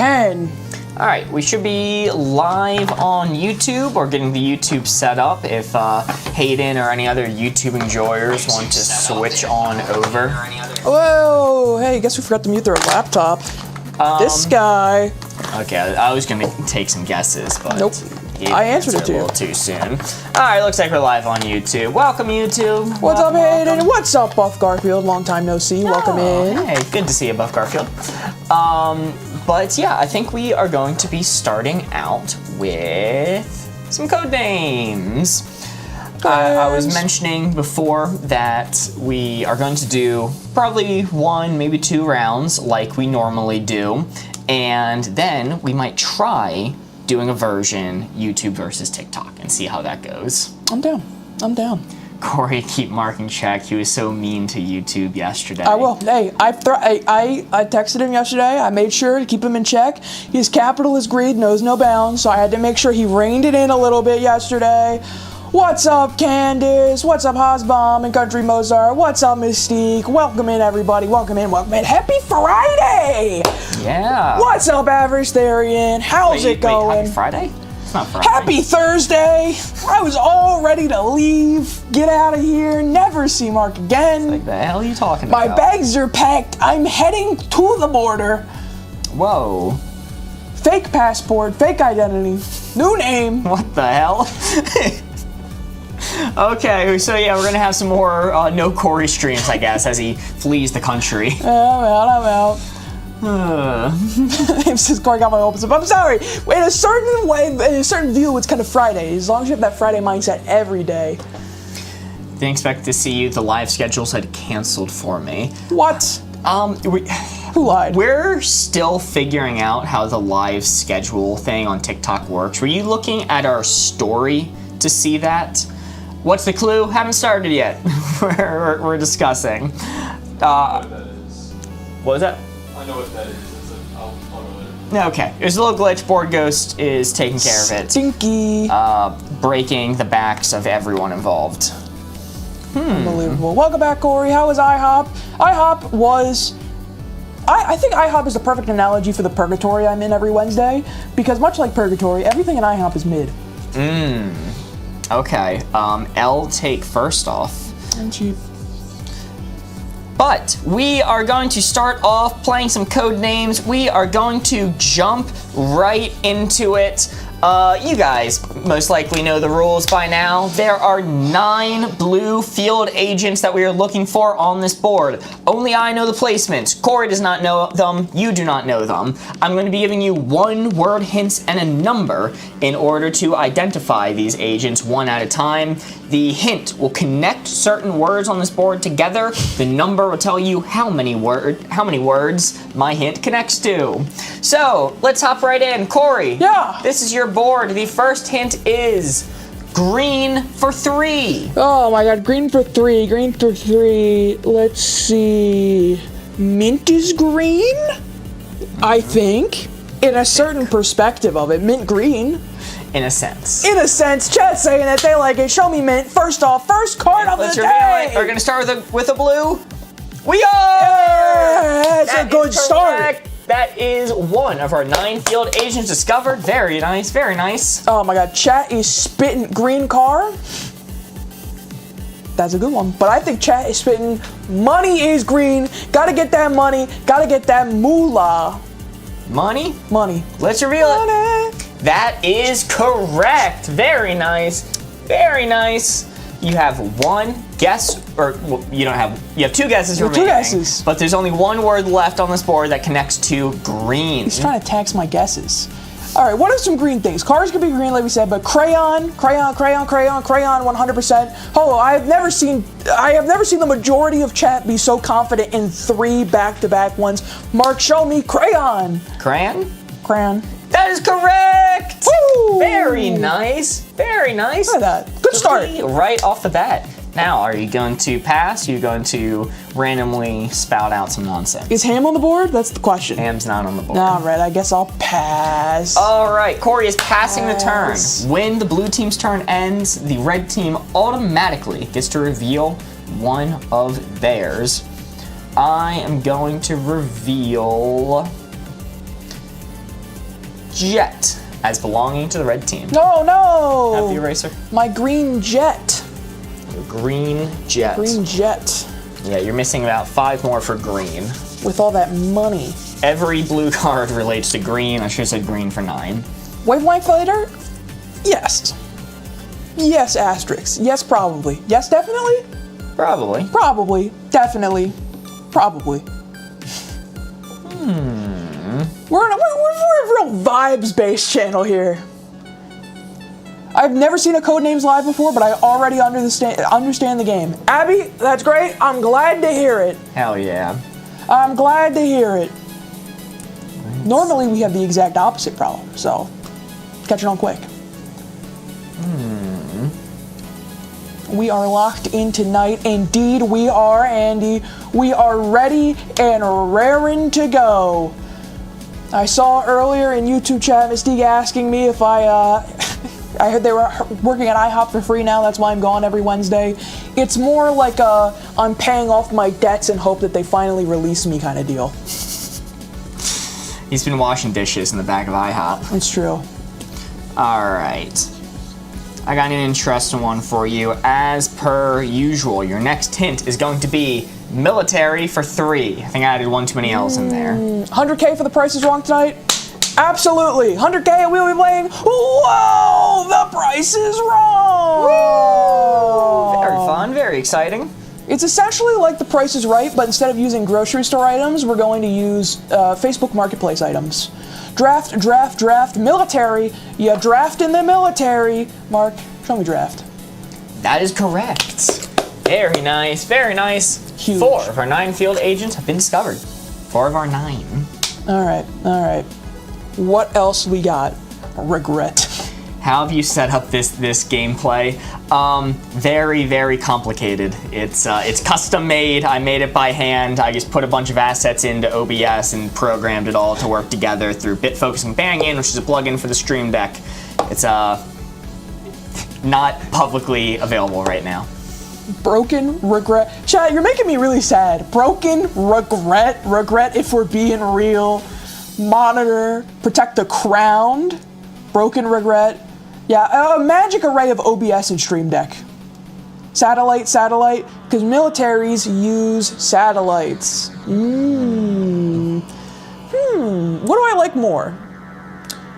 10. All right, we should be live on YouTube or getting the YouTube set up if Hayden or any other YouTube enjoyers want to switch on over. Whoa, hey, guess we forgot to mute their laptop. This guy. Okay, I was gonna take some guesses, but nope. I answered it a little too soon. All right, looks like we're live on YouTube. Welcome, YouTube. What's up, Hayden? What's up, Buff Garfield? Long time no see. Welcome in. Hey, good to see you, Buff Garfield. But yeah, I think we are going to be starting out with some code names. I was mentioning before that we are going to do probably 1, maybe 2 rounds like we normally do, and then we might try doing a version YouTube versus TikTok and see how that goes. I'm down. I'm down. Corey, keep marking check. He was so mean to YouTube yesterday. I will. Hey, I texted him yesterday. I made sure to keep him in check. His capitalist greed knows no bounds, so I had to make sure he reined it in a little bit yesterday. What's up, Candace? What's up, Hosbomb and Country Mozart? What's up, Mystique? Welcome in, everybody. Welcome in, welcome in. Happy Friday! Yeah. What's up, Average Therian? How's it going? Happy Friday? It's not Friday. Happy Thursday! I was all ready to leave, get out of here, never see Mark again. Like the hell are you talking about? My bags are packed. I'm heading to the border. Whoa. Fake passport, fake identity, new name. What the hell? Okay, so yeah, we're gonna have some more no Corey streams, I guess, as he flees the country. I'm out. Says Corey got my hopes up. I'm sorry. In a certain way, in a certain view, it's kind of Friday. As long as you have that Friday mindset every day. Didn't expect to see you. The live schedules had canceled for me. What? Who lied? We're still figuring out how the live schedule thing on TikTok works. Were you looking at our story to see that? What's the clue? Haven't started yet. we're discussing. What that is. What was that? I know what that is. I'll know later. Okay, there's a little glitch. Board Ghost is taking care of it. Stinky. Breaking the backs of everyone involved. Unbelievable. Welcome back, Corey. How was IHOP? IHOP was... I think IHOP is the perfect analogy for the purgatory I'm in every Wednesday, because much like purgatory, everything in IHOP is mid. Okay, L take first off. I'm cheap. But we are going to start off playing some code names. We are going to jump right into it. You guys most likely know the rules by now. There are 9 blue field agents that we are looking for on this board. Only I know the placements. Corey does not know them. You do not know them. I'm going to be giving you 1-word hints and a number in order to identify these agents one at a time. The hint will connect certain words on this board together. The number will tell you how many words my hint connects to. So let's hop right in. Corey. Yeah. This is your board. The first hint is green for 3. Oh my god, green for 3. Green for 3. Let's see. Mint is green? I think. In a certain perspective of it. Mint green. In a sense. In a sense, chat's saying that they like it. Show me mint. First off, first card of the day. We're gonna start with a blue. We are. Yeah, that's a good start. That is 1 of our 9 field agents discovered. Very nice, very nice. Oh my god, chat is spitting green car. That's a good one. But I think chat is spitting money is green. Gotta get that money. Gotta get that moolah. Money? Money. Let's reveal it. That is correct. Very nice. Very nice. You have 1 guess, or well, you have 2 guesses remaining. 2 guesses. But there's only 1 word left on this board that connects to green. He's trying to tax my guesses. All right, what are some green things? Cars could be green, like we said, but crayon, 100%. Oh, I have never seen the majority of chat be so confident in 3 back-to-back ones. Mark, show me crayon. Crayon? Crayon. That is correct. Woo! Very nice. Very nice. Look at that. Good start. Right off the bat. Now, are you going to pass? Are you going to randomly spout out some nonsense? Is Ham on the board? That's the question. Ham's not on the board. All right, I guess I'll pass. All right, Corey is passing the turn. When the blue team's turn ends, the red team automatically gets to reveal one of theirs. I am going to reveal jet as belonging to the red team. No. Happy Eraser? My green jet. Green jet. Green jet. Yeah, you're missing about 5 more for green. With all that money. Every blue card relates to green. I should have said green for 9. Wavelength fighter? Yes. Yes, asterisk. Yes, probably. Yes, definitely? Probably. Probably. Definitely. Probably. We're a real vibes-based channel here. I've never seen a Codenames live before, but I already understand the game. Abby, that's great. I'm glad to hear it. Hell yeah. I'm glad to hear it. Normally, we have the exact opposite problem, so catch it on quick. We are locked in tonight. Indeed, we are, Andy. We are ready and raring to go. I saw earlier in YouTube chat Mystique asking me if I heard they were working at IHOP for free now. That's why I'm gone every Wednesday. It's more like I'm paying off my debts and hope that they finally release me kind of deal. He's been washing dishes in the back of IHOP. It's true. All right. I got an interesting one for you. As per usual, your next hint is going to be military for 3. I think I added one too many L's in there. 100K for the Price is Wrong tonight? Absolutely. 100K and we'll be playing, whoa, The Price is Wrong! Woo! Very fun, very exciting. It's essentially like The Price is Right, but instead of using grocery store items, we're going to use Facebook Marketplace items. Draft, draft, draft, military. You draft in the military. Mark, show me draft. That is correct. Very nice, very nice. Huge. 4 of our 9 field agents have been discovered. 4 of our 9. All right. What else we got? Regret. How have you set up this gameplay? Very, very complicated. It's custom made. I made it by hand. I just put a bunch of assets into OBS and programmed it all to work together through BitFocus Bangin, which is a plugin for the Stream Deck. It's not publicly available right now. Broken regret. Chad, you're making me really sad. Broken regret if we're being real. Monitor, protect the crown. Broken regret. Yeah, a magic array of OBS and Stream Deck. Satellite, because militaries use satellites. What do I like more?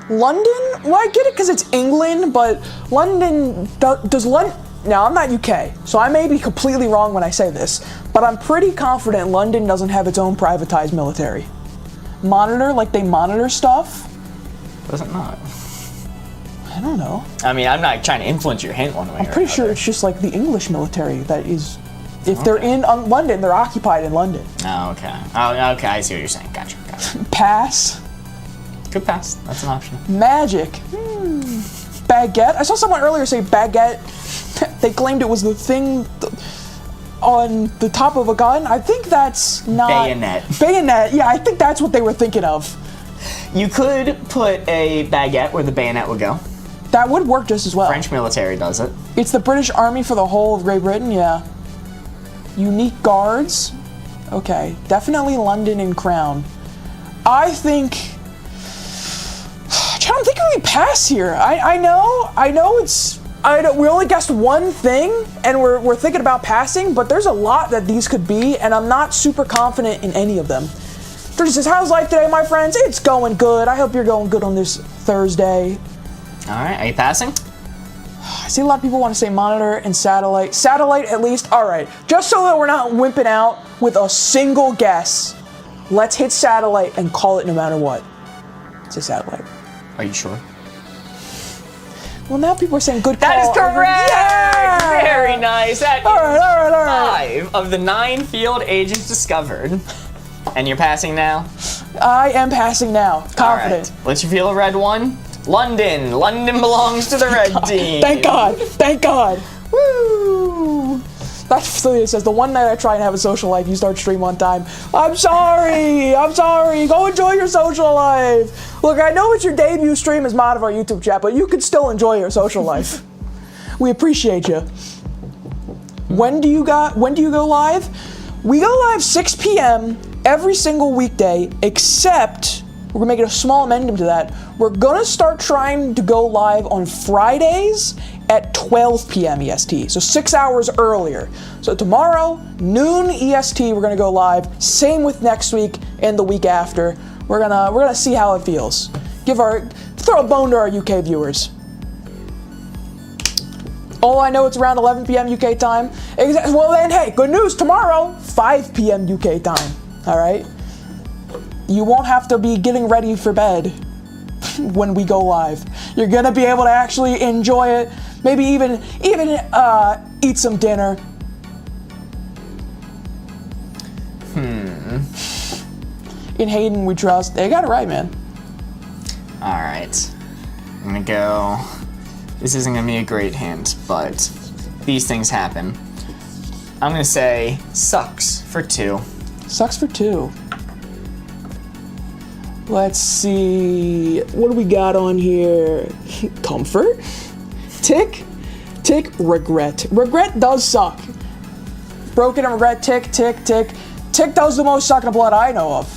London? Well, I get it because it's England, but London, does London... Now, I'm not UK, so I may be completely wrong when I say this, but I'm pretty confident London doesn't have its own privatized military. Monitor, like they monitor stuff? Does it not? I don't know. I mean, I'm not trying to influence your hint one way or another. I'm pretty sure it's just like the English military that is... If they're in London, they're occupied in London. Oh, okay. Oh, okay, I see what you're saying. Gotcha. Pass. Good pass. That's an option. Magic. Baguette. I saw someone earlier say baguette. They claimed it was the thing on the top of a gun. I think that's not... Bayonet. Yeah, I think that's what they were thinking of. You could put a baguette where the bayonet would go. That would work just as well. French military does it. It's the British Army for the whole of Great Britain, yeah. Unique guards. Okay, definitely London and Crown. I think... I'm thinking we pass here. I know it's... we only guessed one thing, and we're thinking about passing, but there's a lot that these could be, and I'm not super confident in any of them. George says, how's life today, my friends? It's going good. I hope you're going good on this Thursday. All right, are you passing? I see a lot of people want to say monitor and satellite. Satellite, at least. All right, just so that we're not wimping out with a single guess, let's hit satellite and call it no matter what. It's a satellite. Are you sure? Well, now people are saying good call. That is correct! Yeah! Very nice. That all right. 5 of the 9 field agents discovered. And you're passing now? I am passing now. Confident. All right. Let's reveal a red one. London. London belongs to the red team. Thank God. Thank God. Woo! That's facility that says the one night I try and have a social life, you start stream on time. I'm sorry. Go enjoy your social life. Look, I know it's your debut stream as mod of our YouTube chat, but you can still enjoy your social life. We appreciate you. When do you go live? We go live 6 p.m. every single weekday, except we're gonna make it a small amendment to that. We're gonna start trying to go live on Fridays at 12 p.m. EST, so 6 hours earlier. So tomorrow, noon EST, we're gonna go live. Same with next week and the week after. We're gonna see how it feels. Throw a bone to our UK viewers. Oh, I know it's around 11 p.m. UK time. Well then, hey, good news, tomorrow, 5 p.m. UK time, all right? You won't have to be getting ready for bed when we go live. You're gonna be able to actually enjoy it, maybe even eat some dinner. In Hayden we trust. They got it right, man. All right, I'm gonna go. This isn't gonna be a great hint, but these things happen. I'm gonna say sucks for 2. Sucks for 2. Let's see. What do we got on here? Comfort? Tick? Tick, regret. Regret does suck. Broken and regret, tick, tick, tick. Tick does the most suck in the blood I know of.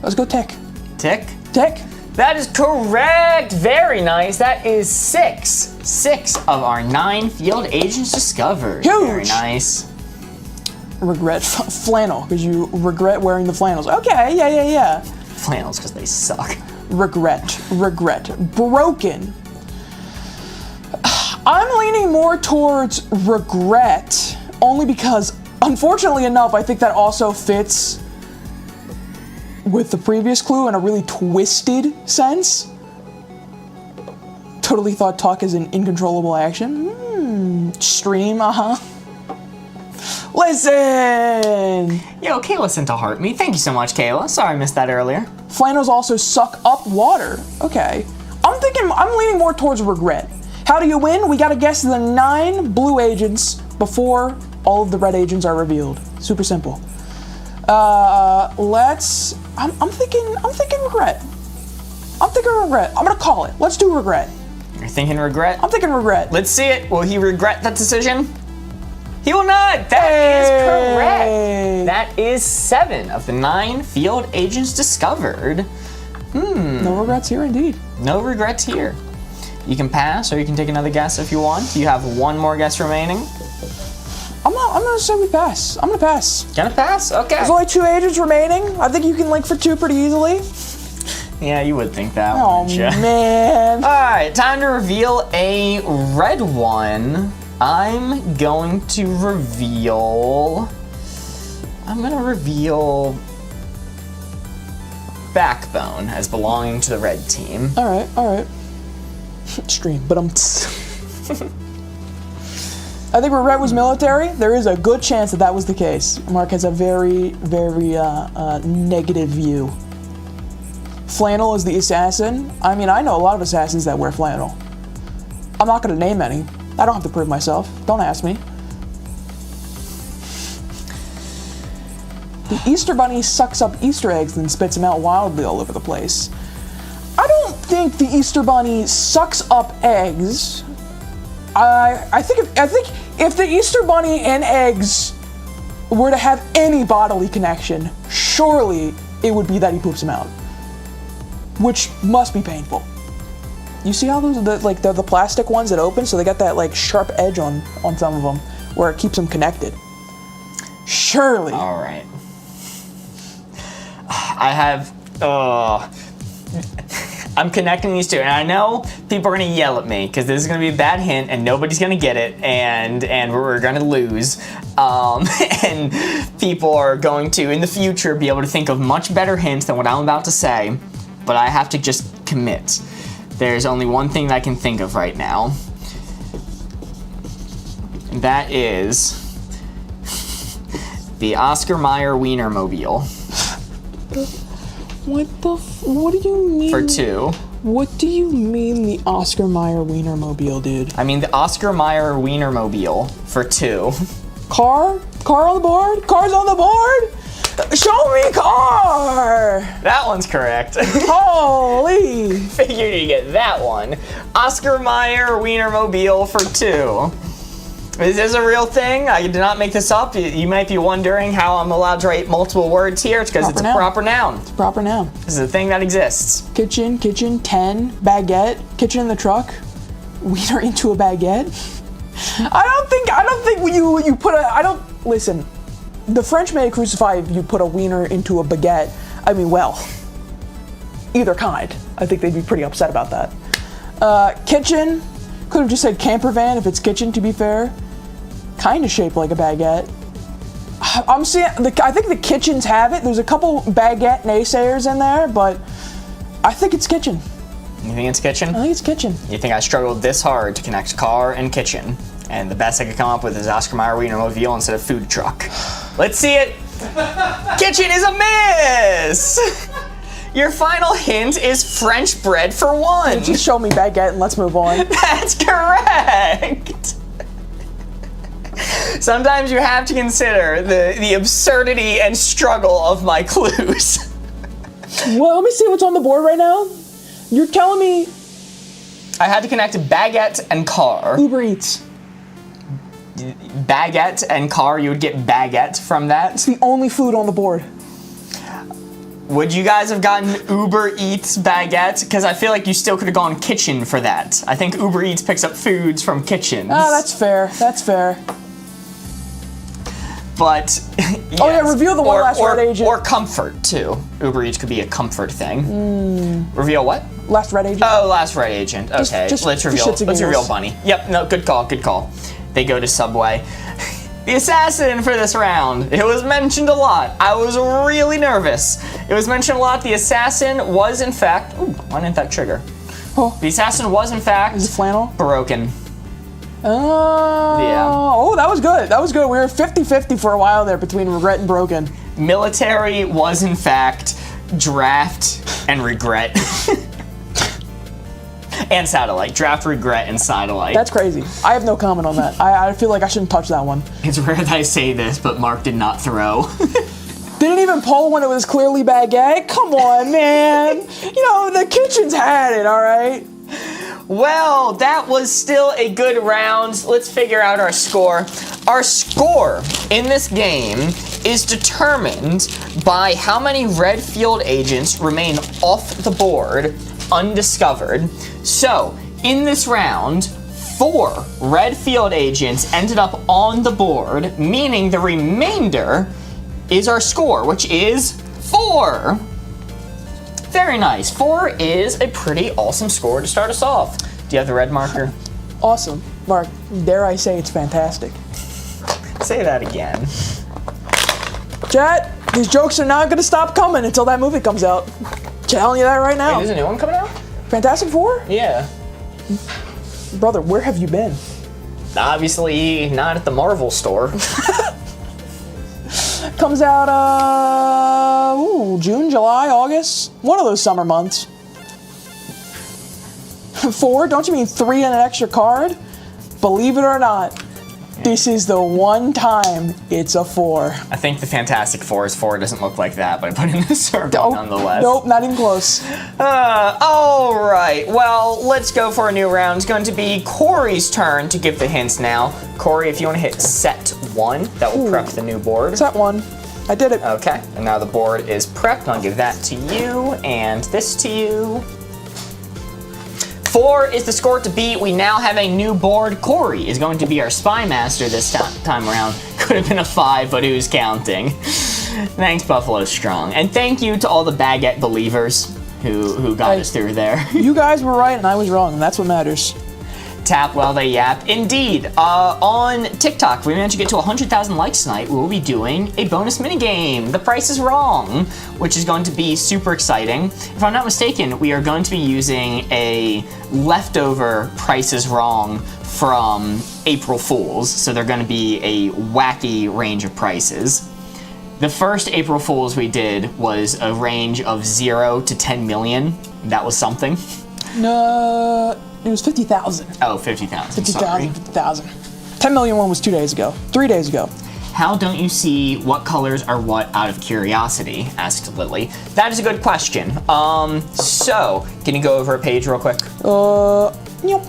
Let's go tick. Tick? Tick? That is correct. Very nice. That is 6. 6 of our 9 field agents discovered. Huge. Very nice. Regret flannel, because you regret wearing the flannels. Okay, yeah. Flannels, because they suck. Regret. Broken. I'm leaning more towards regret, only because, unfortunately enough, I think that also fits with the previous clue in a really twisted sense. Totally thought talk is an incontrollable action. Stream, Listen! Yo, Kayla sent a heart me. Thank you so much, Kayla. Sorry I missed that earlier. Flannels also suck up water. Okay. I'm leaning more towards regret. How do you win? We gotta guess the 9 blue agents before all of the red agents are revealed. Super simple. I'm thinking regret. I'm gonna call it. Let's do regret. You're thinking regret? I'm thinking regret. Let's see it. Will he regret that decision? He will not. That is correct. That is 7 of the 9 field agents discovered. No regrets here indeed. No regrets here. You can pass or you can take another guess if you want. You have 1 more guess remaining. I'm gonna say we pass. I'm gonna pass. Gonna pass? Okay. There's only 2 agents remaining. I think you can link for 2 pretty easily. Yeah, you would think that, Oh, wouldn't you? man. All right, time to reveal a red one. I'm going to reveal Backbone as belonging to the red team. All right. Stream, but I think regret was military. There is a good chance that was the case. Mark has a very, very negative view. Flannel is the assassin. I mean, I know a lot of assassins that wear flannel. I'm not gonna name any. I don't have to prove myself. Don't ask me. The Easter Bunny sucks up Easter eggs and spits them out wildly all over the place. I don't think the Easter Bunny sucks up eggs. I think if the Easter Bunny and eggs were to have any bodily connection, surely it would be that he poops them out, which must be painful. You see how those they're the plastic ones that open, so they got that like sharp edge on some of them where it keeps them connected. Surely. All right. I have. I'm connecting these two, and I know people are gonna yell at me because this is gonna be a bad hint, and nobody's gonna get it, and we're gonna lose. And people are going to, in the future, be able to think of much better hints than what I'm about to say. But I have to just commit. There's only one thing that I can think of right now. And that is the Oscar Mayer Wienermobile. What do you mean? For 2. What do you mean the Oscar Mayer Wienermobile, dude? I mean the Oscar Mayer Wienermobile for 2. Car on the board? Car's on the board? Show me car! That one's correct. Holy! Figured you'd get that one. Oscar Mayer Wienermobile for 2. This is a real thing. I did not make this up. You might be wondering how I'm allowed to write multiple words here. It's because it's a proper noun. It's a proper noun. This is a thing that exists. Kitchen, 10, baguette, kitchen in the truck, wiener into a baguette. I don't think when you put listen, the French may crucify if you put a wiener into a baguette. I mean, well, either kind. I think they'd be pretty upset about that. Kitchen, could have just said camper van if it's kitchen, to be fair. Kind of shaped like a baguette. I'm seeing, I think the kitchens have it. There's a couple baguette naysayers in there, but I think it's kitchen. You think it's kitchen? I think it's kitchen. You think I struggled this hard to connect car and kitchen, and the best I could come up with is Oscar Mayer Wienermobile instead of food truck. Let's see it. Kitchen is a miss! Your final hint is French bread for one. Just show me baguette and let's move on. That's correct! Sometimes you have to consider the absurdity and struggle of my clues. Well, let me see what's on the board right now. You're telling me... I had to connect baguette and car. Uber Eats. Baguette and car, you would get baguette from that. It's the only food on the board. Would you guys have gotten Uber Eats baguette? Because I feel like you still could have gone kitchen for that. I think Uber Eats picks up foods from kitchens. Ah, that's fair. That's fair. But yes. Oh yeah, reveal the one last red agent. Or comfort too. Uber Eats could be a comfort thing. Reveal what? Last red agent. Oh, last red agent. Okay, let's reveal Bunny. Yep, no, good call, good call. They go to Subway. The assassin for this round. It was mentioned a lot. I was really nervous. It was mentioned a lot. The assassin was in fact. Ooh, why didn't that trigger? Oh. The assassin was in fact. Is it flannel? Broken. Oh. Yeah. Oh, that was good. That was good. We were 50-50 for a while there between regret and broken. Military was in fact draft and regret. And satellite. Draft, regret, and satellite. That's crazy. I have no comment on that. I feel like I shouldn't touch that one. It's rare that I say this, but Mark did not throw. Didn't even pull when it was clearly baguette. Come on, man. You know, the kitchen's had it, all right? Well, that was still a good round. Let's figure out our score. Our score in this game is determined by how many red field agents remain off the board undiscovered. So, in this round, 4 red field agents ended up on the board, meaning the remainder is our score, which is 4. Very nice. 4 is a pretty awesome score to start us off. Do you have the red marker? Awesome. Mark, dare I say it's fantastic. Say that again. Chat, these jokes are not gonna stop coming until that movie comes out. Telling you that right now. Wait, there's a new one coming out? Fantastic Four? Yeah. Brother, where have you been? Obviously not at the Marvel store. Comes out, June, July, August. One of those summer months. 4? Don't you mean 3 and an extra card? Believe it or not, this is the one time it's a 4. I think the Fantastic Four is 4. It doesn't look like that, but I put in the circle nonetheless. Nope, not even close. All right. Well, let's go for a new round. It's going to be Corey's turn to give the hints now. Corey, if you want to hit set 1, that will prep the new board. Set 1. I did it. Okay, and now the board is prepped. I'll give that to you, and this to you. 4 is the score to beat. We now have a new board. Corey is going to be our spy master this time around. Could have been a 5, but who's counting? Thanks, Buffalo Strong. And thank you to all the baguette believers who got us through there. You guys were right and I was wrong, and that's what matters. Tap while they yap. Indeed, on TikTok, we managed to get to 100,000 likes tonight. We'll be doing a bonus minigame, The Price is Wrong, which is going to be super exciting. If I'm not mistaken, we are going to be using a leftover Price is Wrong from April Fools, so they're going to be a wacky range of prices. The first April Fools we did was a range of 0 to 10 million. That was something. No, it was 50,000. Oh, 50,000. 50,000, 50,000. 10 million one was 2 days ago. 3 days ago. How don't you see what colors are what out of curiosity? Asked Lily. That is a good question. So, can you go over a page real quick? Yep.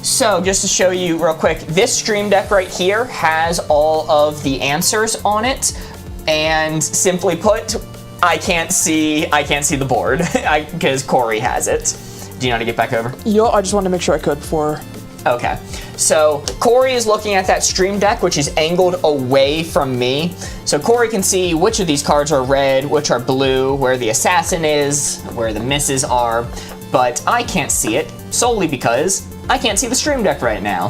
So just to show you real quick, this stream deck right here has all of the answers on it, and simply put, I can't see the board because Corey has it. Do you know how to get back over? Yo, I just wanted to make sure I could before. Okay, so Corey is looking at that stream deck, which is angled away from me. So Corey can see which of these cards are red, which are blue, where the assassin is, where the misses are, but I can't see it solely because I can't see the stream deck right now.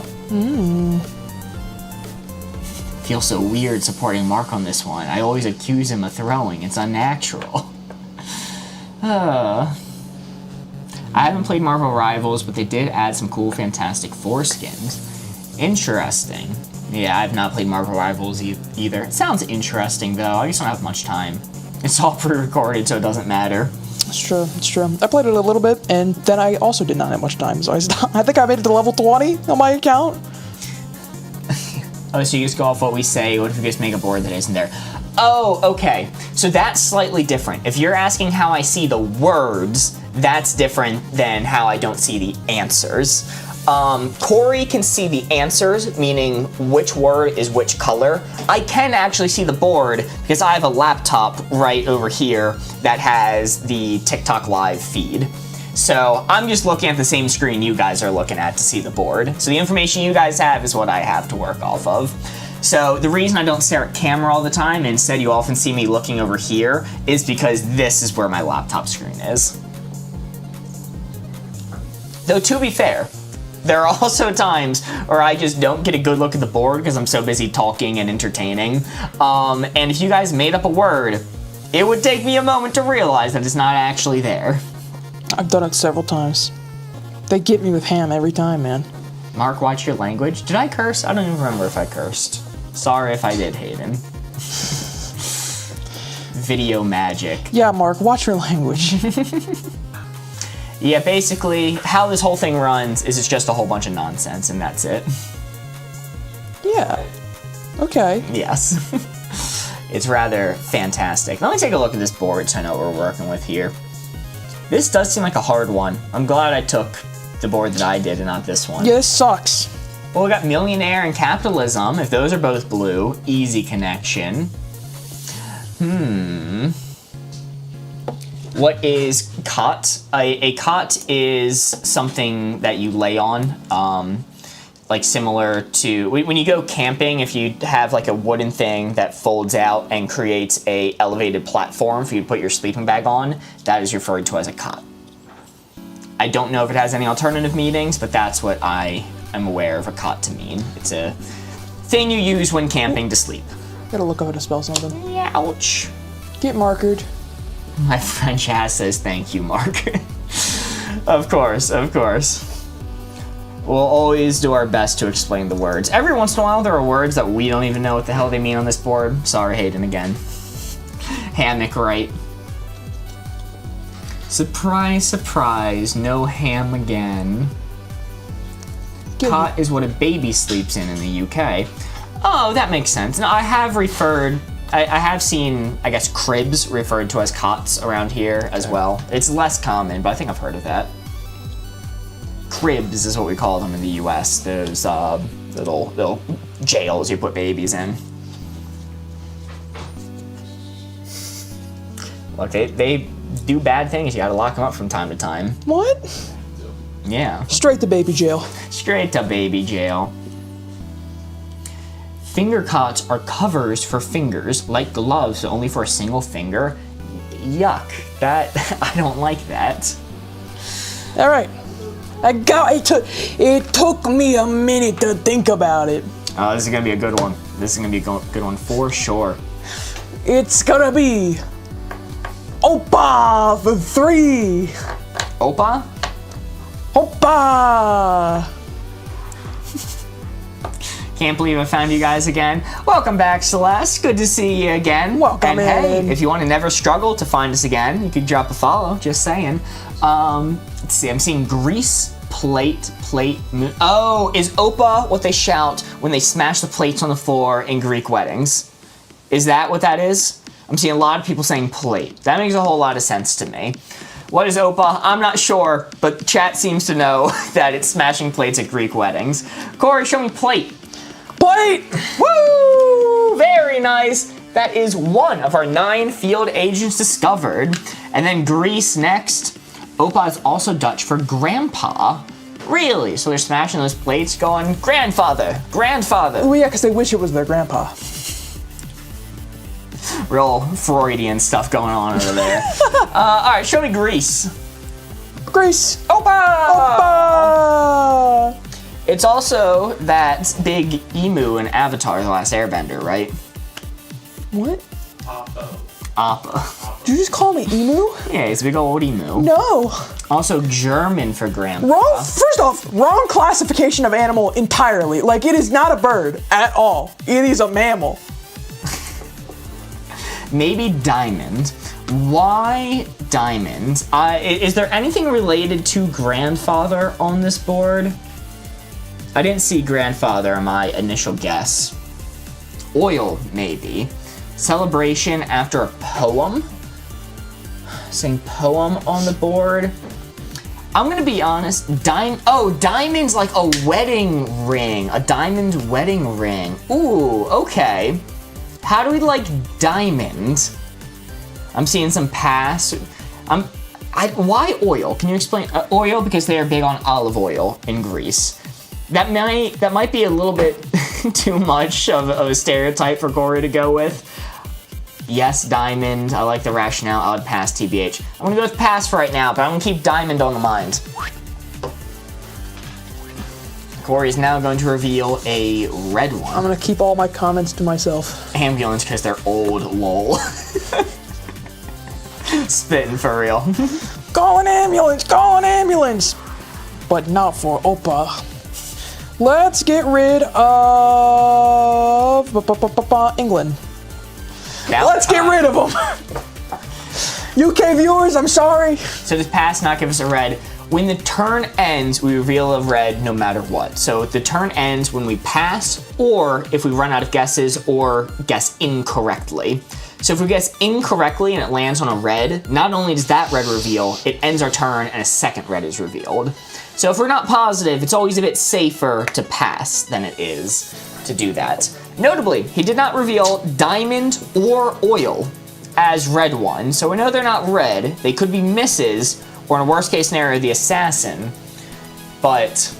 Feels so weird supporting Mark on this one. I always accuse him of throwing. It's unnatural. I haven't played Marvel Rivals, but they did add some cool Fantastic Four skins. Interesting. Yeah, I've not played Marvel Rivals either. It sounds interesting, though. I just don't have much time. It's all pre-recorded, so it doesn't matter. It's true, it's true. I played it a little bit, and then I also did not have much time, so I think I made it to level 20 on my account. Oh, so you just go off what we say. What if we just make a board that isn't there? Oh, okay. So that's slightly different. If you're asking how I see the words, that's different than how I don't see the answers. Corey can see the answers, meaning which word is which color. I can actually see the board because I have a laptop right over here that has the TikTok live feed. So I'm just looking at the same screen you guys are looking at to see the board. So the information you guys have is what I have to work off of. So the reason I don't stare at camera all the time, and instead you often see me looking over here, is because this is where my laptop screen is. Though to be fair, there are also times where I just don't get a good look at the board because I'm so busy talking and entertaining. And if you guys made up a word, it would take me a moment to realize that it's not actually there. I've done it several times. They get me with ham every time, man. Mark, watch your language. Did I curse? I don't even remember if I cursed. Sorry if I did, Hayden. Video magic. Yeah, Mark, watch your language. Yeah, basically, how this whole thing runs is it's just a whole bunch of nonsense, and that's it. Yeah. Okay. Yes. It's rather fantastic. Let me take a look at this board so I know what we're working with here. This does seem like a hard one. I'm glad I took the board that I did and not this one. Yeah, this sucks. Well, we got Millionaire and Capitalism. If those are both blue, easy connection. What is cot? A cot is something that you lay on, like similar to when you go camping. If you have like a wooden thing that folds out and creates a elevated platform for you to put your sleeping bag on, that is referred to as a cot. I don't know if it has any alternative meanings, but that's what I am aware of a cot to mean. It's a thing you use when camping to sleep. Gotta look up how to spell something. Ouch. Get markered. My friend Chaz says thank you, Mark. Of course, of course. We'll always do our best to explain the words. Every once in a while, there are words that we don't even know what the hell they mean on this board. Sorry, Hayden, again. Hammock, right? Surprise, surprise, no ham again. Cot is what a baby sleeps in the UK. Oh, that makes sense. Now, I have seen, I guess, cribs referred to as cots around here as well. It's less common, but I think I've heard of that. Cribs is what we call them in the US. Those little jails you put babies in. Look, they do bad things. You gotta lock them up from time to time. What? Yeah. Straight to baby jail. Straight to baby jail. Finger cots are covers for fingers, like gloves, so only for a single finger. Yuck. I don't like that. All right. It took me a minute to think about it. Oh, this is gonna be a good one. This is gonna be a good one for sure. It's gonna be Opa for 3. Opa? Opa! Can't believe I found you guys again. Welcome back, Celeste. Good to see you again. Welcome and hey, in. if you want to never struggle to find us again, you could drop a follow. Just saying. Let's see. I'm seeing grease, plate. Oh, is Opa what they shout when they smash the plates on the floor in Greek weddings? Is that what that is? I'm seeing a lot of people saying plate. That makes a whole lot of sense to me. What is Opa? I'm not sure, but chat seems to know that it's smashing plates at Greek weddings. Corey, show me plate. Plate! Woo! Very nice. That is one of our 9 field agents discovered. And then Greece next. Opa is also Dutch for grandpa. Really? So they're smashing those plates going, grandfather, grandfather. Oh, yeah, because they wish it was their grandpa. Real Freudian stuff going on over there. All right, show me Greece. Greece. Opa! Opa! It's also that big emu in Avatar: The Last Airbender, right? What? Appa. Did you just call me emu? Yeah, he's a big old emu. No. Also German for grandpa. Wrong. First off, wrong classification of animal entirely. Like, it is not a bird at all. It is a mammal. Maybe diamond. Why diamond? Is there anything related to grandfather on this board? I didn't see grandfather in my initial guess. Oil, maybe. Celebration after a poem. Saying poem on the board. I'm gonna be honest. Diamond's like a wedding ring. A diamond wedding ring. Ooh, okay. How do we like diamond? I'm seeing some pass. Why oil? Can you explain? Oil, because they are big on olive oil in Greece. That might be a little bit too much of a stereotype for Corey to go with. Yes, diamond. I like the rationale. I would pass TBH. I'm gonna go with pass for right now, but I'm gonna keep diamond on the mind. Corey is now going to reveal a red one. I'm gonna keep all my comments to myself. Ambulance, because they're old, lol. Spitting for real. Call an ambulance, call an ambulance. But not for Opa. Let's get rid of England. Let's get rid of them. UK viewers, I'm sorry. So does pass not give us a red? When the turn ends, we reveal a red no matter what. So the turn ends when we pass, or if we run out of guesses, or guess incorrectly. So if we guess incorrectly and it lands on a red, not only does that red reveal, it ends our turn and a second red is revealed. So if we're not positive, it's always a bit safer to pass than it is to do that. Notably, he did not reveal diamond or oil as red ones, so we know they're not red. They could be misses, or in a worst case scenario, the assassin. But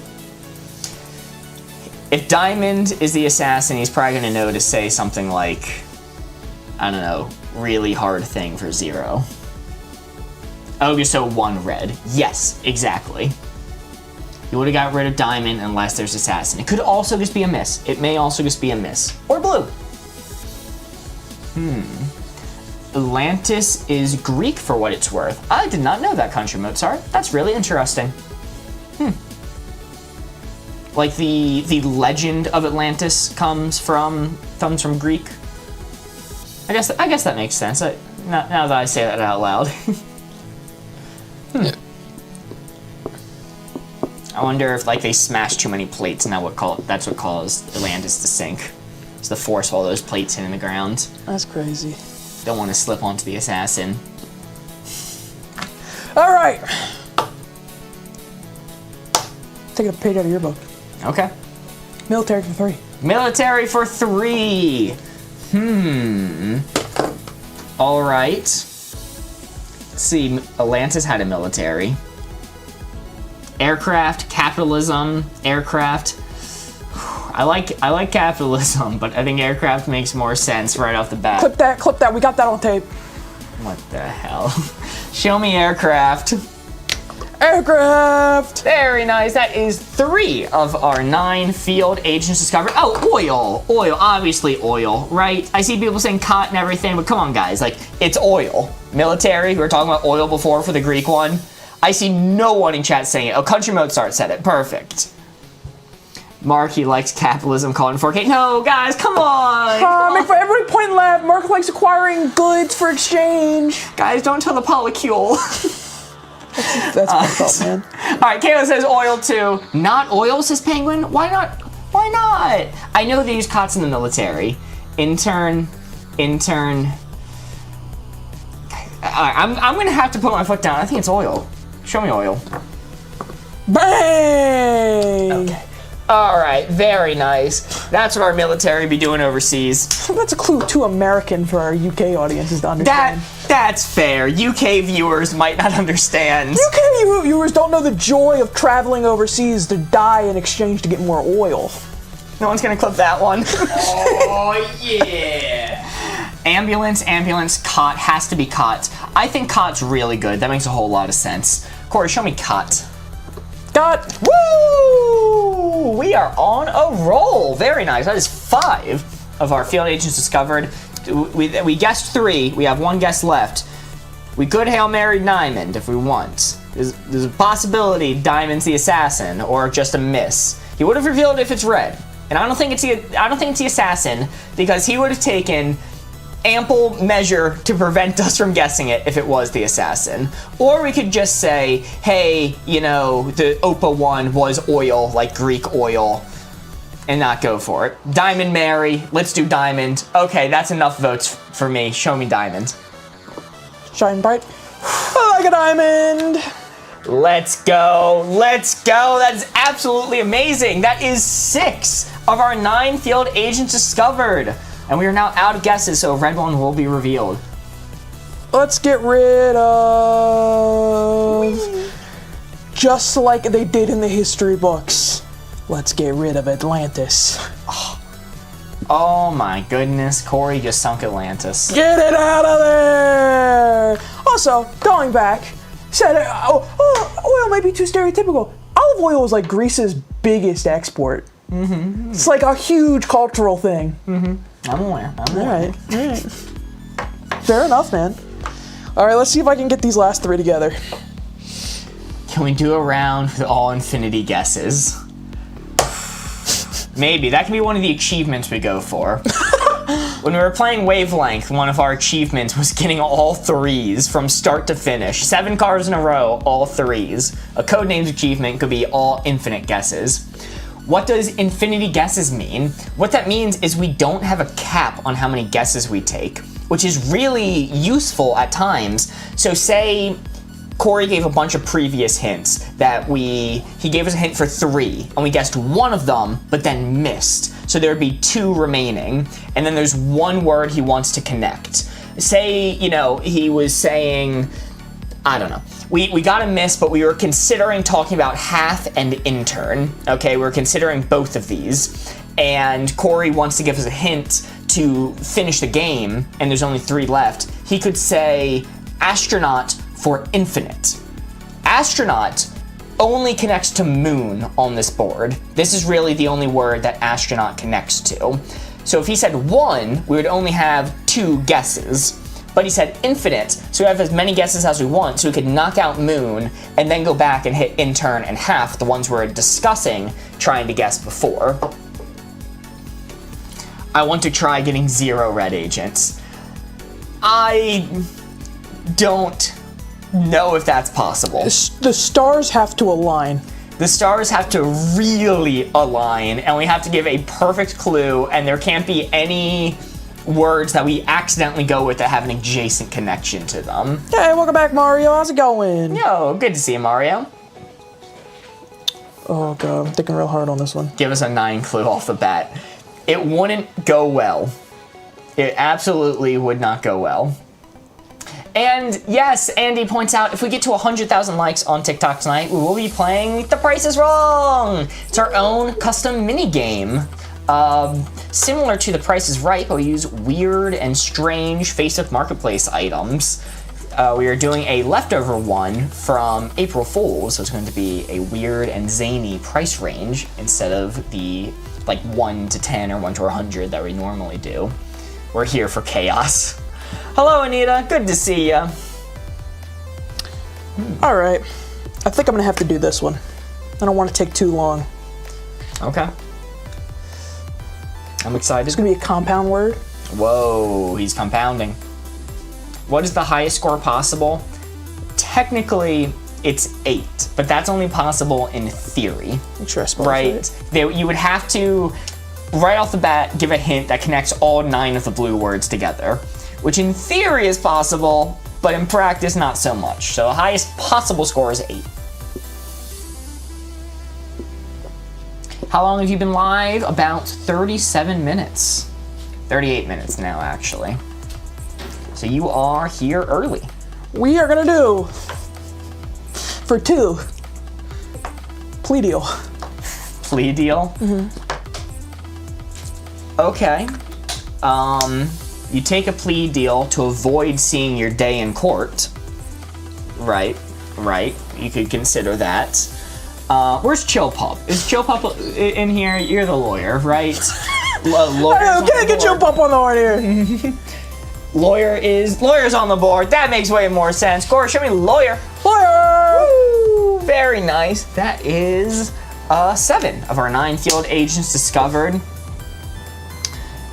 if diamond is the assassin, he's probably gonna know to say something like, I don't know, really hard thing for 0. Oh, so 1 red. Yes, exactly. You would have got rid of diamond unless there's assassin. It could also just be a miss. It may also just be a miss. Or blue. Atlantis is Greek for what it's worth. I did not know that country, Mozart. That's really interesting. Like the legend of Atlantis comes from Greek. I guess that makes sense. Now that I say that out loud. I wonder if like they smashed too many plates and that's what caused Atlantis to sink. It's the force of all those plates hitting the ground. That's crazy. Don't want to slip onto the assassin. All right. Taking a page out of your book. Okay. Military for 3. Military for 3. All right. Let's see. Atlantis had a military. Aircraft, capitalism, aircraft. I like capitalism, but I think aircraft makes more sense right off the bat. Clip that. We got that on tape. What the hell? Show me aircraft. Aircraft! Very nice. That is 3 of our 9 field agents discovered. Oh, oil. Oil. Obviously oil, right? I see people saying cotton and everything, but come on, guys. Like, it's oil. Military. We were talking about oil before for the Greek one. I see no one in chat saying it. Oh, Country Mozart said it. Perfect. Mark, he likes capitalism calling 4K. No, guys, come on. For everybody point left, Mark likes acquiring goods for exchange. Guys, don't tell the polycule. That's fucked up, man. All right, Kayla says oil too. Not oil, says Penguin. Why not? Why not? I know they use cots in the military. Intern. I'm gonna have to put my foot down. I think it's oil. Show me oil. Bang! Okay. All right, very nice. That's what our military be doing overseas. That's a clue too American for our UK audiences to understand. That's fair. UK viewers might not understand. UK viewers don't know the joy of traveling overseas to die in exchange to get more oil. No one's gonna clip that one. Oh yeah. Ambulance, cot, has to be cot. I think cot's really good. That makes a whole lot of sense. Corey, show me cot. Got. Woo! We are on a roll. Very nice. That is 5 of our field agents discovered. We guessed 3. We have 1 guess left. We could Hail Mary Diamond if we want. There's a possibility Diamond's the assassin or just a miss. He would have revealed if it's red. And I don't think it's the assassin because he would have taken ample measure to prevent us from guessing it if it was the assassin. Or we could just say, hey, you know, the OPA one was oil, like Greek oil, and not go for it. Diamond Mary, let's do Diamond. Okay, that's enough votes for me. Show me Diamond. Shine bright. I like a diamond. Let's go. Let's go. That is absolutely amazing. That is 6 of our 9 field agents discovered. And we are now out of guesses, so a red one will be revealed. Let's get rid of... Just like they did in the history books. Let's get rid of Atlantis. Oh my goodness, Corey just sunk Atlantis. Get it out of there! Also, going back, said oil might be too stereotypical. Olive oil is like Greece's biggest export. Mm-hmm. It's like a huge cultural thing. Mm-hmm. I'm aware. All right. Fair enough, man. All right, let's see if I can get these last 3 together. Can we do a round with all infinity guesses? Maybe. That can be one of the achievements we go for. When we were playing Wavelength, one of our achievements was getting all 3s from start to finish. 7 cards in a row, all 3s. A Codenames achievement could be all infinite guesses. What does infinity guesses mean? What that means is we don't have a cap on how many guesses we take, which is really useful at times. So say Corey gave a bunch of previous hints that he gave us a hint for 3 and we guessed 1 of them but then missed. So there would be 2 remaining and then there's 1 word he wants to connect. Say, you know, he was saying, I don't know. We got a miss, but we were considering talking about half and intern. Okay, we're considering both of these. And Corey wants to give us a hint to finish the game, and there's only 3 left. He could say astronaut for infinite. Astronaut only connects to moon on this board. This is really the only word that astronaut connects to. So if he said 1, we would only have 2 guesses. But he said infinite, so we have as many guesses as we want, so we could knock out moon and then go back and hit intern and half, the ones we're discussing trying to guess before. I want to try getting 0 red agents. I don't know if that's possible. The stars have to align. The stars have to really align, and we have to give a perfect clue, and there can't be any words that we accidentally go with that have an adjacent connection to them. Hey, welcome back, Mario. How's it going? Yo, good to see you, Mario. Oh, God. I'm thinking real hard on this one. Give us a 9 clue off the bat. It wouldn't go well. It absolutely would not go well. And yes, Andy points out, if we get to 100,000 likes on TikTok tonight, we will be playing The Price is Wrong. It's our own custom mini game. Similar to The Price is Right, but we use weird and strange Facebook Marketplace items. We are doing a leftover one from April Fool's, so it's going to be a weird and zany price range instead of the like 1 to 10 or 1 to 100 that we normally do. We're here for chaos. Hello, Anita. Good to see ya. All right. I think I'm going to have to do this one. I don't want to take too long. Okay. I'm excited. It's going to be a compound word. Whoa, he's compounding. What is the highest score possible? Technically, it's 8, but that's only possible in theory. Right? You would have to, right off the bat, give a hint that connects all 9 of the blue words together, which in theory is possible, but in practice, not so much. So the highest possible score is 8. How long have you been live? About 37 minutes. 38 minutes now, actually. So you are here early. We are gonna do for 2 plea deal. Plea deal? Mm-hmm. Okay. You take a plea deal to avoid seeing your day in court. Right. You could consider that. Where's Chill Pup? Is Chill Pup in here? You're the lawyer, right? Can't get Chill Pup on the board here. Lawyer's on the board. That makes way more sense. Corey, show me lawyer. Lawyer! Woo! Very nice. That is 7 of our 9 field agents discovered.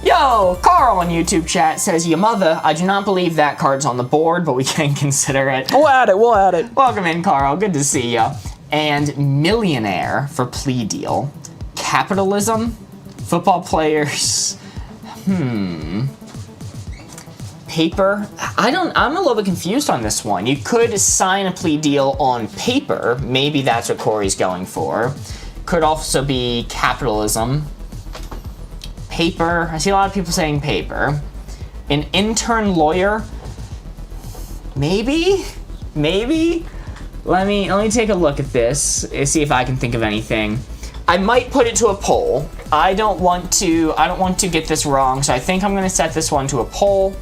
Yo, Carl on YouTube chat says, "Your mother, I do not believe that card's on the board, but we can consider it." We'll add it. Welcome in, Carl. Good to see you. And millionaire for plea deal. Capitalism. Football players. Paper. I'm a little bit confused on this one. You could sign a plea deal on paper. Maybe that's what Corey's going for. Could also be capitalism. Paper. I see a lot of people saying paper. An intern lawyer. Maybe. Let me take a look at this and see if I can think of anything. I might put it to a poll. I don't want to get this wrong, so I think I'm gonna set this one to a poll.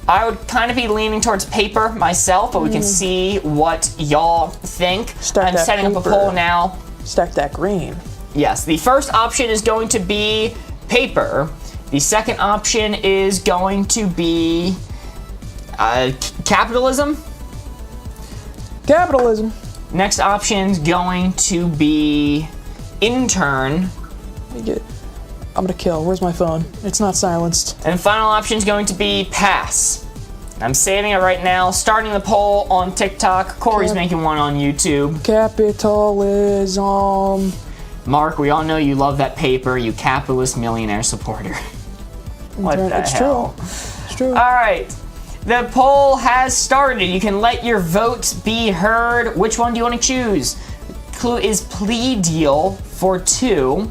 I would kind of be leaning towards paper myself, but we can see what y'all think. I'm setting up a poll now. Stack that green. Yes, the first option is going to be paper. The second option is going to be capitalism. Capitalism. Next option is going to be intern. I'm gonna kill. Where's my phone? It's not silenced. And final option is going to be pass. I'm saving it right now. Starting the poll on TikTok. Corey's making one on YouTube. Capitalism. Mark, we all know you love that paper, you capitalist millionaire supporter. What the hell? It's true. All right. The poll has started. You can let your votes be heard. Which one do you want to choose? Clue is plea deal for 2.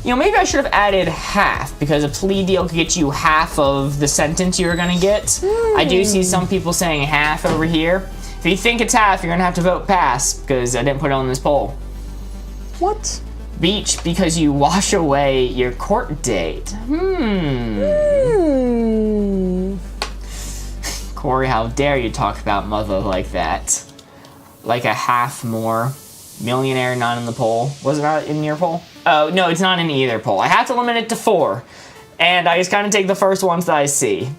Maybe I should have added half, because a plea deal could get you half of the sentence you're gonna get. I do see some people saying half over here. If you think it's half, you're gonna have to vote pass, because I didn't put it on this poll. What? Beach, because you wash away your court date. Corey, how dare you talk about mother like that? Like a half more. Millionaire not in the poll. Was it not in your poll? Oh, no, it's not in either poll. I have to limit it to 4. And I just kind of take the first ones that I see.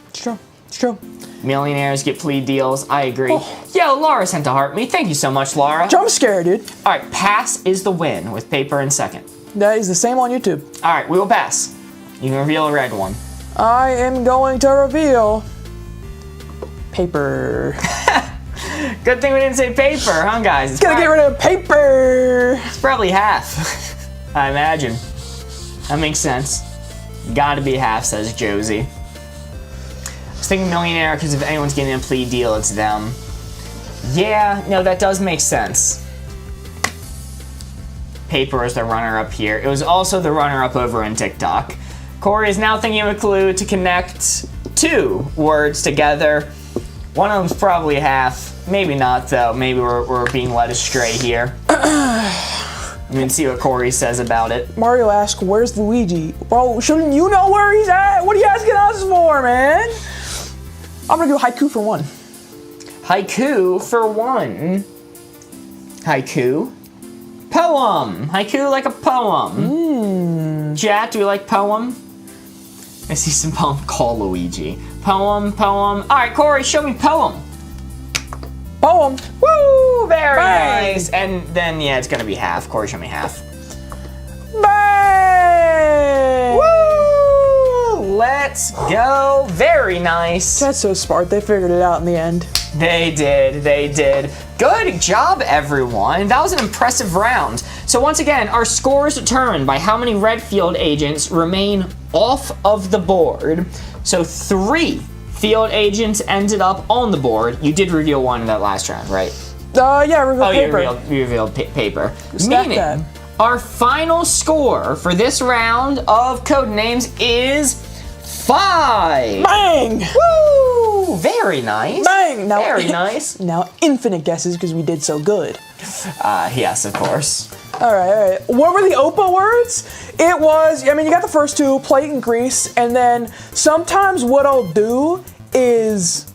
It's true. Millionaires get plea deals. I agree. Oh. Yo, Laura sent a heart me. Thank you so much, Laura. Jump scare, dude. All right, pass is the win with paper in second. That is the same on YouTube. All right, we will pass. You can reveal a red one. I am going to reveal paper. Good thing we didn't say paper, huh, guys? It's gonna get rid of paper. It's probably half, I imagine. That makes sense. Gotta be half, says Josie. I was thinking millionaire because if anyone's getting a plea deal, it's them. Yeah, no, that does make sense. Paper is the runner-up here. It was also the runner-up over on TikTok. Corey is now thinking of a clue to connect 2 words together. One of them's probably half. Maybe not, though. Maybe we're being led astray here. You can see what Corey says about it. Mario asks, "Where's Luigi?" Bro, shouldn't you know where he's at? What are you asking us for, man? I'm gonna do haiku for 1. Haiku for 1. Haiku. Poem. Haiku like a poem. Chat, do we like poem? I see some poem. Call Luigi. Poem. All right, Corey, show me poem. Poem. Woo! Very Bang. nice. And then, yeah, it's gonna be half. Corey, show me half. Bang! Woo! Let's go. Very nice. That's so smart. They figured it out in the end. They did. Good job, everyone. That was an impressive round. So once again, our score is determined by how many red field agents remain off of the board. So 3 Field agents ended up on the board. You did reveal one in that last round, right? Yeah, reveal paper. You revealed paper. Stack Meaning, that. our final score for this round of Codenames is 5. Bang! Woo! Very nice. Bang! Now, Very nice. Now infinite guesses because we did so good. Yes, of course. All right. What were the OPA words? It was, I mean, you got the first two, plate and grease, and then sometimes what I'll do is,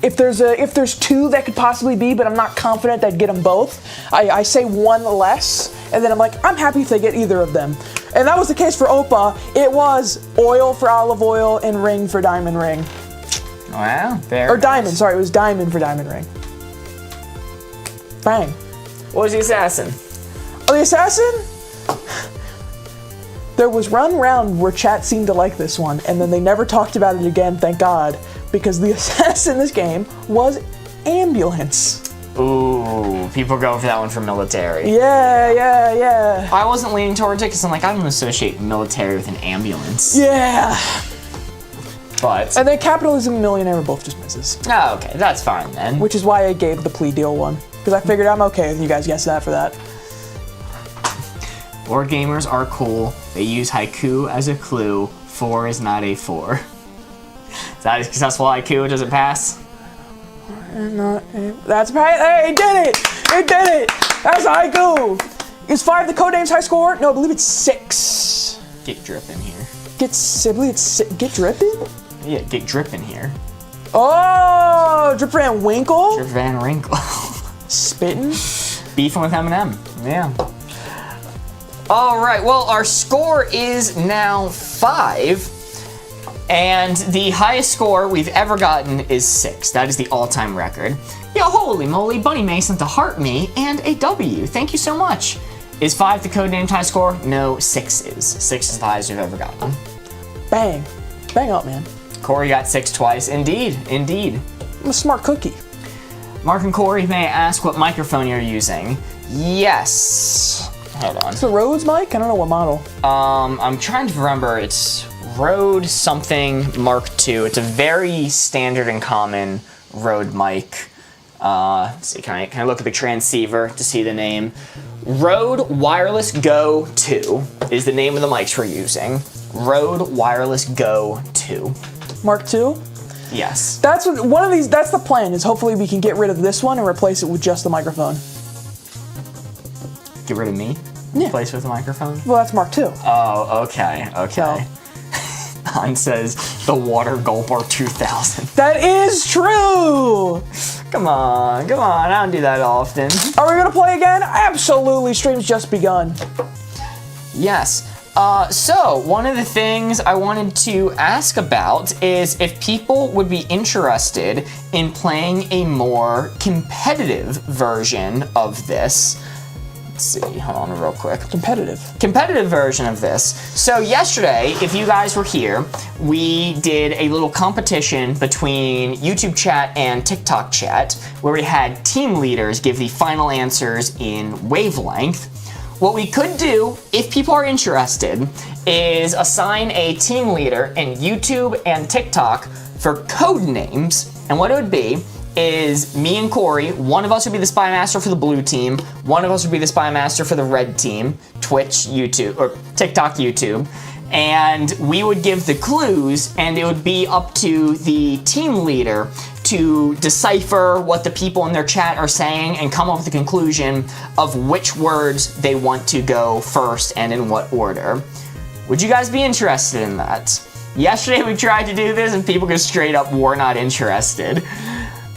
if there's two that could possibly be, but I'm not confident I'd get them both, I say one less, and then I'm like, I'm happy if they get either of them. And that was the case for OPA. It was oil for olive oil and ring for diamond ring. Wow. Very Or diamond, sorry, it was diamond for diamond ring. Bang. What was the assassin? Oh, the assassin? There was one round where chat seemed to like this one, and then they never talked about it again, thank God, because the assassin in this game was ambulance. Ooh, people go for that one for military. Yeah. I wasn't leaning towards it because I'm like, I don't associate military with an ambulance. Yeah. But. And then capitalism and millionaire were both just misses. Oh, okay, that's fine then. Which is why I gave the plea deal one, because I figured I'm okay with you guys guessing that for that. Boardgamers are cool. They use haiku as a clue. 4 is not a 4. Is that a successful haiku? Does it pass? That's right. Hey, it did it! It did it! That's haiku! Is 5 the Codenames high score? No, I believe it's 6. Get dripping here. I believe it's get dripping? Yeah, get dripping here. Oh, Drip Van Winkle? Drip Van Winkle. Spitting? Beefing with Eminem. Yeah. All right, well, our score is now 5. And the highest score we've ever gotten is 6. That is the all-time record. Yeah, holy moly, Bunny Mason to heart me and a W. Thank you so much. Is 5 the Codenames high score? No, 6 is. 6 is the highest we've ever gotten. Bang. Bang up, man. Corey got 6 twice. Indeed. I'm a smart cookie. Mark and Corey, may I ask what microphone you're using? Yes. Hold on. It's the Rhodes mic? I don't know what model. I'm trying to remember. It's Rode something Mark II. It's a very standard and common Rode mic. Let's see, can I look at the transceiver to see the name? Rode Wireless Go 2 is the name of the mics we're using. Rode Wireless Go 2. Mark II? Yes. That's what one of these. That's the plan. Is hopefully we can get rid of this one and replace it with just the microphone. Get rid of me? Yeah. Replace with a microphone? Well, that's Mark II. Oh, okay. So. Han says the Water Gulper 2000. That is true. Come on. I don't do that often. Are we gonna play again? Absolutely. Stream's just begun. Yes. So one of the things I wanted to ask about is if people would be interested in playing a more competitive version of this. Let's see, hold on real quick. Competitive version of this. So yesterday, if you guys were here, we did a little competition between YouTube chat and TikTok chat where we had team leaders give the final answers in wavelength. What we could do, if people are interested, is assign a team leader in YouTube and TikTok for Codenames, and what it would be is me and Corey, one of us would be the spy master for the blue team, one of us would be the spy master for the red team, Twitch, YouTube, or TikTok, YouTube, and we would give the clues, and it would be up to the team leader to decipher what the people in their chat are saying and come up with a conclusion of which words they want to go first and in what order. Would you guys be interested in that? Yesterday we tried to do this and people just straight up were not interested.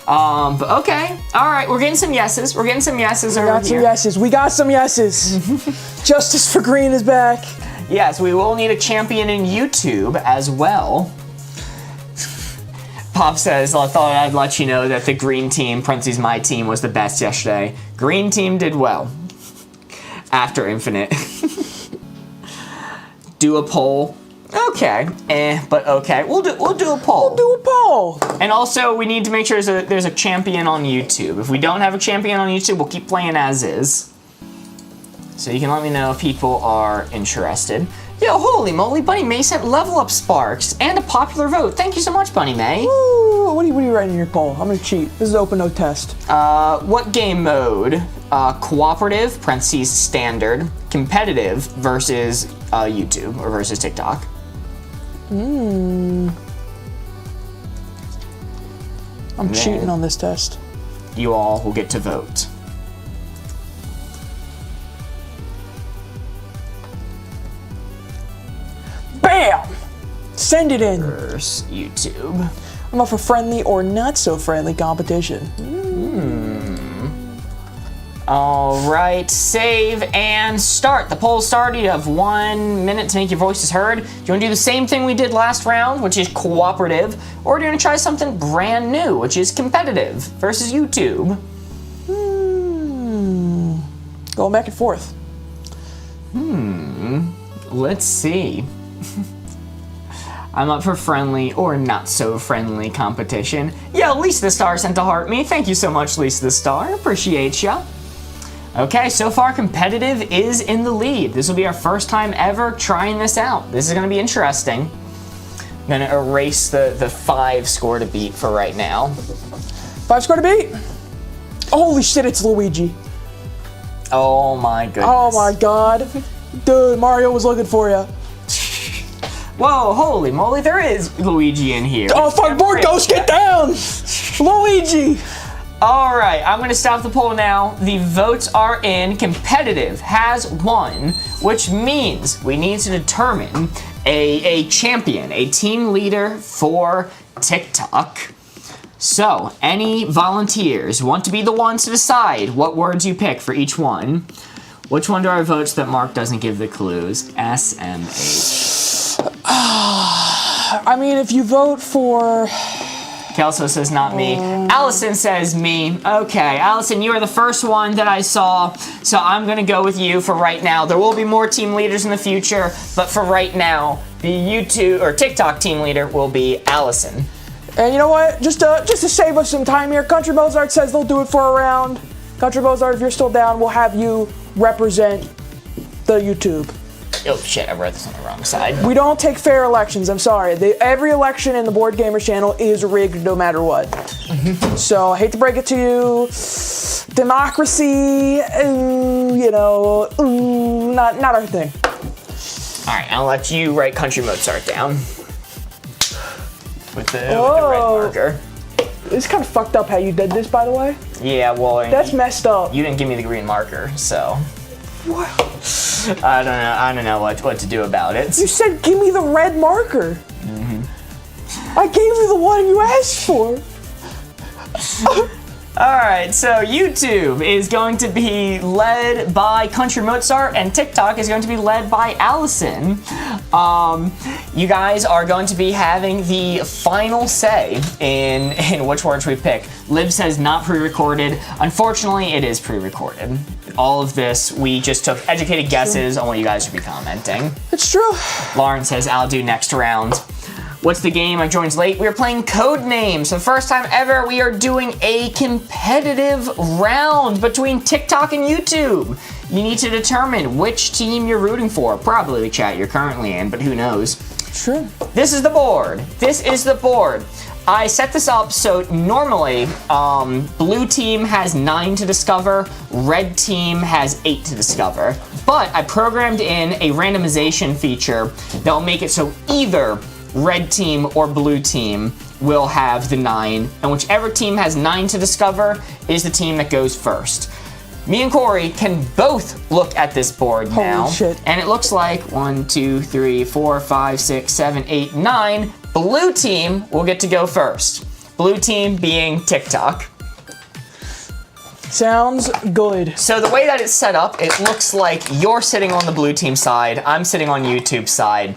But okay, all right, we're getting some yeses. We got some yeses. Justice for Green is back. Yes, we will need a champion in YouTube as well. Pop says, I thought I'd let you know that the green team, parentheses my team, was the best yesterday. Green team did well. After Infinite. Do a poll. Okay, but okay. We'll do a poll. And also, we need to make sure there's a champion on YouTube. If we don't have a champion on YouTube, we'll keep playing as is. So you can let me know if people are interested. Yo, holy moly, Bunny May sent level up sparks and a popular vote. Thank you so much, Bunny May. Ooh, what are you writing in your poll? I'm gonna cheat. This is open no test. What game mode? Cooperative, parentheses, standard, competitive versus YouTube or versus TikTok. I'm cheating on this test. You all will get to vote. Bam! Send it in. Versus YouTube. I'm up for friendly or not so friendly competition. All right, save and start. The poll started. You have 1 minute to make your voices heard. Do you want to do the same thing we did last round, which is cooperative, or do you want to try something brand new, which is competitive versus YouTube? Going back and forth. Let's see. I'm up for friendly or not so friendly competition. Yeah, Lisa the Star sent a heart me. Thank you so much, Lisa the Star. Appreciate ya. Okay, so far competitive is in the lead. This will be our first time ever trying this out. This is gonna be interesting. I'm gonna erase the 5 score to beat for right now. 5 score to beat. Holy shit, it's Luigi. Oh my goodness. Oh my god. Dude, Mario was looking for you. Whoa, holy moly, there is Luigi in here. Oh fuck, Board Ghost, get down! Luigi! All right, I'm gonna stop the poll now. The votes are in. Competitive has won, which means we need to determine a champion, a team leader for TikTok. So, any volunteers want to be the ones to decide what words you pick for each one? Which one do I vote so that Mark doesn't give the clues? SMH. I mean, if you vote for... Kelso says not me. Allison says me. Okay, Allison, you are the first one that I saw, so I'm gonna go with you for right now. There will be more team leaders in the future, but for right now, the YouTube or TikTok team leader will be Allison. And you know what? Just to save us some time here, Country Mozart says they'll do it for a round. Country Mozart, if you're still down, we'll have you represent the YouTube. Oh shit, I wrote this on the wrong side. We don't take fair elections, I'm sorry. Every election in the Boardgamers channel is rigged no matter what. So, I hate to break it to you. Democracy, not our thing. Alright, I'll let you write Country Mozart down. With the red marker. It's kind of fucked up how you did this, by the way. Yeah, well... That's messed up. You didn't give me the green marker, so... What? I don't know what to do about it. You said give me the red marker. I gave you the one you asked for. Alright, so YouTube is going to be led by Country Mozart and TikTok is going to be led by Allison. You guys are going to be having the final say in which words we pick. Lib says not pre-recorded. Unfortunately, it is pre-recorded. All of this, we just took educated guesses on what you guys should be commenting. It's true. Lauren says, I'll do next round. What's the game? I joined late. We are playing Codenames. For the first time ever, we are doing a competitive round between TikTok and YouTube. You need to determine which team you're rooting for. Probably the chat you're currently in, but who knows? True. This is the board. This is the board. I set this up so normally blue team has 9 to discover, red team has 8 to discover. But I programmed in a randomization feature that will make it so either red team or blue team will have the 9, and whichever team has 9 to discover is the team that goes first. Me and Corey can both look at this board now. Holy shit. And it looks like 1, 2, 3, 4, 5, 6, 7, 8, 9. Blue team will get to go first. Blue team being TikTok. Sounds good. So the way that it's set up, it looks like you're sitting on the blue team side, I'm sitting on YouTube's side.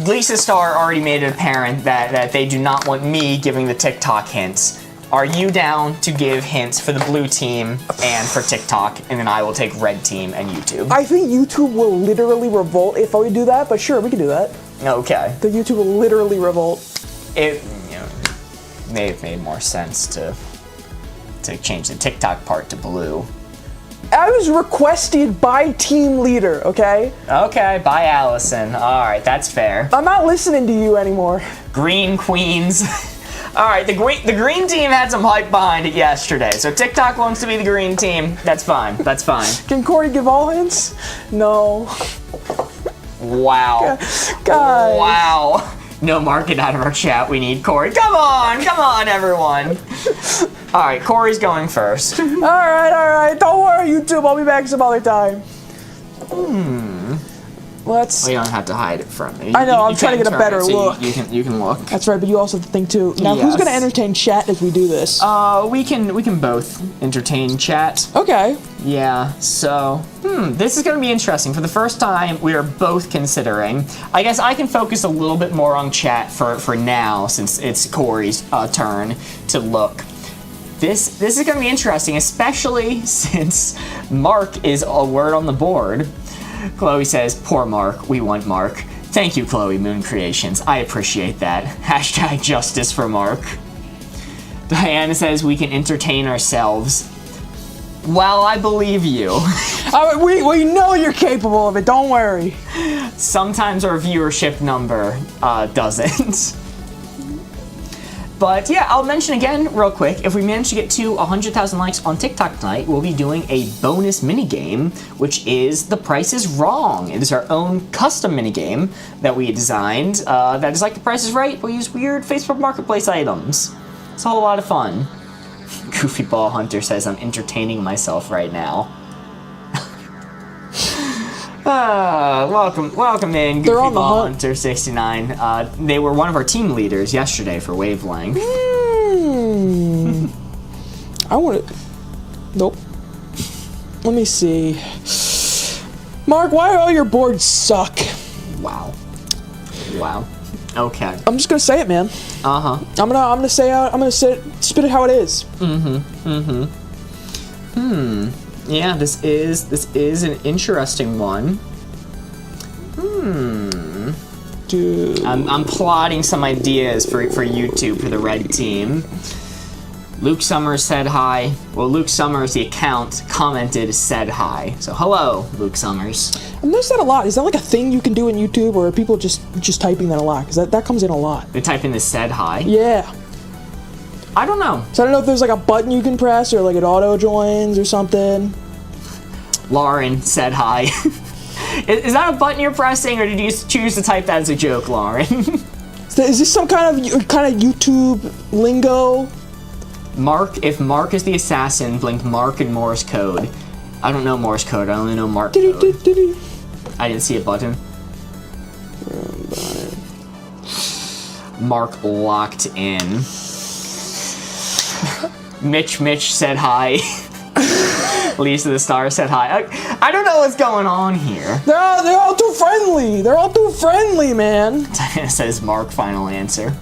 Lisa Star already made it apparent that they do not want me giving the TikTok hints. Are you down to give hints for the blue team and for TikTok, and then I will take red team and YouTube? I think YouTube will literally revolt if we do that, but sure, we can do that. Okay. The YouTube will literally revolt. It may have made more sense to change the TikTok part to blue. I was requested by team leader, okay? Okay, bye, Allison. All right, that's fair. I'm not listening to you anymore. Green Queens. All right, the green team had some hype behind it yesterday, so TikTok wants to be the green team. That's fine. That's fine. Can Corey give all hints? No. Wow. Guys. Wow. No, mark it out of our chat. We need Corey. Come on, everyone. All right, Corey's going first. All right. Don't worry, YouTube. I'll be back some other time. Let's. Well, you don't have to hide it from me. I know. I'm You trying to can get a turn better it so look. You can look. That's right, but you also have to think too. Now, who's Yes. gonna entertain chat as we do this? We can both entertain chat. Okay. Yeah, so, this is going to be interesting. For the first time, we are both considering. I guess I can focus a little bit more on chat for now, since it's Corey's turn to look. This is going to be interesting, especially since Mark is a word on the board. Chloe says, poor Mark, we want Mark. Thank you, Chloe Moon Creations. I appreciate that. Hashtag justice for Mark. Diana says we can entertain ourselves. Well, I believe you. We know you're capable of it. Don't worry. Sometimes our viewership number doesn't. But yeah, I'll mention again real quick, if we manage to get to 100,000 likes on TikTok tonight, we'll be doing a bonus minigame, which is The Price is Wrong. It is our own custom minigame that we designed that is like The Price is Right. We'll use weird Facebook Marketplace items. It's a whole lot of fun. Goofy Ball Hunter says I'm entertaining myself right now. Welcome in, They're Goofy on the Ball hunt. Hunter 69. They were one of our team leaders yesterday for Wavelength. I want to. Nope. Let me see. Mark, why do all your boards suck? Wow. Okay. I'm just gonna say it, man. Uh-huh. I'm gonna spit it how it is. Yeah, this is an interesting one. Dude. I'm plotting some ideas for YouTube for the red team. Luke Summers said hi. Well, Luke Summers, the account, commented said hi. So hello, Luke Summers. I've noticed that a lot. Is that like a thing you can do in YouTube, or are people just typing that a lot? Because that comes in a lot. They type in the said hi. Yeah. I don't know. So I don't know if there's like a button you can press, or like it auto joins or something. Lauren said hi. Is that a button you're pressing, or did you choose to type that as a joke, Lauren? Is this some kind of YouTube lingo? If Mark is the assassin, blink Mark in Morse code. I don't know Morse code, I only know Mark code. I didn't see a button. Mark locked in. Mitch said hi. Lisa the Star said hi. I don't know what's going on here. They're all too friendly. They're all too friendly, man. Diana says Mark, final answer.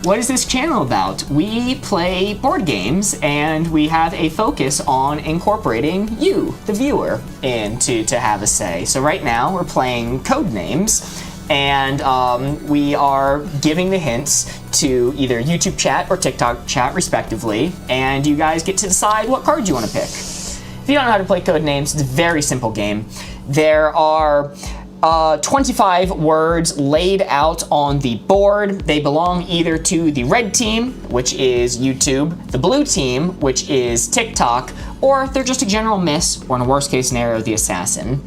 What is this channel about? We play board games, and we have a focus on incorporating you, the viewer, in to have a say. So right now, we're playing Codenames, and we are giving the hints to either YouTube chat or TikTok chat, respectively, and you guys get to decide what cards you want to pick. If you don't know how to play Codenames, it's a very simple game. There are 25 words laid out on the board. They belong either to the red team, which is YouTube, the blue team, which is TikTok, or they're just a general miss, or in a worst case scenario, the assassin.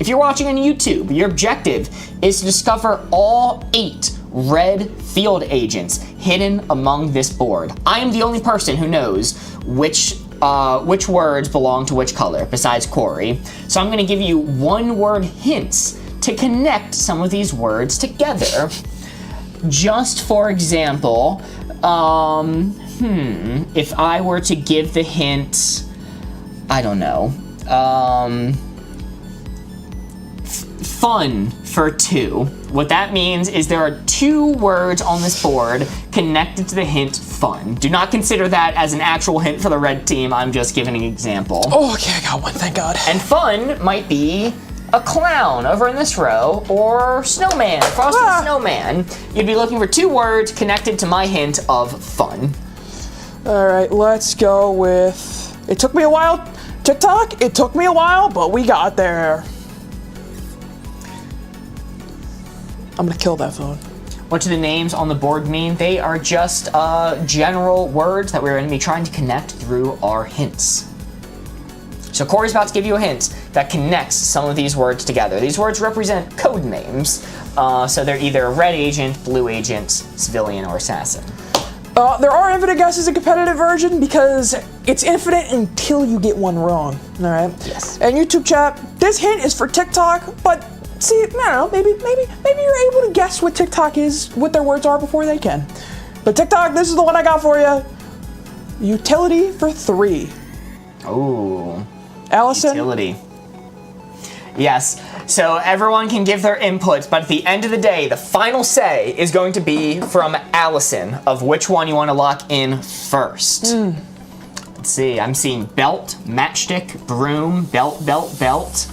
If you're watching on YouTube, your objective is to discover all 8 red field agents hidden among this board. I am the only person who knows which words belong to which color, besides Corey. So I'm gonna give you 1-word hints to connect some of these words together. Just for example, if I were to give the hint, I don't know, fun for 2. What that means is there are 2 words on this board connected to the hint fun. Do not consider that as an actual hint for the red team. I'm just giving an example. Oh, okay, I got one, thank God. And fun might be a clown over in this row, or snowman, frosted snowman. You'd be looking for 2 words connected to my hint of fun. All right, let's go with It took me a while. TikTok, it took me a while, but we got there. I'm gonna kill that phone. What do the names on the board mean? They are just general words that we're going to be trying to connect through our hints. So Corey's about to give you a hint that connects some of these words together. These words represent code names, so they're either red agent, blue agent, civilian, or assassin. There are infinite guesses in competitive version because it's infinite until you get one wrong. All right. Yes. And YouTube chat, this hint is for TikTok, but see, I don't know, maybe you're able to guess what TikTok is, what their words are before they can. But TikTok, this is the one I got for you. Utility for 3. Ooh. Allison? Utility. Yes. So everyone can give their inputs, but at the end of the day, the final say is going to be from Allison of which one you want to lock in first. Let's see. I'm seeing belt, matchstick, broom, belt, belt, belt.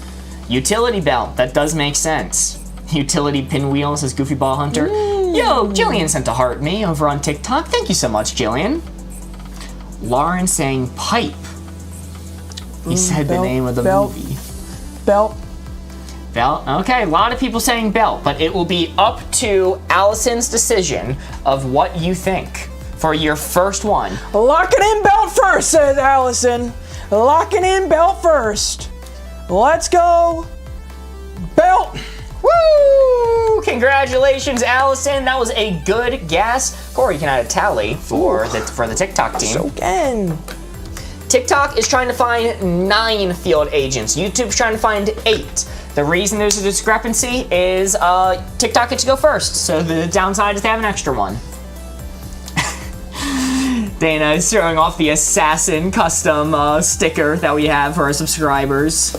Utility belt, that does make sense. Utility pinwheel, says Goofy Ball Hunter. Yo, Jillian sent a heart me over on TikTok. Thank you so much, Jillian. Lauren saying pipe. He said the name of the movie. Belt. Belt, okay, a lot of people saying belt, but it will be up to Allison's decision of what you think for your first one. Lock it in belt first, says Allison. Lock it in belt first. Let's go. Belt. Woo! Congratulations, Allison. That was a good guess. Corey, you can add a tally for the TikTok team. So again. TikTok is trying to find 9 field agents. YouTube's trying to find 8. The reason there's a discrepancy is TikTok gets to go first, so the downside is they have an extra one. Dana is showing off the assassin custom sticker that we have for our subscribers.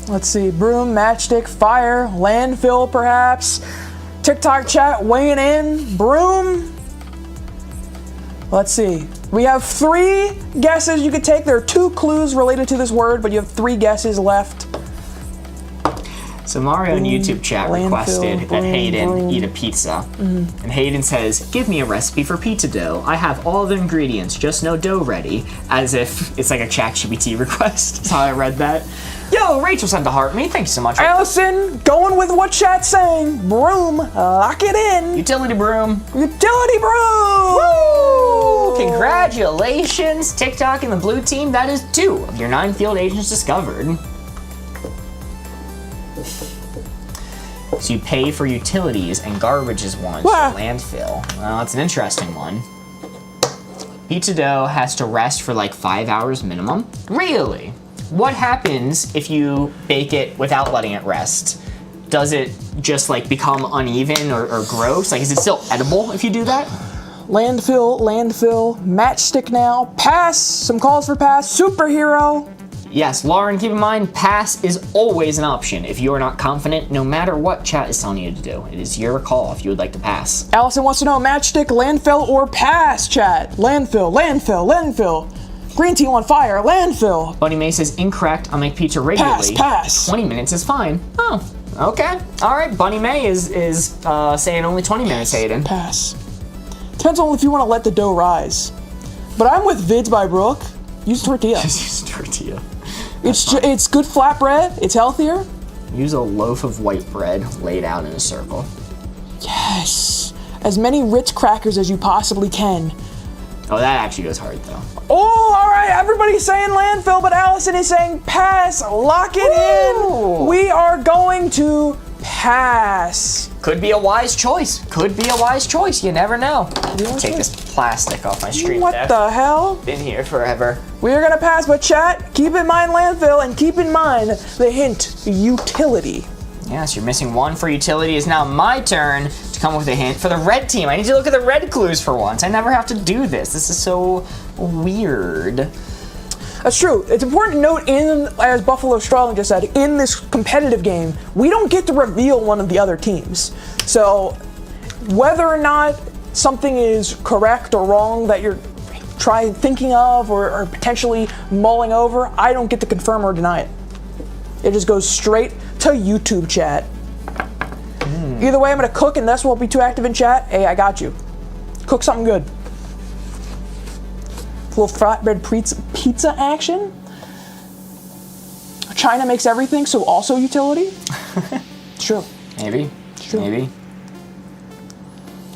Let's see, broom, matchstick, fire, landfill perhaps. TikTok chat weighing in, broom. Let's see. We have 3 guesses you could take. There are 2 clues related to this word, but you have 3 guesses left. So Mario in YouTube chat requested that Hayden eat a pizza. And Hayden says, give me a recipe for pizza dough. I have all the ingredients, just no dough ready. As if it's like a ChatGPT request. That's how I read that. Yo, Rachel sent the heart me. Thanks so much. Allison, going with what chat's saying. Broom, lock it in. Utility broom. Utility broom! Woo! Congratulations, TikTok and the blue team. That is 2 of your 9 field agents discovered. So you pay for utilities and garbage is one, so landfill. Well, that's an interesting one. Pizza dough has to rest for like 5 hours minimum. Really? What happens if you bake it without letting it rest? Does it just like become uneven or gross? Like, is it still edible if you do that? Landfill, matchstick now, pass, some calls for pass, superhero. Yes, Lauren, keep in mind, pass is always an option. If you are not confident, no matter what chat is telling you to do, it is your call if you would like to pass. Allison wants to know matchstick, landfill, or pass, chat. Landfill. Green tea on fire, landfill. Bunny May says incorrect. I'll make pizza regularly. Pass. 20 minutes is fine. Oh, okay. All right. Bunny May is saying only 20 minutes, Hayden. Pass. Depends on if you want to let the dough rise. But I'm with Vids by Brooke. Use tortilla. Just use tortilla. It's good flatbread. It's healthier. Use a loaf of white bread laid out in a circle. Yes. As many Ritz crackers as you possibly can. Oh, that actually goes hard though. Oh, all right. Everybody's saying landfill, but Allison is saying pass. Lock it in. We are going to pass. Could be a wise choice. You never know. Take this plastic off my screen. What the hell? Been here forever. We are gonna pass, but chat, keep in mind landfill and keep in mind the hint, utility. Yes, you're missing 1 for utility. It's now my turn to come up with a hint for the red team. I need to look at the red clues for once. I never have to do this. This is so weird. That's true. It's important to note, as Buffalo Strawling just said, in this competitive game, we don't get to reveal one of the other teams. So whether or not something is correct or wrong that you're thinking of or potentially mulling over, I don't get to confirm or deny it. It just goes straight to YouTube chat. Either way, I'm gonna cook and this won't be too active in chat. Hey, I got you. Cook something good. little flatbread pizza action. China makes everything, so also utility. It's true. Maybe. It's true. Maybe.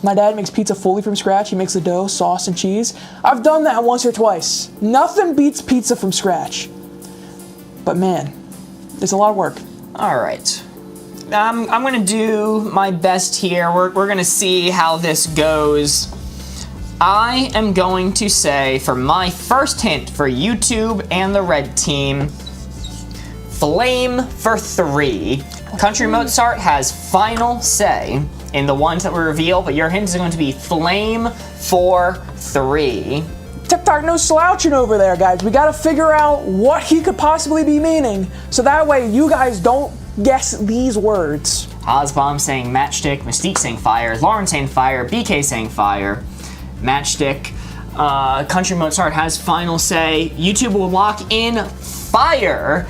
My dad makes pizza fully from scratch. He makes the dough, sauce, and cheese. I've done that once or twice. Nothing beats pizza from scratch. But man, it's a lot of work. All right. I'm going to do my best here. We're going to see how this goes. I am going to say, for my first hint for YouTube and the red team, flame for 3. Country Mozart has final say in the ones that we reveal, but your hint is going to be flame for 3. TikTok no slouching over there, guys. We gotta figure out what he could possibly be meaning, so that way you guys don't guess these words. Ozbomb saying matchstick, Mystique saying fire, Lauren saying fire, BK saying fire, matchstick. Country Mozart has final say. YouTube will lock in fire.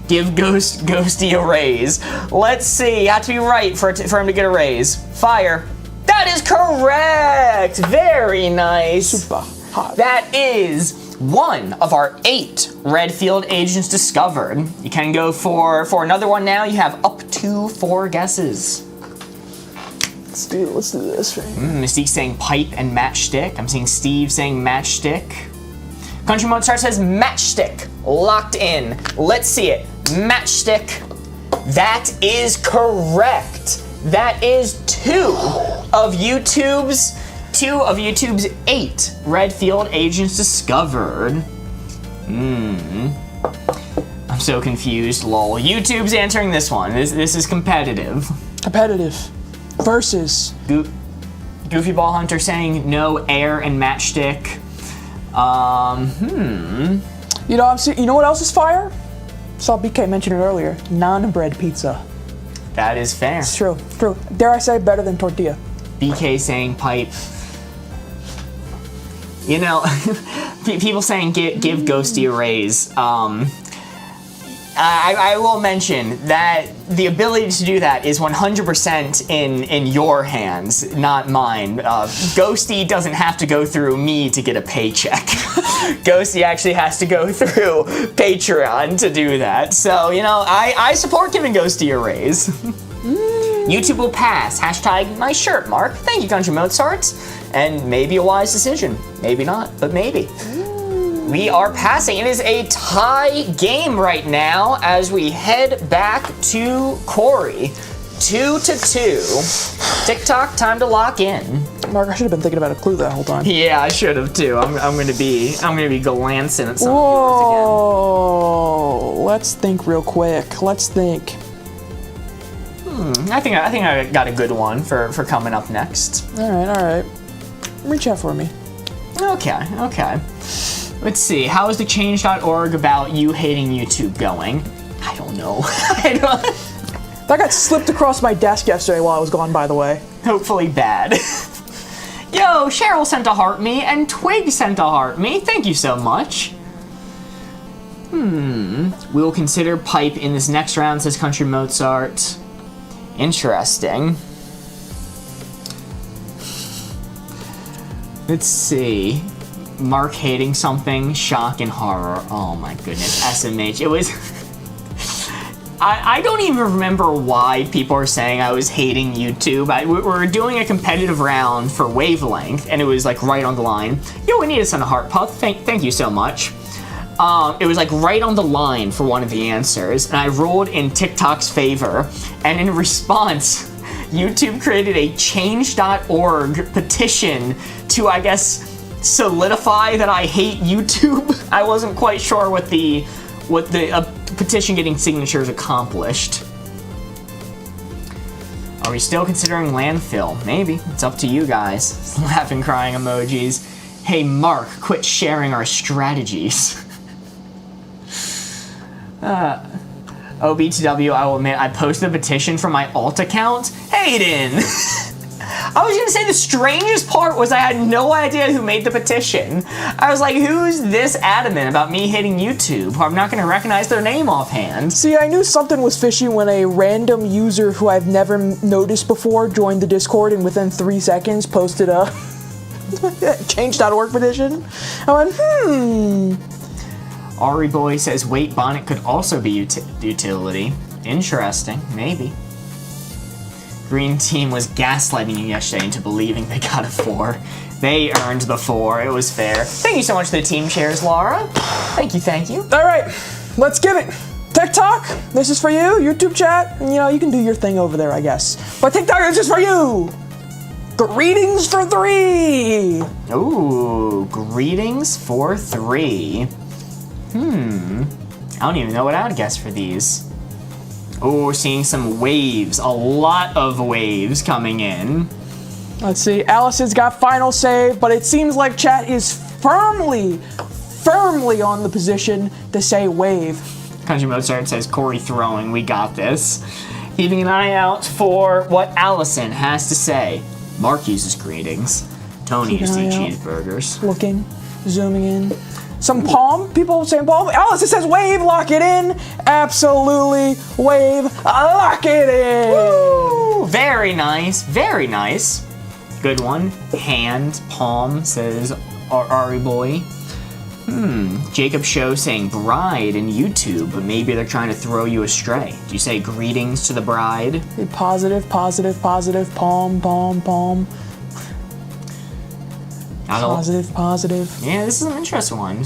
Give Ghosty a raise. Let's see. You have to be right for him to get a raise. Fire. That is correct. Very nice. Super hot. That is one of our 8 red field agents discovered. You can go for another one now. You have up to 4 guesses. Let's do this, right? Mystique saying pipe and matchstick. I'm seeing Steve saying matchstick. Country Mozart says matchstick. Locked in. Let's see it. Matchstick. That is correct. That is 2 of YouTube's 8 red field agents discovered. I'm so confused, lol. YouTube's answering this one. This is competitive. Competitive. Versus. Goofy Ball Hunter saying no air and matchstick. You know what else is fire? Saw BK mention it earlier. Non-bread pizza. That is fair. It's true. It's true. Dare I say, better than tortilla. BK saying pipe. You know, people saying give Ghosty a raise. I will mention that the ability to do that is 100% in your hands, not mine. Ghosty doesn't have to go through me to get a paycheck. Ghosty actually has to go through Patreon to do that. So, you know, I support giving Ghosty a raise. YouTube will pass. Hashtag my shirt, Mark. Thank you, Country Mozart. And maybe a wise decision. Maybe not, but maybe. We are passing. It is a tie game right now as we head back to Corey. 2-2. TikTok, time to lock in. Mark, I should have been thinking about a clue that whole time. Yeah, I should have too. I'm gonna be glancing at some of Whoa! Let's think real quick. Let's think. yours again. I think I got a good one for coming up next. All right. Reach out for me. Okay. Let's see. How is the change.org about you hating YouTube going? I don't know. That got slipped across my desk yesterday while I was gone, by the way. Hopefully bad. Yo, Cheryl sent a heart me and Twig sent a heart me. Thank you so much. We'll consider pipe in this next round, says Country Mozart. Interesting. Let's see. Mark hating something, shock and horror. Oh my goodness, SMH. It was... I don't even remember why people are saying I was hating YouTube. We were doing a competitive round for Wavelength, and it was like right on the line. Yo, we need to send a heart puff. Thank you so much. It was like right on the line for one of the answers, and I rolled in TikTok's favor, and in response, YouTube created a change.org petition to, I guess, solidify that I hate YouTube. I wasn't quite sure what the petition getting signatures accomplished. Are we still considering landfill? Maybe. It's up to you guys. Laughing, crying emojis. Hey Mark, quit sharing our strategies. OBTW, I will admit, I posted a petition from my alt account. Hayden! I was gonna say the strangest part was I had no idea who made the petition. I was like, who's this adamant about me hating YouTube? I'm not gonna recognize their name offhand. See, I knew something was fishy when a random user who I've never noticed before joined the Discord and within 3 seconds posted a Change.org petition. I went, Ari Boy says, wait, Bonnet could also be utility. Interesting, maybe. Green team was gaslighting you yesterday into believing they got a 4. They earned the 4. It was fair. Thank you so much for the team shares, Laura. Thank you, thank you. All right, let's give it. TikTok, this is for you. YouTube chat, and, you can do your thing over there, I guess. But TikTok, this is for you. Greetings for 3. Ooh, greetings for 3. I don't even know what I would guess for these. Oh, we're seeing some waves. A lot of waves coming in. Let's see. Allison's got final save, but it seems like chat is firmly on the position to say wave. Country Mozart says, Corey throwing, we got this. Keeping an eye out for what Allison has to say. Mark uses greetings. Tony used to eat cheeseburgers. Looking, zooming in. Some palm, people saying palm. Allison says wave, lock it in. Absolutely wave, lock it in. Woo! Very nice, very nice. Good one. Hand, palm, says Ari Boy. Jacob Show saying bride in YouTube, but maybe they're trying to throw you astray. Do you say greetings to the bride? Positive, positive, positive, palm, palm, palm. Positive, positive. Yeah, this is an interesting one.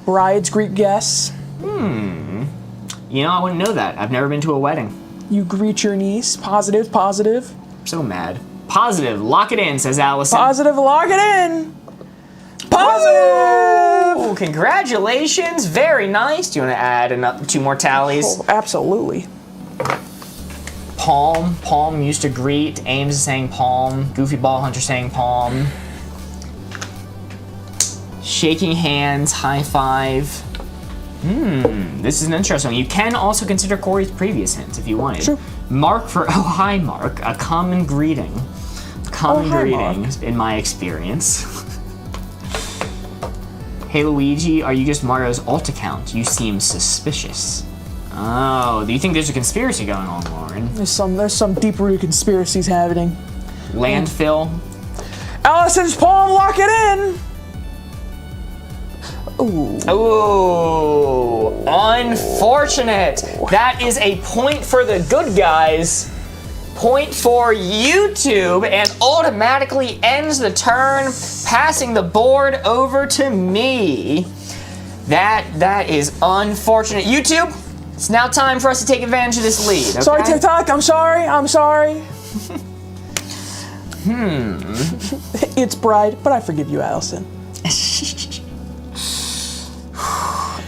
Brides greet guests. You know, I wouldn't know that. I've never been to a wedding. You greet your niece. Positive, positive. I'm so mad. Positive, lock it in, says Allison. Positive, lock it in. Positive! Ooh, congratulations, very nice. Do you want to add 2 more tallies? Oh, absolutely. Palm used to greet. Ames is saying palm. Goofy Ball Hunter saying palm. Shaking hands, high five. This is an interesting one. You can also consider Corey's previous hints if you wanted. Sure. Mark for, hi Mark, a common greeting. Common greeting in my experience. Hey Luigi, are you just Mario's alt account? You seem suspicious. Oh, do you think there's a conspiracy going on, Lauren? There's some deep-rooted conspiracies happening. Landfill. Allison's palm, lock it in. Ooh. Ooh, unfortunate. That is a point for the good guys. Point for YouTube, and automatically ends the turn, passing the board over to me. That is unfortunate. YouTube, it's now time for us to take advantage of this lead. Okay? Sorry, TikTok. I'm sorry. It's bride, but I forgive you, Allison.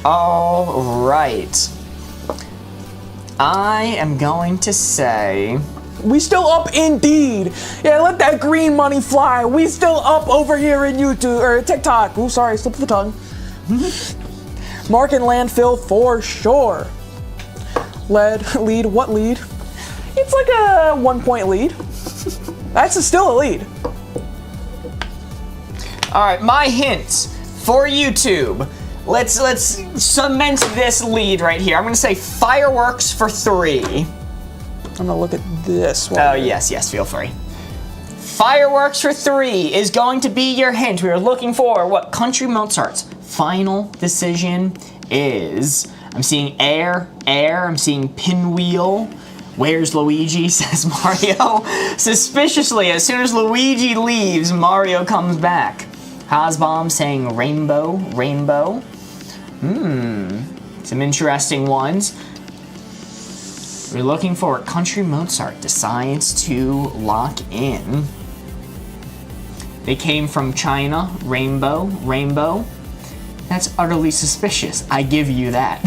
All right. I am going to say... We still up indeed. Yeah, let that green money fly. We still up over here in YouTube, or TikTok. Ooh, sorry, slip of the tongue. Mark and landfill for sure. Lead, what lead? It's like a 1-point lead. That's still a lead. All right, my hint for YouTube. Let's cement this lead right here. I'm gonna say fireworks for 3. I'm gonna look at this one. Oh, yes, feel free. Fireworks for 3 is going to be your hint. We are looking for what Country Mozart's final decision is. I'm seeing air, I'm seeing pinwheel. Where's Luigi, says Mario. Suspiciously, as soon as Luigi leaves, Mario comes back. Hasbomb saying rainbow. Some interesting ones. We're looking for Country Mozart decides to lock in. They came from China, rainbow. That's utterly suspicious, I give you that.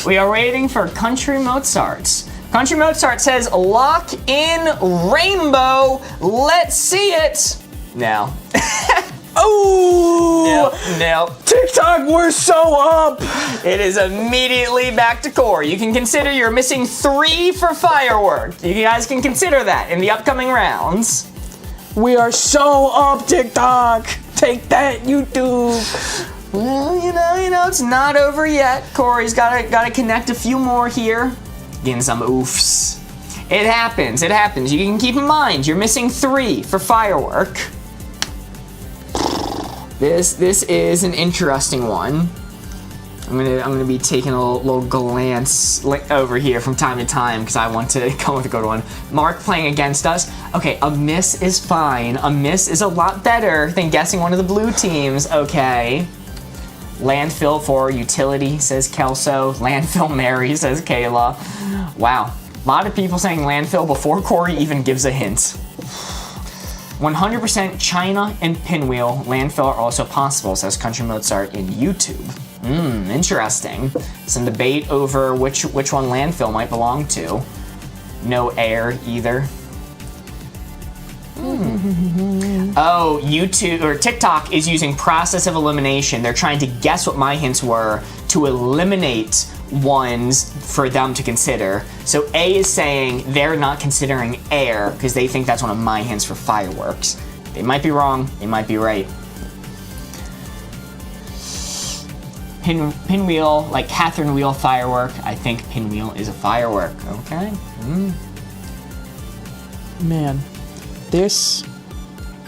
We are waiting for Country Mozart. Country Mozart says lock in rainbow, let's see it. No. Oh! No. TikTok, we're so up! It is immediately back to Corey. You can consider you're missing 3 for firework. You guys can consider that in the upcoming rounds. We are so up, TikTok! Take that, YouTube! Well, you know, it's not over yet. Corey's gotta connect a few more here. Getting some oofs. It happens. You can keep in mind, you're missing 3 for firework. This is an interesting one. I'm gonna be taking a little glance over here from time to time because I want to come with a good one. Mark playing against us. Okay, a miss is fine. A miss is a lot better than guessing one of the blue teams. Okay. Landfill for utility, says Kelso. Landfill Mary, says Kayla. Wow. A lot of people saying landfill before Corey even gives a hint. 100% China and Pinwheel. Landfill are also possible, says Country Mozart in YouTube. Interesting. Some debate over which one landfill might belong to. No air either. Oh, YouTube or TikTok is using process of elimination. They're trying to guess what my hints were to eliminate ones for them to consider. So A is saying they're not considering air because they think that's one of my hints for fireworks. They might be wrong, they might be right. Pinwheel, like Catherine Wheel firework. I think pinwheel is a firework. Okay. Man, this.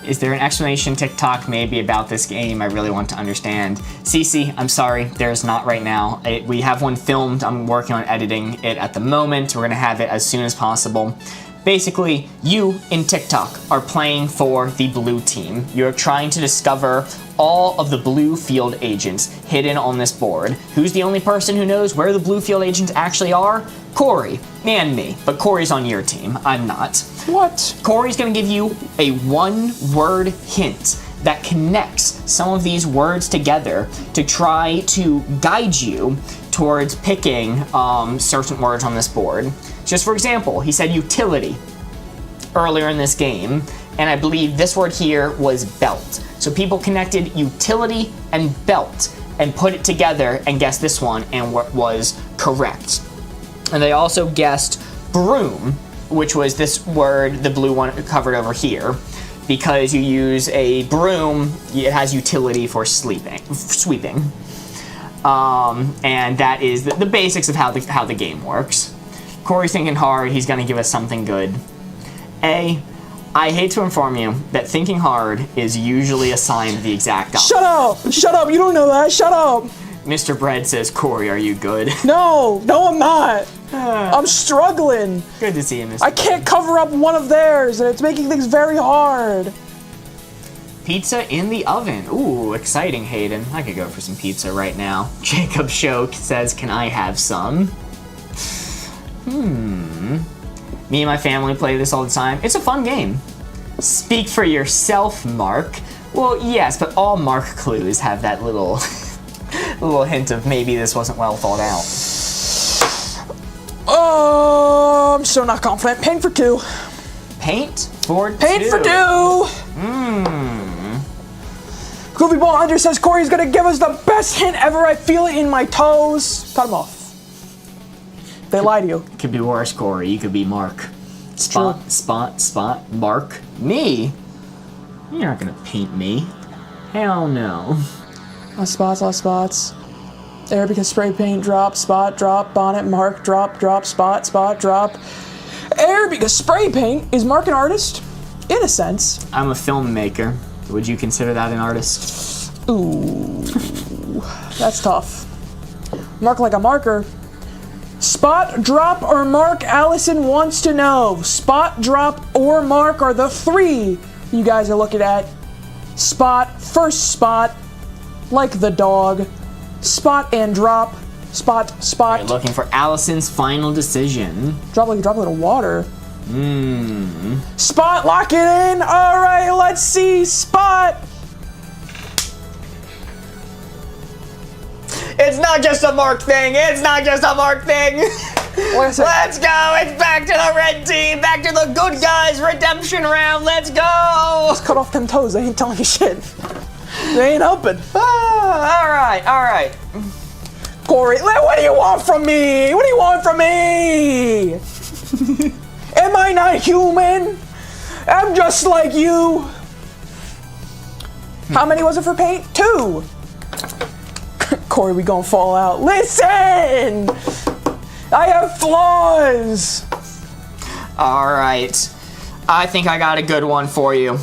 Is there an explanation TikTok maybe about this game? I really want to understand. Cece, I'm sorry, there's not right now. We have one filmed. I'm working on editing it at the moment. We're gonna have it as soon as possible. Basically, you in TikTok are playing for the blue team. You're trying to discover all of the blue field agents hidden on this board. Who's the only person who knows where the blue field agents actually are? Corey and me, but Corey's on your team. I'm not. What? Corey's gonna give you a one-word hint that connects some of these words together to try to guide you towards picking certain words on this board. Just for example, he said utility earlier in this game, and I believe this word here was belt. So people connected utility and belt and put it together and guessed this one and what was correct. And they also guessed broom, which was this word, the blue one covered over here, because you use a broom, it has utility for sweeping. And that is the basics of how the game works. Corey's thinking hard, he's gonna give us something good. A, I hate to inform you that thinking hard is usually a sign of the exact opposite. Shut up! Shut up! You don't know that. Shut up! Mr. Bread says, Corey, are you good? No, I'm not. I'm struggling. Good to see you, Mr. I can't cover up one of theirs, and it's making things very hard. Pizza in the oven. Ooh, exciting, Hayden. I could go for some pizza right now. Jacob Show says, can I have some? Me and my family play this all the time. It's a fun game. Speak for yourself, Mark. Well, yes, but all Mark clues have that little hint of maybe this wasn't well thought out. I'm so not confident. Paint for 2. Paint for 2. Paint for 2! Goofy Ball Hunter says Corey's gonna give us the best hint ever. I feel it in my toes. Cut him off. They lie to you. Could be worse, Corey. You could be Mark. Spot, Mark. Me? You're not gonna paint me. Hell no. Lost spots. Air because spray paint, drop, spot, drop, bonnet, mark, drop, spot, drop. Air because spray paint. Is Mark an artist? In a sense. I'm a filmmaker. Would you consider that an artist? Ooh. That's tough. Mark like a marker. Spot, drop, or mark, Allison wants to know. Spot, drop, or mark are the 3 you guys are looking at. Spot, first spot, like the dog. Spot and drop. Spot. You're looking for Allison's final decision. Drop like a droplet of water. Spot, lock it in. All right, let's see. Spot. It's not just a Mark thing. Let's go. It's back to the red team. Back to the good guys redemption round. Let's go. Just cut off them toes. They ain't telling you shit. They ain't helping. All right. Corey, what do you want from me? Am I not human? I'm just like you. How many was it for paint? 2. Corey, we gonna fall out. Listen! I have flaws! Alright. I think I got a good one for you.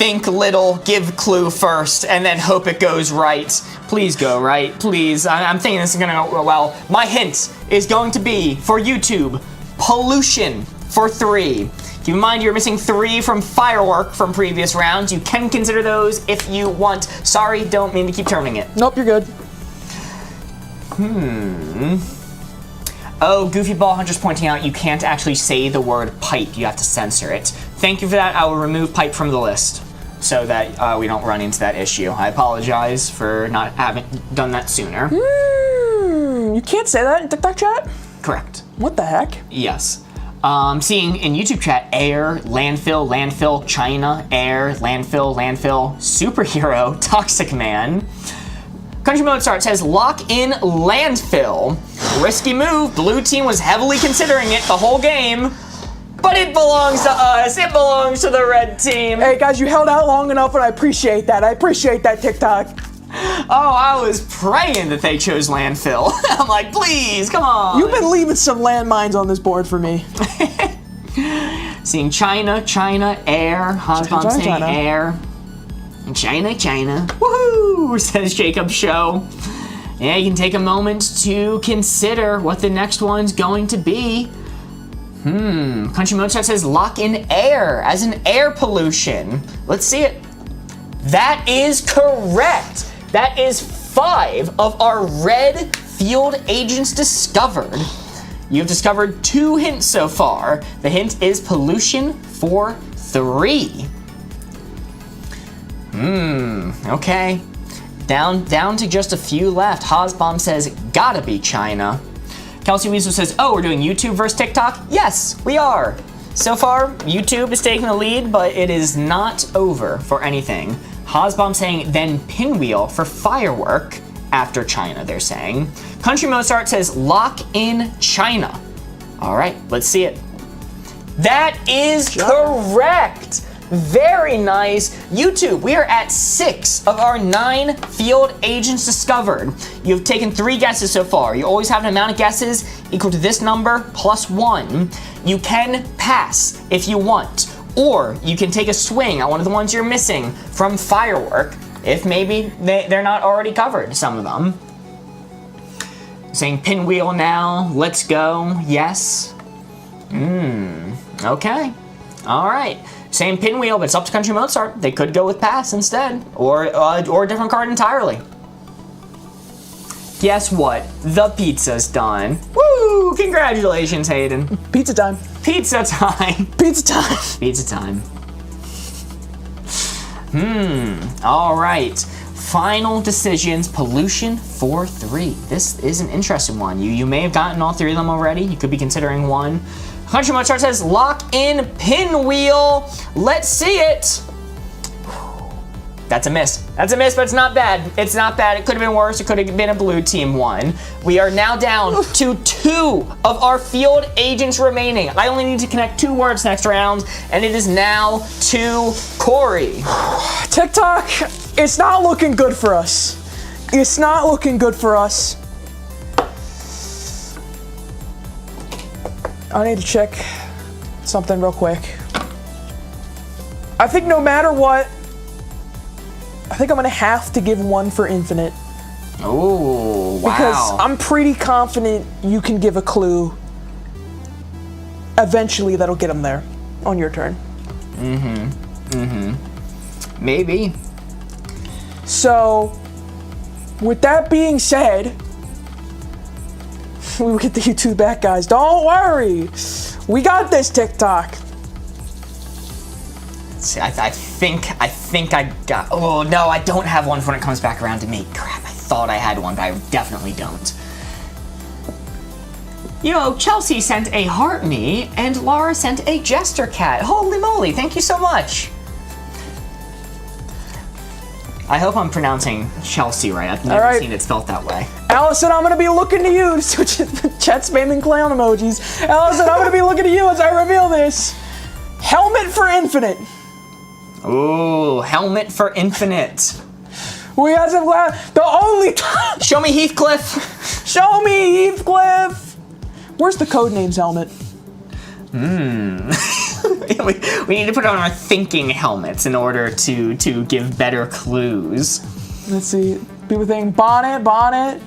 think little, give clue first, and then hope it goes right. Please go right, please. I'm thinking this is gonna go well. My hint is going to be, for YouTube, pollution for 3. Keep in mind you're missing 3 from firework from previous rounds. You can consider those if you want. Sorry, don't mean to keep turning it. Nope, you're good. Oh, Goofy Ball Hunter's pointing out you can't actually say the word pipe. You have to censor it. Thank you for that. I will remove pipe from the list so that we don't run into that issue. I apologize for not having done that sooner. You can't say that in TikTok chat? Correct. What the heck? Yes. Seeing in YouTube chat, air, landfill, landfill, China, air, landfill, landfill, superhero, toxic man. Country Mozart says, lock in landfill. Risky move. Blue team was heavily considering it the whole game, but it belongs to us. It belongs to the red team. Hey guys, you held out long enough and I appreciate that. I appreciate that, TikTok. Oh, I was praying that they chose landfill. I'm like, please, come on. You've been leaving some landmines on this board for me. Seeing China, China, air. Husband saying China. air. China, China. Woohoo, says Jacob Show. Yeah, you can take a moment to consider what the next one's going to be. Country Mozart says lock in air as in air pollution. Let's see it. That is correct. That is 5 of our red field agents discovered. You've discovered 2 hints so far. The hint is pollution for 3. Okay. Down to just a few left. Hozbomb says, gotta be China. Kelsey Weasel says, oh, we're doing YouTube versus TikTok? Yes, we are. So far, YouTube is taking the lead, but it is not over for anything. Hozbomb saying, then Pinwheel for firework after China, they're saying. Country Mozart says, lock in China. All right, let's see it. That is correct. Very nice. YouTube, we are at 6 of our 9 field agents discovered. You've taken 3 guesses so far. You always have an amount of guesses equal to this number plus 1. You can pass if you want, or you can take a swing at one of the ones you're missing from firework if maybe they're not already covered, some of them. Saying Pinwheel now, let's go, yes. Okay, all right. Same Pinwheel, but it's up to Country Mozart. They could go with pass instead, or a different card entirely. Guess what? The pizza's done. Woo! Congratulations, Hayden. Pizza time. Pizza time. Pizza time. Pizza time. All right. Final decisions. Pollution for 3. This is an interesting one. You may have gotten all 3 of them already. You could be considering one. Country Mozart says, lock in Pinwheel. Let's see it. That's a miss. That's a miss, but it's not bad. It's not bad. It could have been worse. It could have been a blue team one. We are now down to 2 of our field agents remaining. I only need to connect 2 words next round, and it is now to Corey. TikTok, it's not looking good for us. It's not looking good for us. I need to check something real quick. I think no matter what, I think I'm gonna have to give 1 for infinite. Oh, wow. Because I'm pretty confident you can give a clue. Eventually that'll get them there on your turn. Maybe. So, with that being said, we will get the YouTube back, guys. Don't worry. We got this, TikTok. See, I think I got. Oh no, I don't have one when it comes back around to me. Crap, I thought I had one, but I definitely don't. Yo, Chelsea sent a heart me, and Laura sent a jester cat. Holy moly! Thank you so much. I hope I'm pronouncing Chelsea right. I've never seen it spelled that way. Allison, I'm gonna be looking to you. Chat spamming clown emojis. Allison, I'm gonna be looking to you as I reveal this. Helmet for infinite. Ooh, helmet for infinite. We have some the only time. Show me Heathcliff. Show me Heathcliff. Where's the Codenames helmet? we need to put on our thinking helmets in order to give better clues. Let's see. People think bonnet,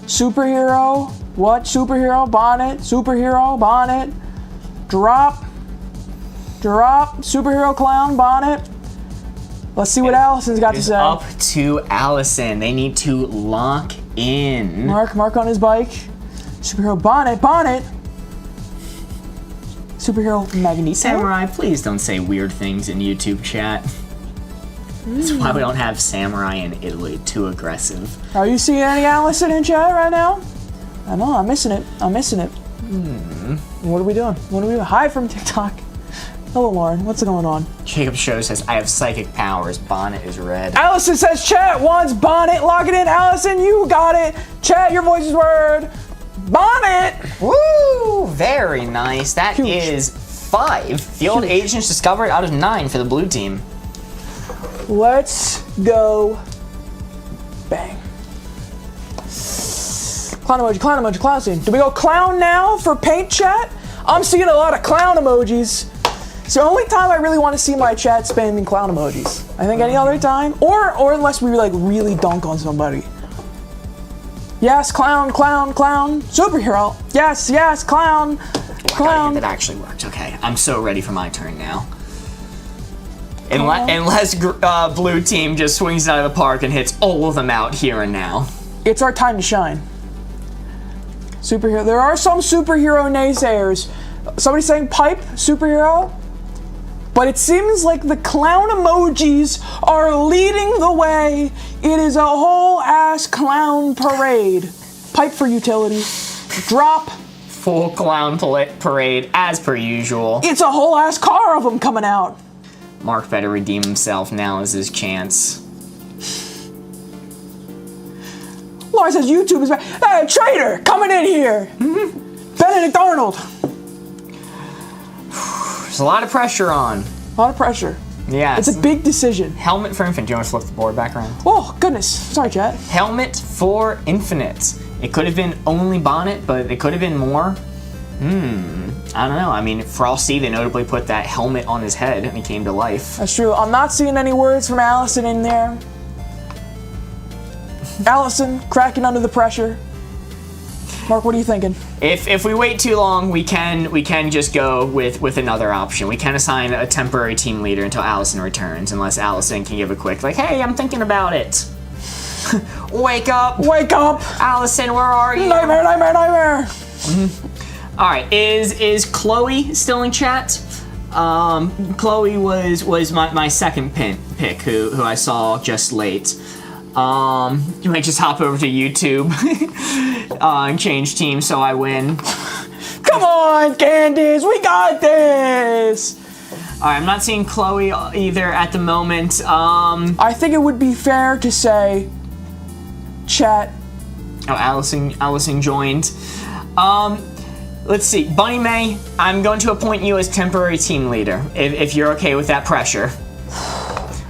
superhero. What? Superhero, bonnet, superhero, bonnet. Drop, superhero, clown, bonnet. Let's see what Allison's got to say. Up to Allison. They need to lock in. Mark on his bike. Superhero, bonnet. Superhero, Magneto. Samurai, please don't say weird things in YouTube chat. That's why we don't have Samurai in Italy. Too aggressive. Are you seeing any Allison in chat right now? I know, I'm missing it. What are we doing? Hi from TikTok. Hello, Lauren. What's going on? Jacob Show says, I have psychic powers. Bonnet is red. Allison says, chat wants bonnet. Lock it in. Allison, you got it. Chat, your voice is word. Bonnet. Woo! Very nice. That Huge. is 5 field agents discovered out of 9 for the blue team. Let's go. Bang. Clown emoji, clown scene. Do we go clown now for paint chat? I'm seeing a lot of clown emojis. It's the only time I really want to see my chat spamming clown emojis. I think any other time, or unless we like really dunk on somebody. Yes, clown, superhero. Yes, clown. That actually worked. Okay, I'm so ready for my turn now. Unless blue team just swings out of the park and hits all of them out here and now. It's our time to shine. Superhero. There are some superhero naysayers. Somebody saying pipe, superhero. But it seems like the clown emojis are leading the way. It is a whole ass clown parade. Pipe for utility. Drop. Full clown parade as per usual. It's a whole ass car of them coming out. Mark better redeem himself. Now is his chance. Laura says YouTube is back. Hey, traitor, coming in here. Benedict Arnold. There's a lot of pressure on. A lot of pressure. Yeah. It's a big decision. Helmet for Infinite. Do you want to flip the board back around? Oh, goodness. Sorry, chat. Helmet for Infinite. It could have been only bonnet, but it could have been more. I don't know. I mean, for all see, they notably put that helmet on his head and he came to life. That's true. I'm not seeing any words from Allison in there. Allison, cracking under the pressure. Mark, what are you thinking? If we wait too long, we can just go with another option. We can assign a temporary team leader until Allison returns, unless Allison can give a quick, like, hey, I'm thinking about it. Wake up. Wake up. Allison, where are you? Nightmare. All right, is Chloe still in chat? Chloe was my second pick who I saw just late. You might just hop over to YouTube and change team so I win. Come on, Candace, we got this. All right, I'm not seeing Chloe either at the moment. I think it would be fair to say, chat. Oh, Allison joined. Let's see, Bunny May, I'm going to appoint you as temporary team leader, if you're okay with that pressure.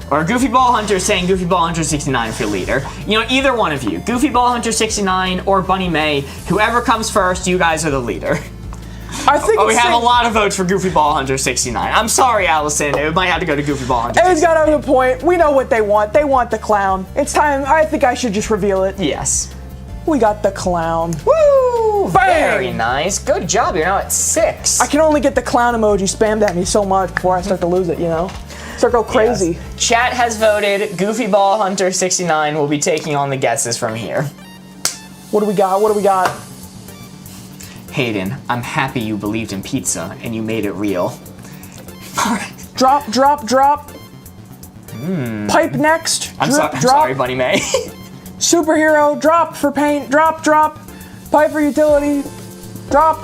Or Goofy Ball Hunter saying Goofy Ball Hunter 69 for leader. You know, either one of you, Goofy Ball Hunter 69 or Bunny May, whoever comes first, you guys are the leader. I think we have a lot of votes for Goofy Ball Hunter 69. I'm sorry, Allison. It might have to go to Goofy Ball Hunter. It's got a point. We know what they want. They want the clown. It's time. I think I should just reveal it. Yes. We got the clown. Woo! Bang! Very nice. Good job. You're now at 6. I can only get the clown emoji spammed at me so much before I start to lose it, you know? Start to go crazy. Yes. Chat has voted. Goofy Ball Hunter 69 will be taking on the guesses from here. What do we got? Hayden, I'm happy you believed in pizza and you made it real. Drop. Pipe next. I'm sorry, Bunny May. Superhero, drop for paint, drop. Pipe for utility, drop.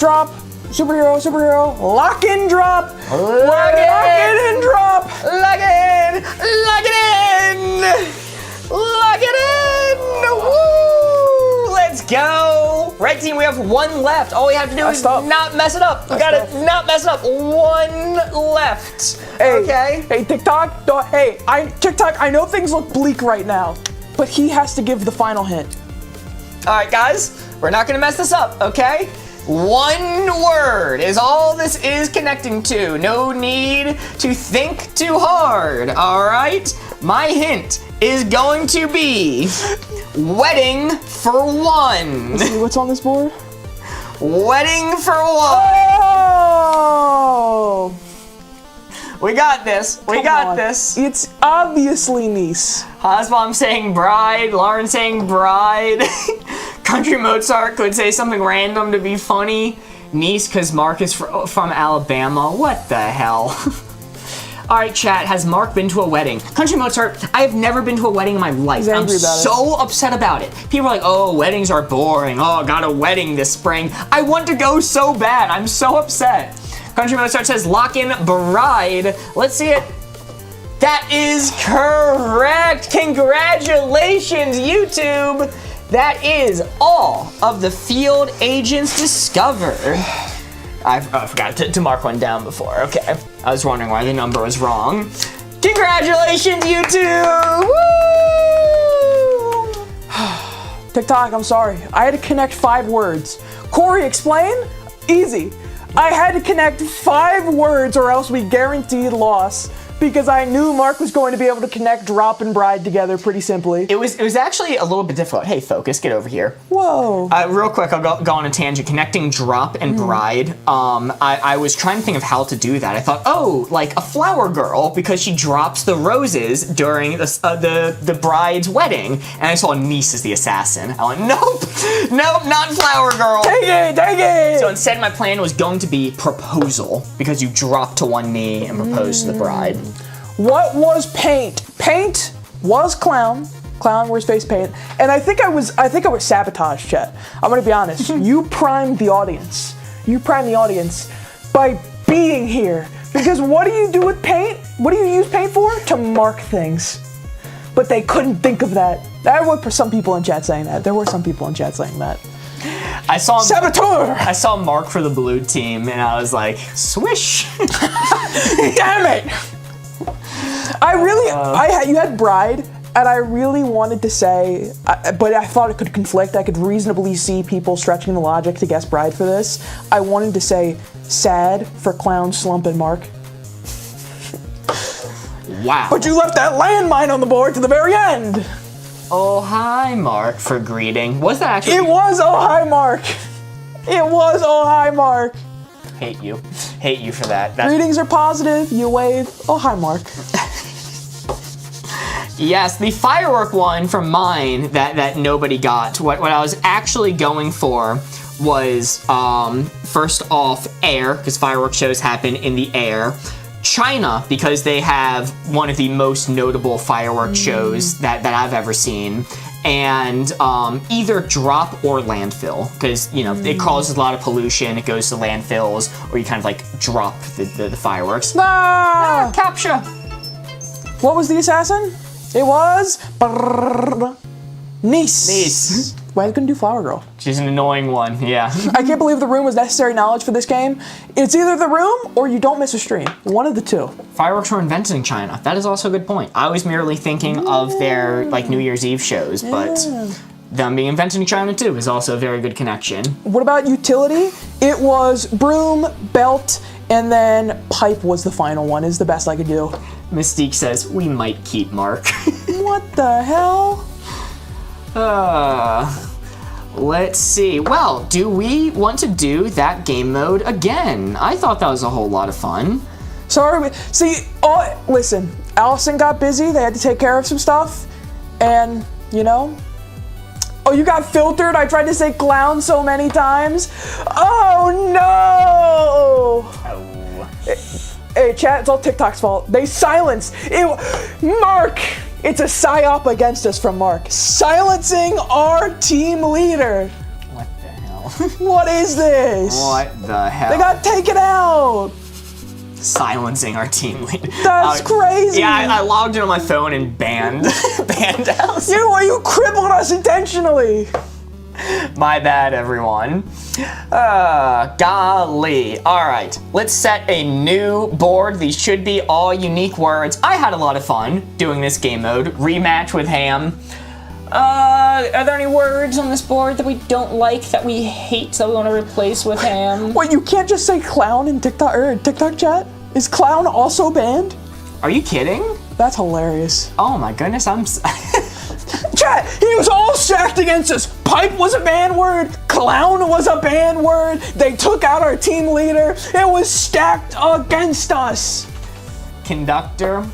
Superhero, lock in, drop. Lock in and drop. Lock it in. Woo! Let's go. Red team, we have 1 left. All we have to do is not mess it up. We gotta not mess it up. 1 left. Hey, okay. Hey, TikTok. TikTok. I know things look bleak right now, but he has to give the final hint. All right, guys. We're not gonna mess this up, okay? One word is all this is connecting to. No need to think too hard, all right? My hint is going to be wedding for one. Let's see what's on this board. Wedding for one. Oh! We got this. We Come got on. this. It's obviously niece. Hosbom saying bride. Lauren saying bride. Country Mozart could say something random to be funny. Niece, because Mark is from Alabama. What the hell? All right, chat. Has Mark been to a wedding? Country Mozart, I have never been to a wedding in my life. He's angry about it. So upset about it. People are like, oh, weddings are boring. Oh, I got a wedding this spring. I want to go so bad. I'm so upset. Country Mozart says lock in bride. Let's see it. That is correct. Congratulations, YouTube. That is all of the field agents discovered. I forgot to mark one down before. Okay. I was wondering why the number was wrong. Congratulations, YouTube! Woo! TikTok, I'm sorry. I had to connect 5 words. Corey, explain? Easy. I had to connect 5 words or else we guaranteed loss because I knew Mark was going to be able to connect drop and bride together pretty simply. It was actually a little bit difficult. Hey, Focus, get over here. Whoa. Real quick, I'll go on a tangent. Connecting drop and bride. I was trying to think of how to do that. I thought, oh, like a flower girl because she drops the roses during the bride's wedding. And I saw niece as the assassin. I went, nope, not flower girl. Take it! So instead, my plan was going to be proposal because you drop to one knee and propose to the bride. What was paint? Paint was clown. Clown wears face paint. And I think I was sabotage, chat. I'm gonna be honest. You primed the audience. You primed the audience by being here. Because what do you do with paint? What do you use paint for? To mark things. But they couldn't think of that. There were some people in chat saying that. I saw Saboteur! I saw Mark for the blue team, and I was like, swish! Damn it! You had bride, and I really wanted to say, but I thought it could conflict. I could reasonably see people stretching the logic to guess bride for this. I wanted to say sad for clown, slump, and Mark. Wow. But you left that landmine on the board to the very end. Oh, hi, Mark, for greeting. Was that actually? It was oh hi Mark. It was oh hi Mark. Hate you for that. Greetings are positive. You wave. Oh hi Mark. Yes, the firework one from mine that nobody got. What I was actually going for was first off air, because fireworks shows happen in the air. China, because they have one of the most notable fireworks shows that I've ever seen. And either drop or landfill, because it causes a lot of pollution. It goes to landfills, or you kind of like drop the fireworks. Ah! Capture. What was the assassin? It was Niece. Why couldn't do Flower Girl? She's an annoying one, yeah. I can't believe the room was necessary knowledge for this game. It's either the room or you don't miss a stream. One of the two. Fireworks were invented in China. That is also a good point. I was merely thinking of their like New Year's Eve shows, but them being invented in China too is also a very good connection. What about utility? It was broom, belt, and then pipe was the final one, is the best I could do. Mystique says, we might keep Mark. What the hell? Let's see. Well, do we want to do that game mode again? I thought that was a whole lot of fun. Sorry, listen, Allison got busy, they had to take care of some stuff, and, oh, you got filtered? I tried to say clown so many times. Oh, no! Hey, chat, it's all TikTok's fault. They silenced it. Mark! It's a psyop against us from Mark. Silencing our team leader. What the hell? What is this? What the hell? They got taken out. Silencing our team leader. That's crazy. Yeah, I logged in on my phone and banned Alice. You crippled us intentionally. My bad, everyone. Golly. All right, let's set a new board. These should be all unique words. I had a lot of fun doing this game mode. Rematch with Ham. Are there any words on this board that we don't like, that we hate, that we want to replace with ham? Wait, you can't just say clown in TikTok chat? Is clown also banned? Are you kidding? That's hilarious. Oh my goodness, Chat, he was all stacked against us. Pipe was a banned word. Clown was a banned word. They took out our team leader. It was stacked against us. Conductor?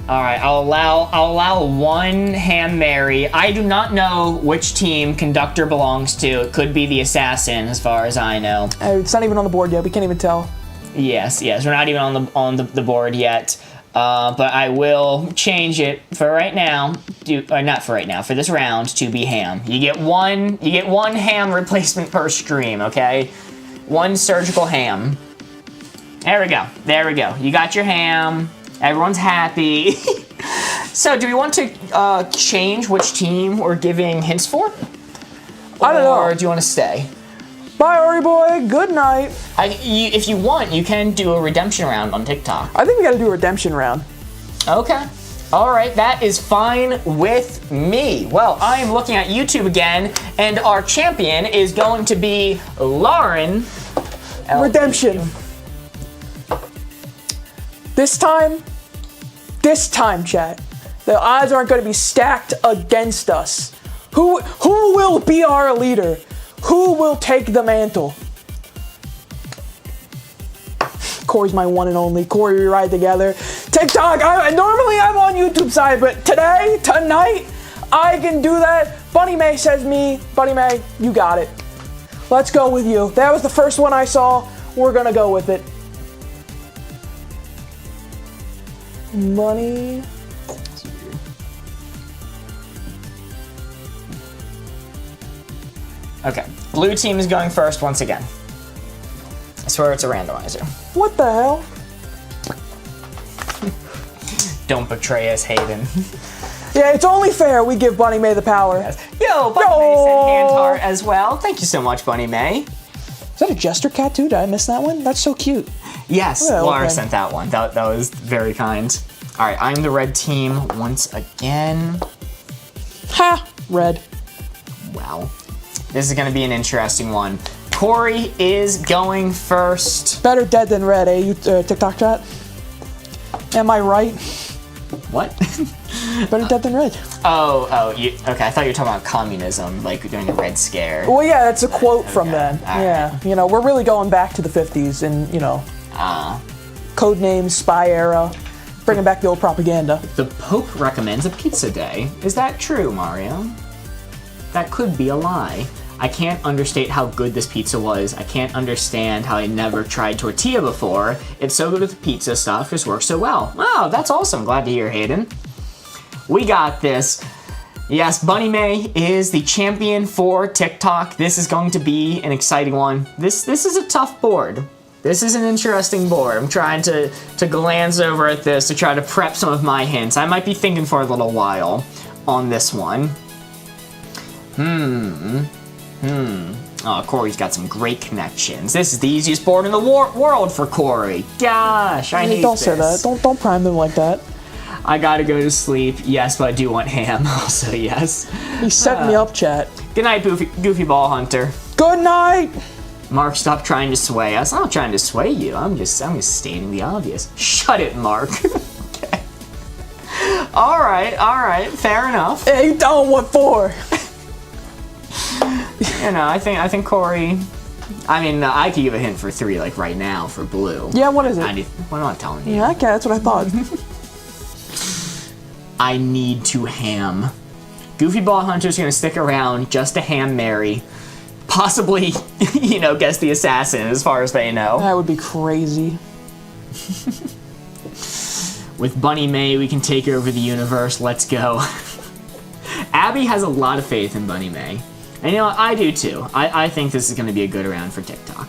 All right, I'll allow one Ham Mary. I do not know which team Conductor belongs to. It could be the Assassin, as far as I know. It's not even on the board yet. We can't even tell. Yes, we're not even on the board yet. But I will change it for right now. Not for right now. For this round, to be Ham. You get one ham replacement per stream. Okay, one surgical ham. There we go. You got your ham. Everyone's happy. So, do we want to change which team we're giving hints for? I don't know. Or do you want to stay? Bye, Ori boy. Good night. If you want, you can do a redemption round on TikTok. I think we gotta do a redemption round. Okay. All right, that is fine with me. Well, I am looking at YouTube again, and our champion is going to be Lauren. Redemption. This time, chat, the odds aren't going to be stacked against us. Who will be our leader? Who will take the mantle? Corey's my one and only. Corey, we ride together. TikTok, normally I'm on YouTube side, but tonight, I can do that. Bunny May says me. Bunny May, you got it. Let's go with you. That was the first one I saw. We're going to go with it. Money. Okay, blue team is going first once again. I swear it's a randomizer. What the hell? Don't betray us, Hayden. Yeah, it's only fair we give Bunny May the power. Yes. Yo, Bunny May sent hand heart as well. Thank you so much, Bunny May. Is that a jester cat too? Did I miss that one? That's so cute. Yes, Yeah, Laura okay. sent that one. That was very kind. All right, I'm the red team once again. Ha! Red. Wow. This is going to be an interesting one. Corey is going first. Better dead than red, eh? You TikTok chat? Am I right? What? Better dead than red. Okay. I thought you were talking about communism, like during the Red Scare. Well, yeah, that's a quote from then. All Yeah, right. you know, we're really going back to the 50s and, you know, Codenames, spy era, bringing back the old propaganda. The Pope recommends a pizza day. Is that true, Mario? That could be a lie. I can't understate how good this pizza was. I can't understand how I never tried tortilla before. It's so good with the pizza stuff, just works so well. Oh, that's awesome. Glad to hear, Hayden. We got this. Yes, Bunny May is the champion for TikTok. This is going to be an exciting one. This is a tough board. This is an interesting board. I'm trying to glance over at this to try to prep some of my hints. I might be thinking for a little while on this one. Oh, Corey's got some great connections. This is the easiest board in the world for Corey. Gosh, I hate Don't this. say that. Don't prime them like that. I gotta go to sleep. Yes, but I do want ham. Also, yes. He set me up, chat. Good night, Goofy Ball Hunter. Good night. Mark, stop trying to sway us. I'm not trying to sway you. I'm just stating the obvious. Shut it, Mark. Okay. All right. Fair enough. Hey, down what for? You know, I think Corey. I mean, I could give a hint for 3, like right now, for blue. Yeah, what is it? Well, I'm not telling you. Yeah, okay, that's what I thought. I need to ham. Goofy Ball Hunter's gonna stick around just to ham Mary. Possibly, you know, guess the assassin as far as they know. That would be crazy. With Bunny May, we can take over the universe. Let's go. Abby has a lot of faith in Bunny May. And you know what? I do too. I think this is going to be a good round for TikTok.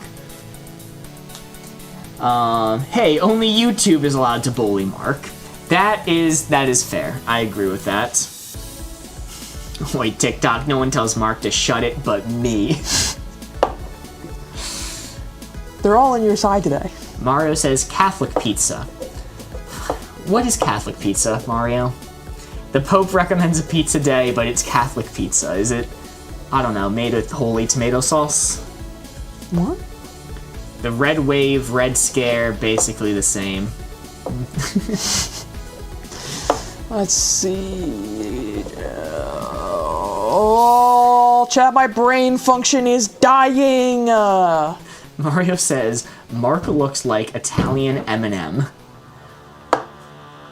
Hey, only YouTube is allowed to bully Mark. That is fair. I agree with that. Wait, TikTok, no one tells Mark to shut it but me. They're all on your side today. Mario says Catholic pizza. What is Catholic pizza, Mario? The Pope recommends a pizza day, but it's Catholic pizza. Is it, I don't know, made with holy tomato sauce? What? The Red Wave, Red Scare, basically the same. Let's see. Oh, chat, my brain function is dying. Mario says, Mark looks like Italian Eminem.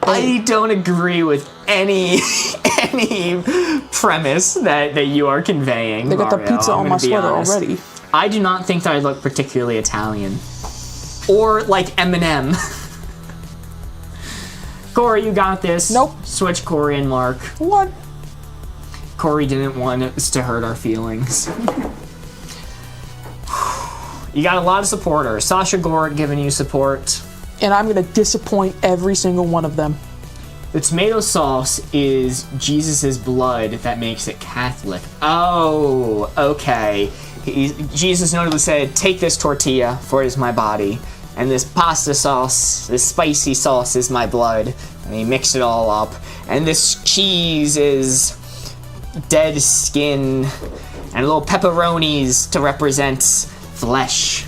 I don't agree with any premise that you are conveying, They got the Mario. pizza I'm on gonna my be sweater honest. already. I do not think that I look particularly Italian. Or like Eminem. Corey, you got this. Nope. Switch Corey and Mark. What? Corey didn't want us to hurt our feelings. You got a lot of supporters. Sasha Gort giving you support. And I'm gonna disappoint every single one of them. The tomato sauce is Jesus' blood that makes it Catholic. Oh, okay. Jesus notably said, take this tortilla, for it is my body. And this pasta sauce, this spicy sauce is my blood. And he mixed it all up. And this cheese is dead skin and little pepperonis to represent flesh.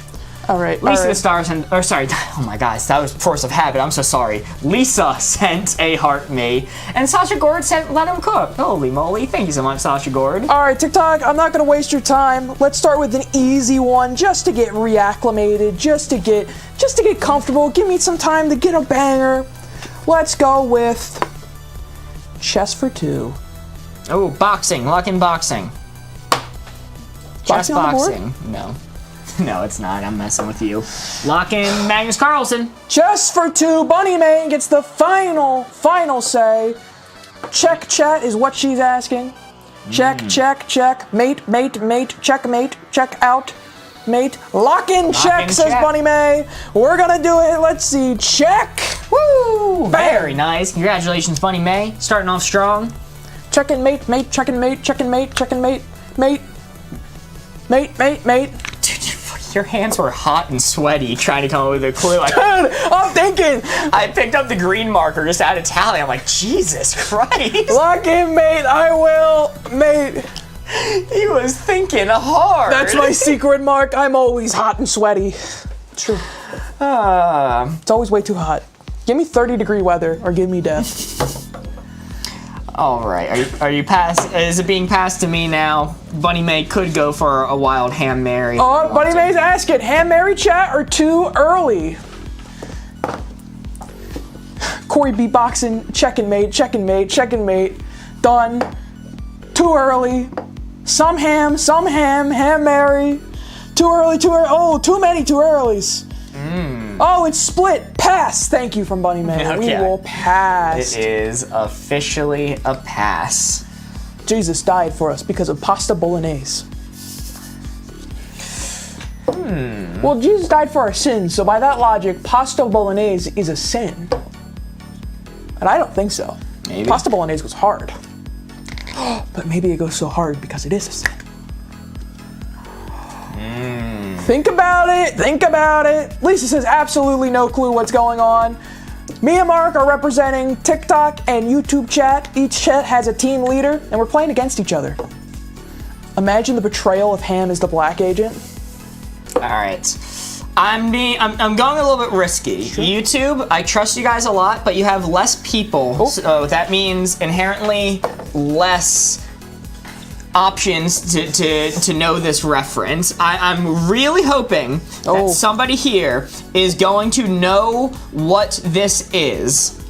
All right. Lisa the Stars and, or sorry, oh my gosh, that was force of habit. I'm so sorry. Lisa sent a heart me, and Sasha Gord sent let him cook. Holy moly! Thank you so much, Sasha Gord. All right, TikTok, I'm not gonna waste your time. Let's start with an easy one, just to get reacclimated, just to get comfortable. Give me some time to get a banger. Let's go with chess for two. Oh, boxing, lock in boxing. Chess Boxing on the board? boxing. No. No, it's not. I'm messing with you. Lock in Magnus Carlsen. Chess for two. Bunny Man gets the final say. Check chat is what she's asking. Check, check. Mate, checkmate, check out. Mate, lock in check, says check. Bunny May. We're gonna do it. Let's see. Check. Woo! Very nice. Congratulations, Bunny May. Starting off strong. Checking mate, checking mate. Mate. Your hands were hot and sweaty trying to come up with a clue. Dude, I'm thinking. I picked up the green marker just out of tally. I'm like, Jesus Christ. Lock in, mate. I will, mate. He was thinking hard. That's my secret mark. I'm always hot and sweaty. True. It's always way too hot. Give me 30-degree weather or give me death. All right. Are you pass? Is it being passed to me now? Bunny May could go for a wild ham Mary. Oh, Bunny May's asking, ham Mary chat or too early? Corey beatboxing, checking mate. Done. Too early. Some ham, ham Mary. Too early. Oh, too many too earlys. Oh, it's split. Pass. Thank you from Bunny May. Okay. We will pass. It is officially a pass. Jesus died for us because of pasta bolognese. Well, Jesus died for our sins, so by that logic, pasta bolognese is a sin. And I don't think so. Maybe. Pasta bolognese goes hard. But maybe it goes so hard because it is a sin. Think about it. Lisa says absolutely no clue what's going on. Me and Mark are representing TikTok and YouTube chat. Each chat has a team leader, and we're playing against each other. Imagine the betrayal of Ham as the black agent. All right. I'm going a little bit risky. Sure. YouTube, I trust you guys a lot, but you have less people, so that means inherently less options to know this reference. I'm really hoping that somebody here is going to know what this is.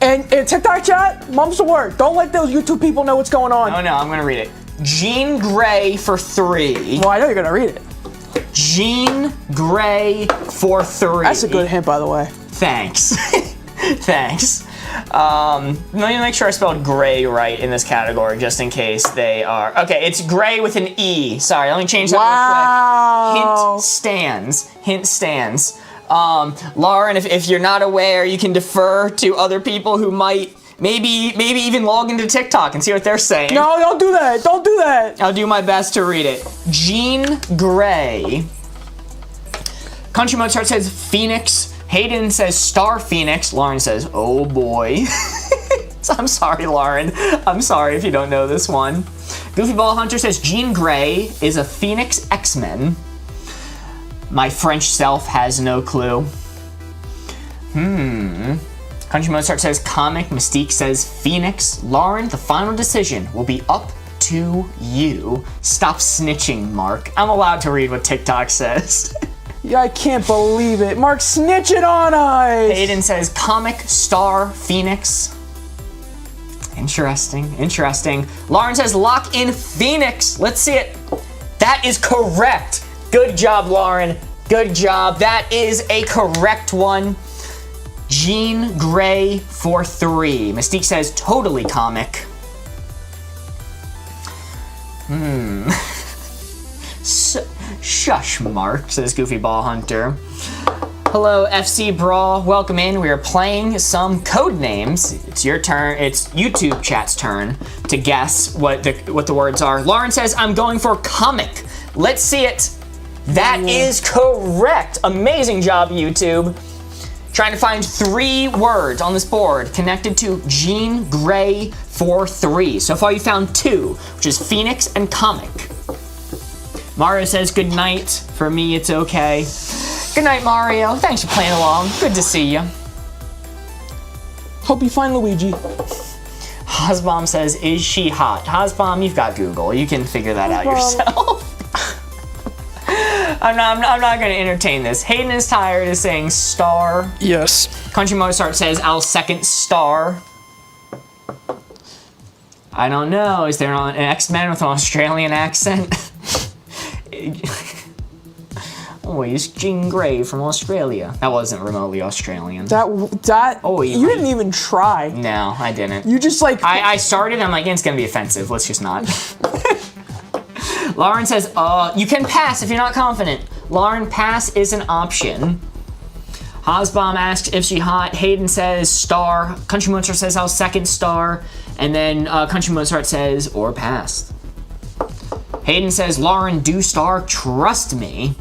And TikTok chat, mum's the word. Don't let those YouTube people know what's going on. Oh no, I'm gonna read it. Jean Grey for 3. Well, I know you're gonna read it. Jean Grey for 3. That's a good hint, by the way. Thanks. Thanks. Let me make sure I spelled gray right in this category, just in case they are. Okay, it's gray with an E. Sorry, let me change that real quick. Hint stands. Lauren, if you're not aware, you can defer to other people who might maybe even log into TikTok and see what they're saying. No, don't do that. I'll do my best to read it. Jean Grey. Country Mozart says Phoenix. Hayden says Star Phoenix. Lauren says, oh boy. I'm sorry, Lauren. I'm sorry if you don't know this one. Goofy Ball Hunter says Jean Grey is a Phoenix X-Men. My French self has no clue. Country Mozart says comic. Mystique says Phoenix. Lauren, the final decision will be up to you. Stop snitching, Mark. I'm allowed to read what TikTok says. Yeah, I can't believe it. Mark snitching on us. Aiden says comic star Phoenix. Interesting. Lauren says lock in Phoenix. Let's see it. That is correct. Good job, Lauren. Good job. That is a correct one. Jean Grey for 3. Mystique says totally comic. Shush, Mark, says Goofy Ball Hunter. Hello, FC Brawl. Welcome in. We are playing some Codenames. It's your turn. It's YouTube chat's turn to guess what the words are. Lauren says, I'm going for comic. Let's see it. That is correct. Amazing job, YouTube. Trying to find 3 words on this board connected to Jean Grey for 3. So far you found 2, which is Phoenix and comic. Mario says good night. For me, it's okay. Good night, Mario. Thanks for playing along. Good to see you. Hope you find Luigi. Hozbomb says, is she hot? Hozbomb, you've got Google. You can figure that out yourself. I'm not going to entertain this. Hayden is tired is saying star. Yes. Country Mozart says, I'll second star. I don't know. Is there an X-Men with an Australian accent? Oh, he's Jean Grey from Australia. That wasn't remotely Australian. Oh, you didn't even try. No, I didn't. You just like... I started, I'm like, it's gonna be offensive. Let's just not. Lauren says, you can pass if you're not confident. Lauren, pass is an option. Hozbomb asks if she hot. Hayden says star. Country Mozart says I'll second star. And then Country Mozart says or pass. Hayden says, Lauren, do star, trust me.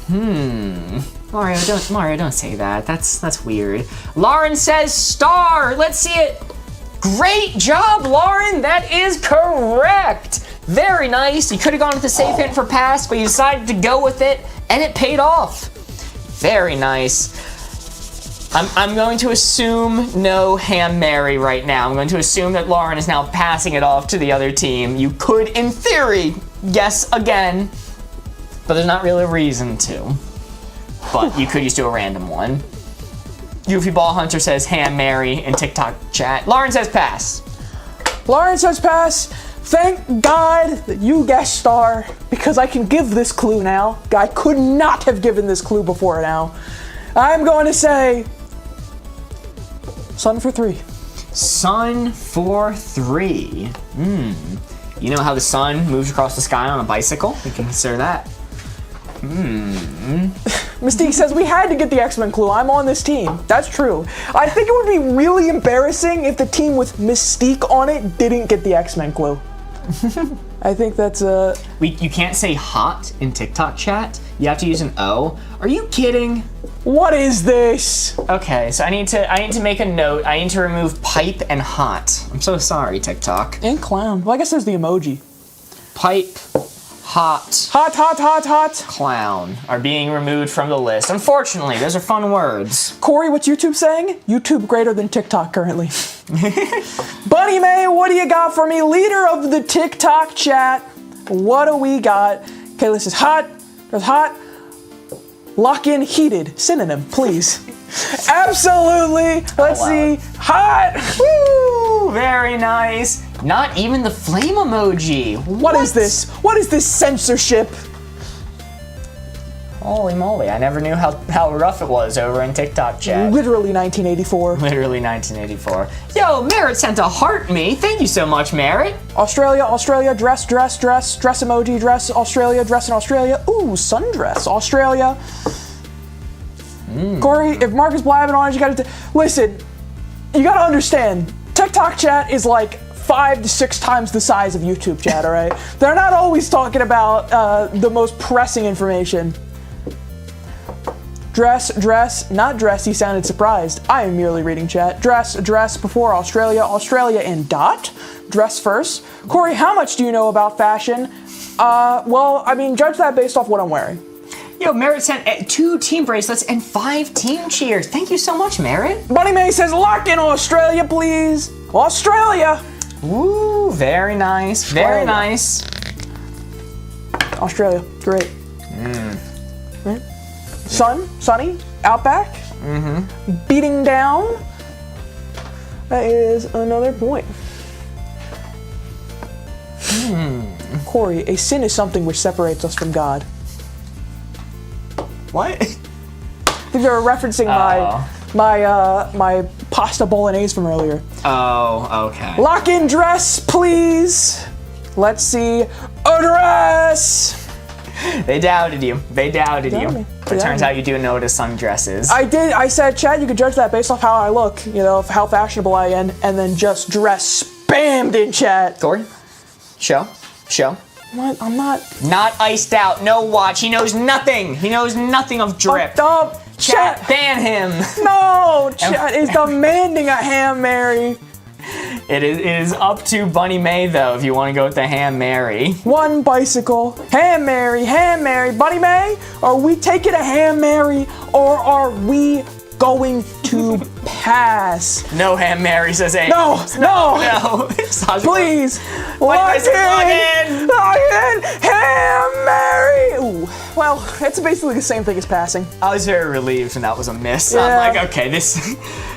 Mario, don't say that. That's weird. Lauren says star. Let's see it. Great job, Lauren. That is correct. Very nice. You could have gone with the safe hint for pass, but you decided to go with it, and it paid off. Very nice. I'm going to assume no Hail Mary right now. I'm going to assume that Lauren is now passing it off to the other team. You could, in theory, guess again, but there's not really a reason to. But you could just do a random one. Goofy Ball Hunter says Hail Mary in TikTok chat. Lauren says pass. Lauren says pass. Thank God that you guessed star, because I can give this clue now. I could not have given this clue before now. I'm going to say sun for 3. Sun for 3. You know how the sun moves across the sky on a bicycle? We can consider that. Mystique says we had to get the X-Men clue. I'm on this team. That's true. I think it would be really embarrassing if the team with Mystique on it didn't get the X-Men clue. I think that's You can't say hot in TikTok chat. You have to use an O. Are you kidding? What is this? Okay, so I need to make a note. I need to remove pipe and hot. I'm so sorry, TikTok. And clown. Well, I guess there's the emoji. Pipe, hot, hot, clown are being removed from the list. Unfortunately, those are fun words. Corey, what's YouTube saying? YouTube greater than TikTok currently. Bunny May, what do you got for me? Leader of the TikTok chat. What do we got? Okay, this is hot. There's hot. Lock in heated. Synonym, please. Absolutely. Let's see. Hot. Woo! Very nice. Not even the flame emoji. What is this? What is this censorship? Holy moly, I never knew how rough it was over in TikTok chat. Literally 1984. Literally 1984. Yo, Merritt sent a heart me. Thank you so much, Merritt. Australia, dress emoji, dress, Australia, dress in Australia. Ooh, sundress, Australia. Corey, if Mark is blabbing on it, you gotta listen, you gotta understand, TikTok chat is like 5 to 6 times the size of YouTube chat, all right? They're not always talking about the most pressing information. Dress, not dress, he sounded surprised. I am merely reading chat. Dress before Australia, and dot. Dress first. Corey, how much do you know about fashion? Well, I mean, judge that based off what I'm wearing. Yo, Merritt sent 2 team bracelets and 5 team cheers. Thank you so much, Merritt. Bunny May says, lock in Australia, please. Australia. Ooh, very nice, very nice. Australia, great. Right? Sunny, outback, beating down. That is another point. Corey, a sin is something which separates us from God. What? I think they were referencing my pasta bolognese from earlier. Oh, okay. Lock in dress, please. Let's see a dress. They doubted you. They doubted you. Me. But it turns out you do notice some dresses. I did. I said, Chad, you could judge that based off how I look, you know, how fashionable I am, and then just dress spammed in chat. Corey, show. What? I'm not. Not iced out. No watch. He knows nothing. He knows nothing of drip. Chat, ban him. No, chat is demanding a Ham Mary. It is up to Bunny May, though, if you want to go with the Ham Mary. One bicycle. Ham Mary. Bunny May, are we taking a Ham Mary or are we going to pass? No Ham Mary, says A. No. Please. Log in. Ham Mary. Ooh. Well, it's basically the same thing as passing. I was very relieved when that was a miss. Yeah. I'm like, okay, this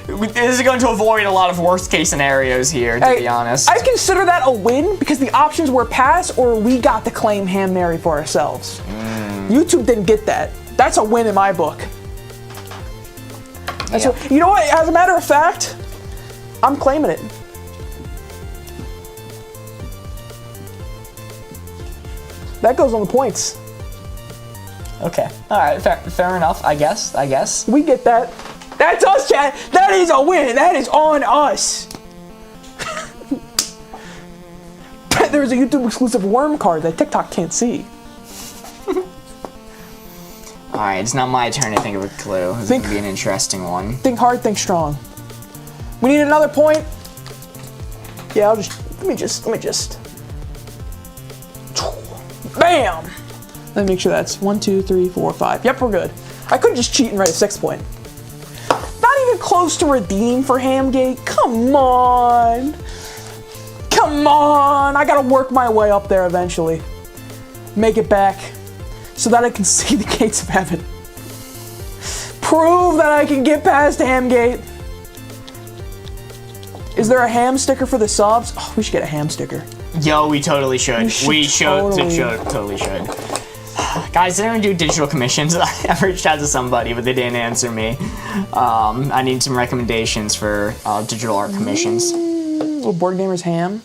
is going to avoid a lot of worst case scenarios here, to be honest. I consider that a win because the options were pass or we got to claim Ham Mary for ourselves. YouTube didn't get that. That's a win in my book. You know what? As a matter of fact, I'm claiming it. That goes on the points. Okay. All right. Fair enough. I guess. We get that. That's us, chat. That is a win. That is on us. There's a YouTube exclusive worm card that TikTok can't see. All right. It's not my turn to think of a clue. This is gonna be an interesting one. Think hard, think strong. We need another point. Yeah, let me just. Bam! Let me make sure that's 1, 2, 3, 4, 5. Yep, we're good. I could just cheat and write a 6th point. Not even close to redeem for Hamgate. Come on. I gotta work my way up there eventually. Make it back so that I can see the gates of heaven. Prove that I can get past Hamgate. Is there a ham sticker for the subs? Oh, we should get a ham sticker. Yo, we totally should. We totally should. Guys, did anyone do digital commissions? I reached out to somebody, but they didn't answer me. I need some recommendations for digital art commissions. Little Boardgamers ham.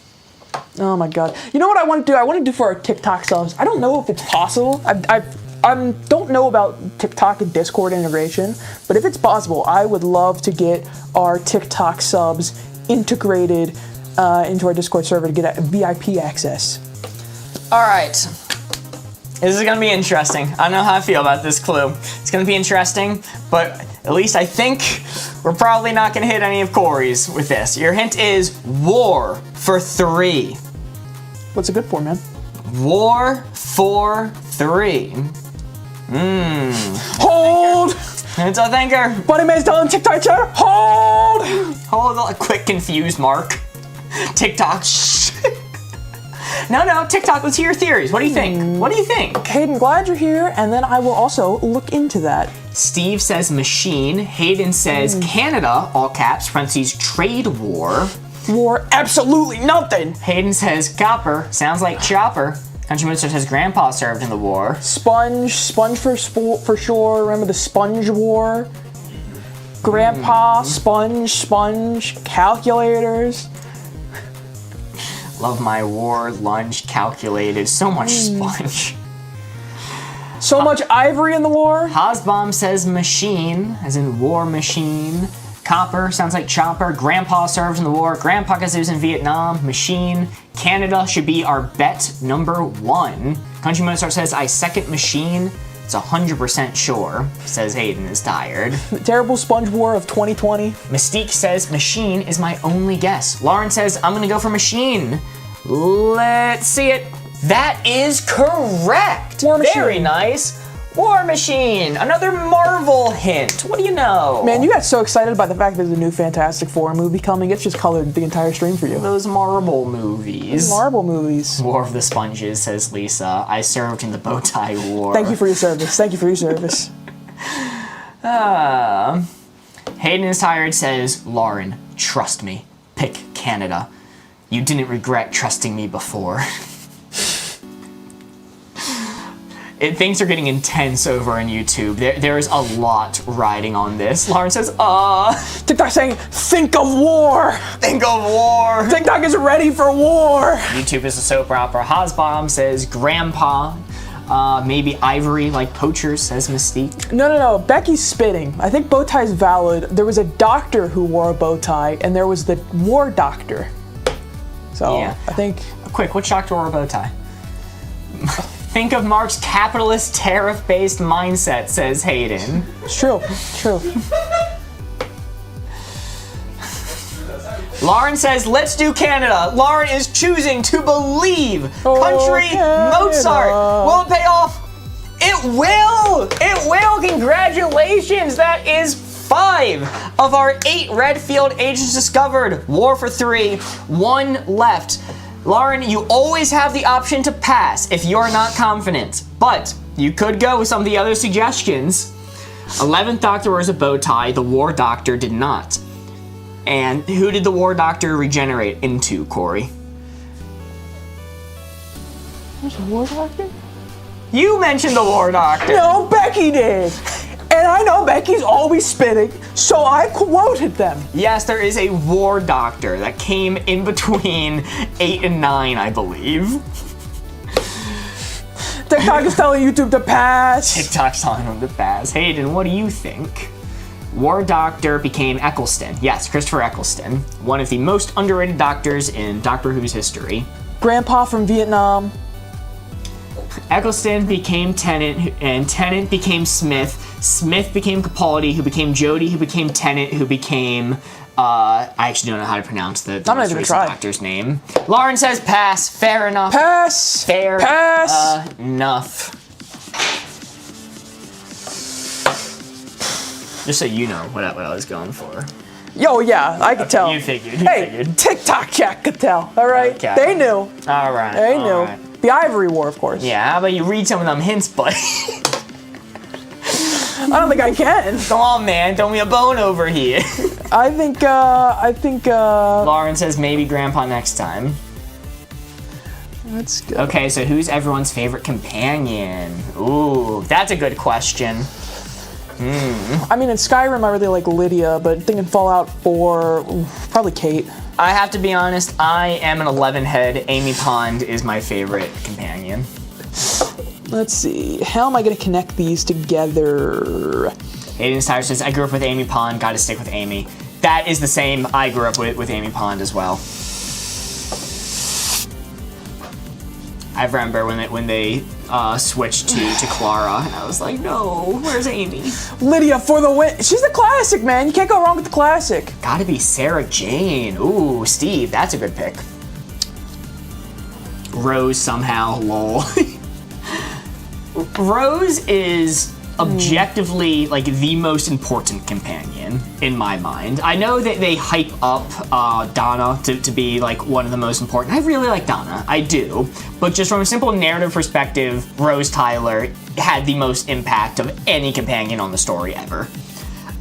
Oh my god. You know what I want to do? I want to do for our TikTok subs. I don't know if it's possible. I don't know about TikTok and Discord integration, but if it's possible, I would love to get our TikTok subs integrated into our Discord server to get a VIP access. All right. This is gonna be interesting. I don't know how I feel about this clue. It's gonna be interesting, but at least I think we're probably not gonna hit any of Corey's with this. Your hint is war for 3. What's it good for, man? War for 3. Hold! It's a thinker. Bunny Man's telling TikTok chatter, hold! Hold on, quick confused mark. TikTok. No, TikTok, let's hear your theories. What do you think? Hayden, glad you're here, and then I will also look into that. Steve says machine. Hayden says Canada, all caps, parentheses, trade war. War, absolutely nothing. Hayden says copper, sounds like chopper. Country Minister says grandpa served in the war. Sponge for sure. Remember the Sponge War? Grandpa, sponge, calculators. Love my war lunch calculated. So much sponge. So much ivory in the war. Hosbomb says machine, as in war machine. Copper sounds like chopper. Grandpa served in the war. Grandpa gets in Vietnam. Machine. Canada should be our bet number 1. Country Mozart says I second machine. It's 100% sure, says Hayden is tired. The terrible sponge war of 2020. Mystique says machine is my only guess. Lauren says I'm gonna go for machine. Let's see it. That is correct. War Machine. Very nice. War Machine. Another Marvel hint. What do you know? Man, you got so excited about the fact that there's a new Fantastic Four movie coming. It's just colored the entire stream for you. Those Marvel movies. Marvel movies. War of the Sponges, says Lisa. I served in the bow tie war. Thank you for your service. Thank you for your service. Hayden is tired, says Lauren, trust me. Pick Canada. You didn't regret trusting me before. Things are getting intense over on YouTube. There is a lot riding on this. Lauren says, TikTok saying, think of war. think of war. TikTok is ready for war. YouTube is a soap opera. Hosbomb says grandpa. Maybe Ivory, like poachers, says Mystique. No. Becky's spitting. I think bow tie is valid. There was a doctor who wore a bow tie, and there was the war doctor. So Yeah. I think. Quick, which doctor wore a bow tie? Think of Mark's capitalist tariff-based mindset, says Hayden. It's true. True. Lauren says, let's do Canada. Lauren is choosing to believe. Country Canada. Mozart. Will it pay off? It will. It will. Congratulations. That is 5 of our 8 red field agents discovered. War for 3. 1 left. Lauren, you always have the option to pass if you're not confident, but you could go with some of the other suggestions. 11th Doctor wears a bow tie. The War Doctor did not. And who did the War Doctor regenerate into, Corey? There's a war doctor? You mentioned the War Doctor. No, Becky did. And I know Becky's always spitting, so I quoted them. Yes, there is a War Doctor that came in between 8 and 9, I believe. TikTok is telling YouTube to pass. TikTok's telling him to pass. Hayden, what do you think? War Doctor became Eccleston. Yes, Christopher Eccleston. One of the most underrated doctors in Doctor Who's history. Grandpa from Vietnam. Eccleston became Tennant, and Tennant became Smith. Smith became Capaldi, who became Jodie, who became Tennant, who became, I actually don't know how to pronounce the not most even recent try. Doctor's name. Lauren says pass. Fair enough. Pass. Fair Pass. enough. Just so you know what I was going for. Yo, yeah, I could tell. You figured. Hey, TikTok chat could tell. All right, Okay. they knew. All right. They all knew. right. The Ivory War, of course. Yeah, how about you read some of them hints, buddy? I don't think I can. Come on, man. Throw me a bone over here. I think. Lauren says maybe Grandpa next time. Let's go. Okay, so who's everyone's favorite companion? Ooh, that's a good question. I mean, in Skyrim, I really like Lydia, but thinking Fallout 4, probably Kate. I have to be honest, I am an 11 head. Amy Pond is my favorite companion. Let's see. How am I going to connect these together? Aiden's Tire says, I grew up with Amy Pond, gotta stick with Amy. That is the same, I grew up with Amy Pond as well. I remember when they switched to Clara, and I was like, no, where's Amy? Lydia for the win. She's the classic, man. You can't go wrong with the classic. Gotta be Sarah Jane. Ooh, Steve, that's a good pick. Rose somehow, lol. Rose is objectively like the most important companion in my mind. I know that they hype up Donna to be like one of the most important. I really like Donna, I do. But just from a simple narrative perspective, Rose Tyler had the most impact of any companion on the story ever.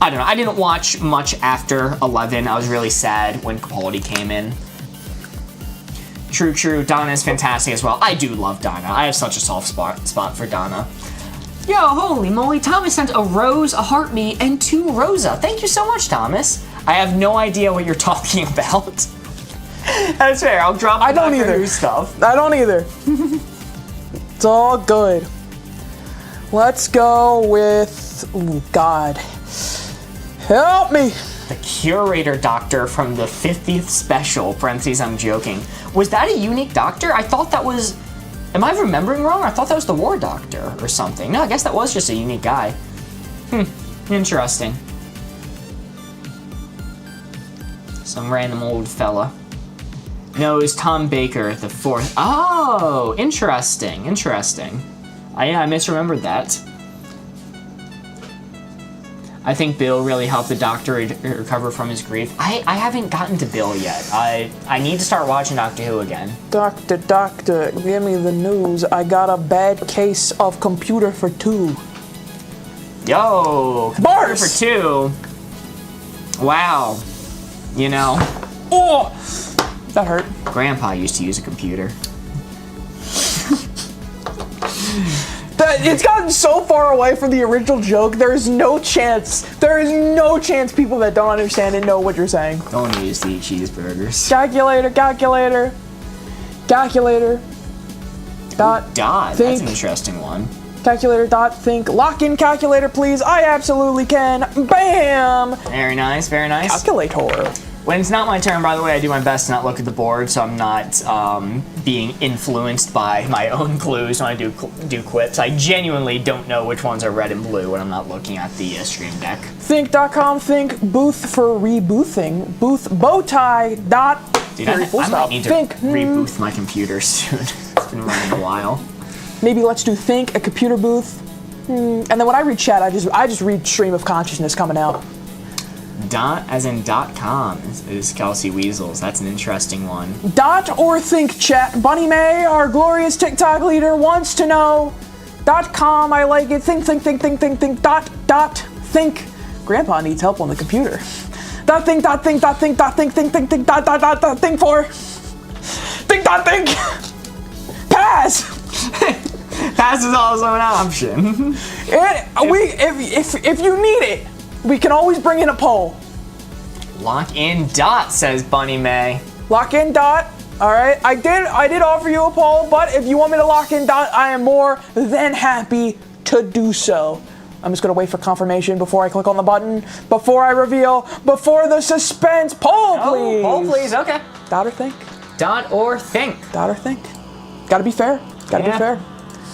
I don't know, I didn't watch much after 11. I was really sad when Capaldi came in. True, Donna is fantastic as well. I do love Donna. I have such a soft spot for Donna. Yo, holy moly, Thomas sent a rose, a heartbeat, and 2 Rosa. Thank you so much, Thomas. I have no idea what you're talking about. That's fair, I'll drop I don't Doctor either. Who stuff. I don't either. It's all good. Let's go with. Oh, God. Help me. The Curator Doctor from the 50th special, parentheses, I'm joking. Was that a unique doctor? I thought that was Am I remembering wrong? I thought that was the War Doctor or something. No, I guess that was just a unique guy. Interesting. Some random old fella. No, it was Tom Baker, the 4th. Oh, interesting, interesting. I misremembered that. I think Bill really helped the Doctor recover from his grief. I haven't gotten to Bill yet. I need to start watching Doctor Who again. Doctor, give me the news. I got a bad case of computer for 2. Yo, computer for 2. Wow. You know. Oh, that hurt. Grandpa used to use a computer. It's gotten so far away from the original joke, there is no chance people that don't understand it know what you're saying. Don't use to eat cheeseburgers. Calculator. Dot. That's an interesting one. Calculator dot think. Lock in calculator, please. I absolutely can. Bam! Very nice, very nice. Calculator. When it's not my turn, by the way, I do my best to not look at the board, so I'm not being influenced by my own clues when I do quips. I genuinely don't know which ones are red and blue when I'm not looking at the stream deck. Think.com, think booth for reboothing. Booth bowtie dot. Dude, I might need to rebooth my computer soon. It's been running a while. Maybe let's do think a computer booth. And then when I read chat, I just read stream of consciousness coming out. Dot as in .com is Kelsey Weasels. That's an interesting one. Dot or think chat. Bunny May, our glorious TikTok leader, wants to know. .com, I like it. Think. Dot think. Grandpa needs help on the computer. Think for. Think. Pass. Pass is also an option. If you need it, we can always bring in a poll. Lock in dot, says Bunny May. Lock in dot. All right. I did offer you a poll, but if you want me to lock in dot, I am more than happy to do so. I'm just gonna wait for confirmation before I click on the button, before I reveal, before the suspense. Poll, please. Poll, please. Okay. Dot or think. Dot or think. Dot or think. Gotta be fair. Gotta be fair.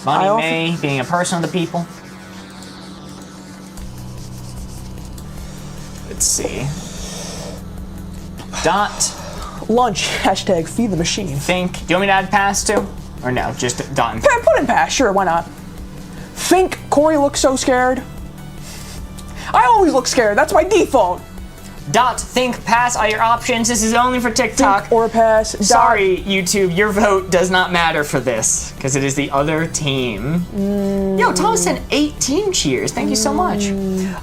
Bunny May being a person of the people. Let's see. Dot. Lunch. Hashtag feed the machine. Think. Do you want me to add pass to? Or no, just dot and think. Put in pass. Sure, why not? Think. Corey looks so scared. I always look scared. That's my default. Dot, think, pass are your options. This is only for TikTok. Think or pass. Sorry, YouTube, your vote does not matter for this, because it is the other team. Yo, Thomas sent 18 cheers. Thank you so much.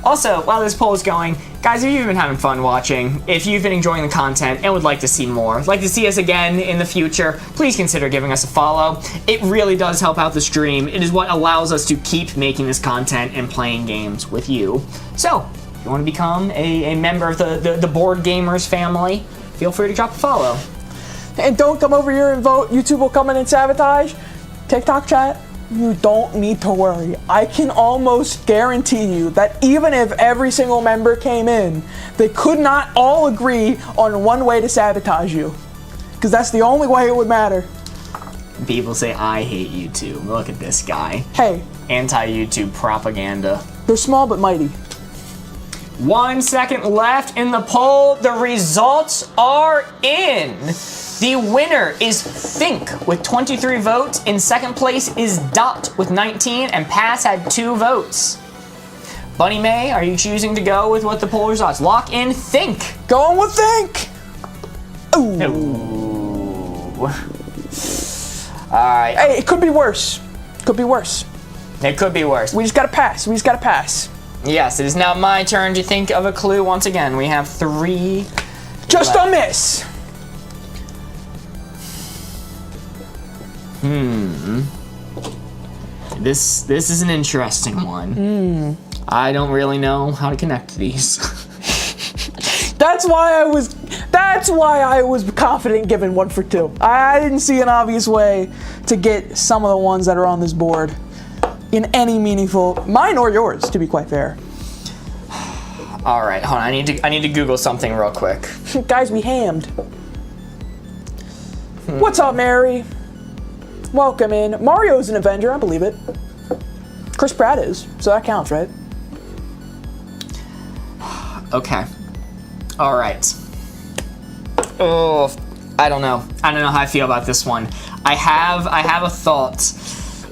Also, while this poll is going, guys, if you've been having fun watching, if you've been enjoying the content and would like to see more, like to see us again in the future, please consider giving us a follow. It really does help out the stream. It is what allows us to keep making this content and playing games with you. So, if you want to become a member of the Boardgamers family, feel free to drop a follow. And don't come over here and vote. YouTube will come in and sabotage. TikTok chat, you don't need to worry. I can almost guarantee you that even if every single member came in, they could not all agree on one way to sabotage you. Because that's the only way it would matter. People say, I hate YouTube. Look at this guy. Hey. Anti-YouTube propaganda. They're small but mighty. 1 second left in the poll. The results are in. The winner is Think with 23 votes. In second place is Dot with 19, and Pass had 2 votes. Bunny May, are you choosing to go with what the poll results? Lock in Think. Going with Think. Ooh. Ooh. All right. Hey, it could be worse. Could be worse. It could be worse. We just gotta pass. Yes, it is now my turn to think of a clue once again. We have 3 Just left. a miss. This is an interesting one. I don't really know how to connect these. That's why I was confident giving 1 for 2. I didn't see an obvious way to get some of the ones that are on this board in any meaningful, mine or yours, to be quite fair. All right, hold on. I need to Google something real quick. Guys, we hammed. What's up, Mary? Welcome in. Mario's an Avenger, I believe it. Chris Pratt is, so that counts, right? Okay. All right. Oh, I don't know. I don't know how I feel about this one. I have a thought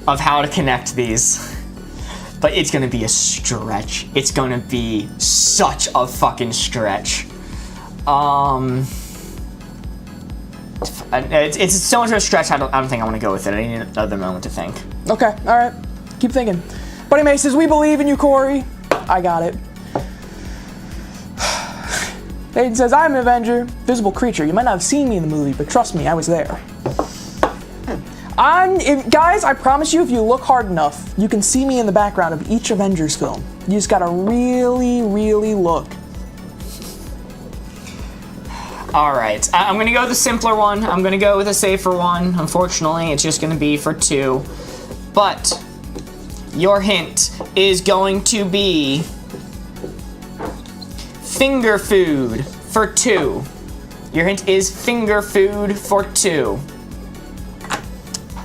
of how to connect these, but it's gonna be a stretch. It's gonna be such a fucking stretch. It's so much of a stretch. I don't think I want to go with it. I need another moment to think. Okay, all right. Keep thinking. Buddy May says, we believe in you, Corey. I got it. Hayden says, I'm an Avenger, visible creature. You might not have seen me in the movie, but trust me, I was there. Guys, I promise you, if you look hard enough, you can see me in the background of each Avengers film. You just gotta really, really look. All right, I'm gonna go with the simpler one. I'm gonna go with a safer one. Unfortunately, it's just gonna be for 2. But your hint is going to be finger food for 2. Your hint is finger food for 2.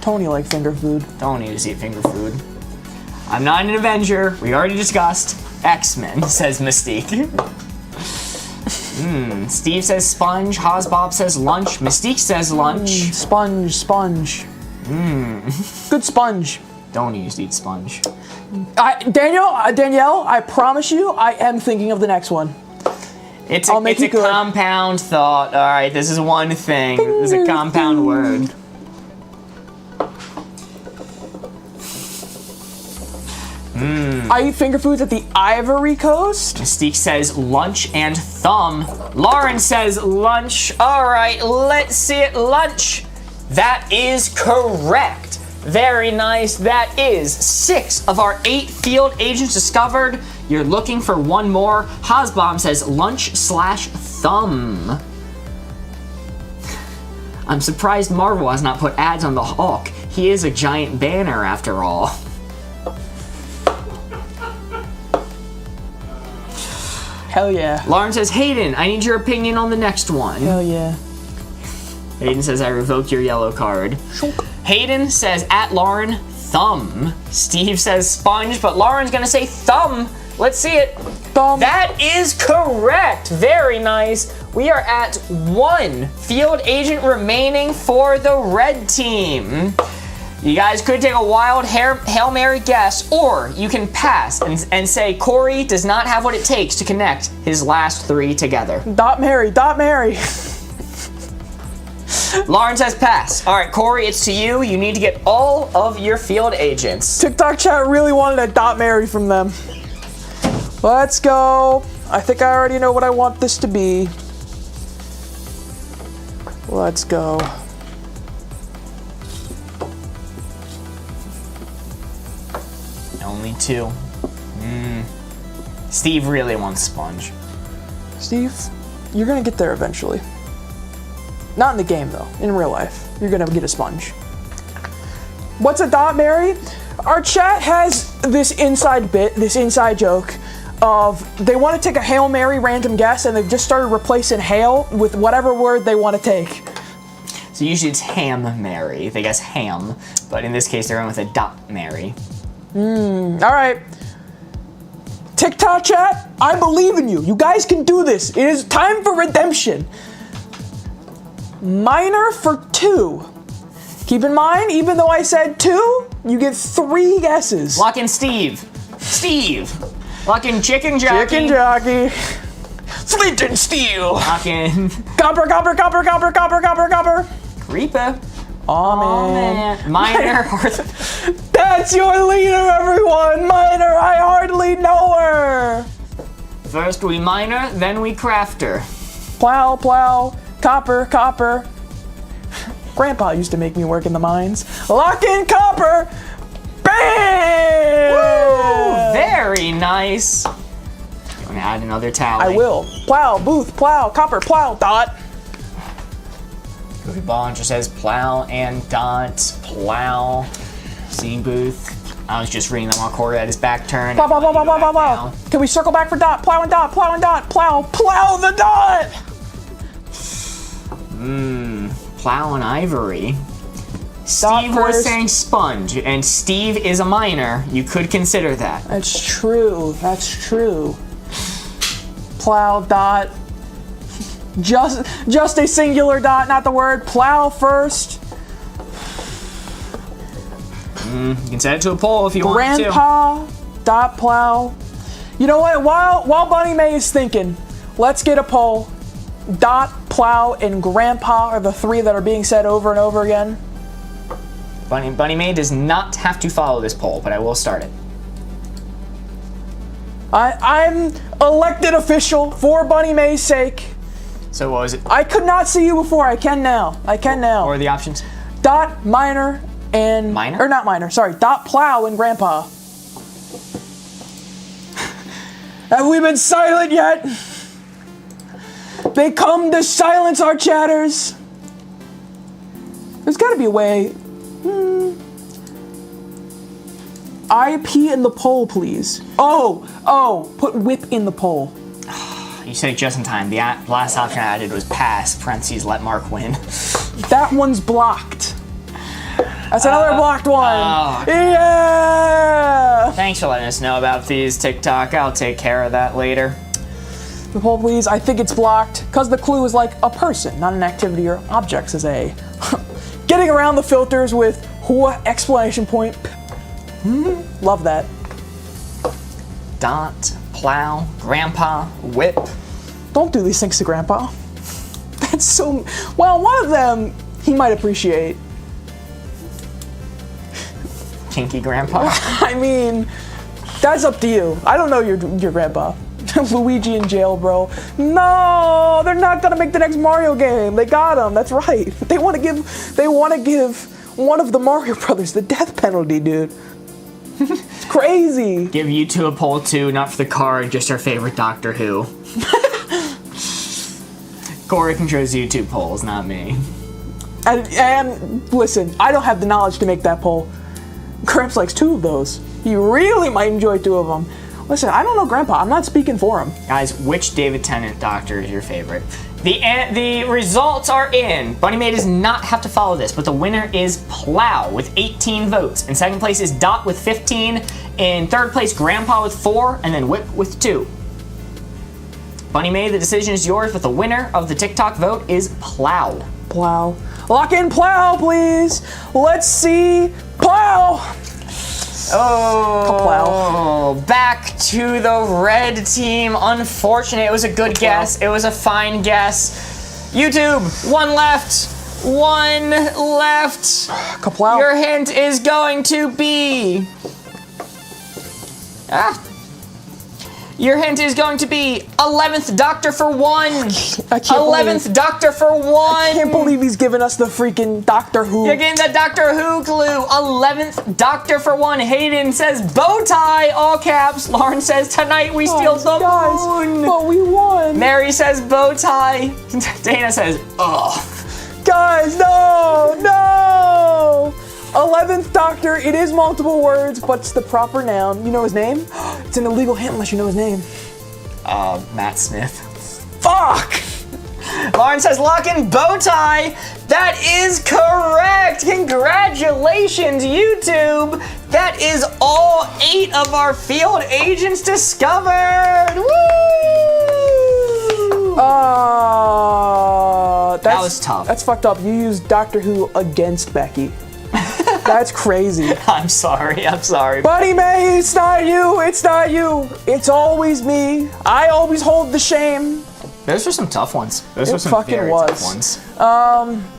Tony like finger food. Don't need to see finger food. I'm not an Avenger. We already discussed X-Men, says Mystique. Steve says sponge. Hosbob says lunch. Mystique says lunch. Sponge. Good sponge. Don't use to eat sponge. Danielle, I promise you, I am thinking of the next one. It's a compound thought. All right, this is one thing. This is a compound word. I eat finger foods at the Ivory Coast. Mystique says lunch and thumb. Lauren says lunch. All right, let's see it. Lunch. That is correct. Very nice. That is 6 of our 8 field agents discovered. You're looking for one more. Hosbomb says lunch/thumb. I'm surprised Marvel has not put ads on the Hulk. He is a giant banner after all. Hell yeah. Lauren says, Hayden, I need your opinion on the next one. Hell yeah. Hayden says, I revoked your yellow card. Hayden says, at Lauren, thumb. Steve says sponge, but Lauren's gonna say thumb. Let's see it. Thumb. That is correct. Very nice. We are at 1 field agent remaining for the red team. You guys could take a wild Hail Mary guess, or you can pass and say Corey does not have what it takes to connect his last 3 together. Dot Mary. Lauren says pass. All right, Corey, it's to you. You need to get all of your field agents. TikTok chat really wanted a Dot Mary from them. Let's go. I think I already know what I want this to be. Let's go. Only 2. Steve really wants sponge. Steve, you're gonna get there eventually. Not in the game though, in real life. You're gonna get a sponge. What's a Dot Mary? Our chat has this inside joke of they want to take a Hail Mary random guess and they've just started replacing hail with whatever word they want to take. So usually it's Ham Mary. They guess ham, but in this case they're going with a Dot Mary. All right. TikTok chat, I believe in you. You guys can do this. It is time for redemption. Minor for 2. Keep in mind, even though I said 2, you get 3 guesses. Lock in Steve. Lock in Chicken Jockey. Chicken Jockey. Flint and Steel. Lock in Copper. Creeper. Oh man. Minor. That's your leader, everyone. Minor, I hardly know her. First we miner, then we crafter. Plow. Copper. Grandpa used to make me work in the mines. Lock in copper. Bam! Woo! Very nice. You want to add another tally? I will. Plow, booth, plow, copper, plow, dot. Cody Bond just says plow and dot. Plow. Seeing booth. I was just reading them while Corey had his back turned. Plow. Can we circle back for dot? Plow and dot. Plow the dot. Plow and ivory. Steve was first. saying sponge, and Steve is a minor. You could consider that. That's true. That's true. Plow, dot. Just a singular dot, not the word. Plow first. You can set it to a poll if you want to. Grandpa, dot plow. You know what? While Bunny May is thinking, let's get a poll. Dot, plow, and grandpa are the three that are being said over and over again. Bunny May does not have to follow this poll, but I will start it. I'm elected official for Bunny May's sake. So what was it? I could not see you before. I can now. I can now. What are the options? Dot, minor, and... Minor? Or not minor, sorry. Dot, plow, and grandpa. Have we been silent yet? They come to silence our chatters. There's gotta be a way. IP in the poll, please. Oh, put whip in the poll. You said it just in time. The last option I added was pass, parentheses, let Mark win. That one's blocked. That's another blocked one. Oh. Yeah! Thanks for letting us know about these, TikTok. I'll take care of that later. The poll, please. I think it's blocked because the clue is like a person, not an activity or object, says A. Getting around the filters with explanation point. Love that. Dot, plow, grandpa, whip. Don't do these things to Grandpa. That's so... Well, one of them he might appreciate. Kinky grandpa. I mean, that's up to you. I don't know your grandpa. Luigi in jail, bro. No, they're not gonna make the next Mario game. They got him. That's right. They want to give one of the Mario brothers the death penalty, dude. It's crazy. Give you two a poll too, not for the card, just our favorite Doctor Who. Corey controls YouTube polls, not me. And listen, I don't have the knowledge to make that poll. Gramps likes 2 of those. He really might enjoy 2 of them. Listen, I don't know Grandpa. I'm not speaking for him. Guys, which David Tennant Doctor is your favorite? The results are in. Bunny May does not have to follow this, but the winner is Plow with 18 votes. In second place is Dot with 15. In third place, Grandpa with 4, and then Whip with 2. Bunny May, the decision is yours, but the winner of the TikTok vote is Plow. Plow. Lock in Plow, please. Let's see Plow. Oh, back to the red team. Unfortunate. It was a good guess. It was a fine guess. YouTube, 1 left. 1 left. Kaplow. Your hint is going to be... Your hint is going to be 11th Doctor for 1. I can't 11th Doctor for 1. I can't believe he's giving us the freaking Doctor Who. You're getting the Doctor Who clue. 11th Doctor for 1. Hayden says bow tie, all caps. Lauren says tonight we steal the moon. But we won. Mary says bow tie. Dana says, ugh. Guys, no. 11th Doctor, it is multiple words, but it's the proper noun. You know his name? It's an illegal hint unless you know his name. Matt Smith. Fuck! Lauren says lock in bow tie. That is correct. Congratulations, YouTube. That is all 8 of our field agents discovered. Woo! That was tough. That's fucked up. You used Doctor Who against Becky. That's crazy. I'm sorry. Bunny May, it's not you. It's always me. I always hold the shame. Those were some tough ones. Those were some fucking very tough ones.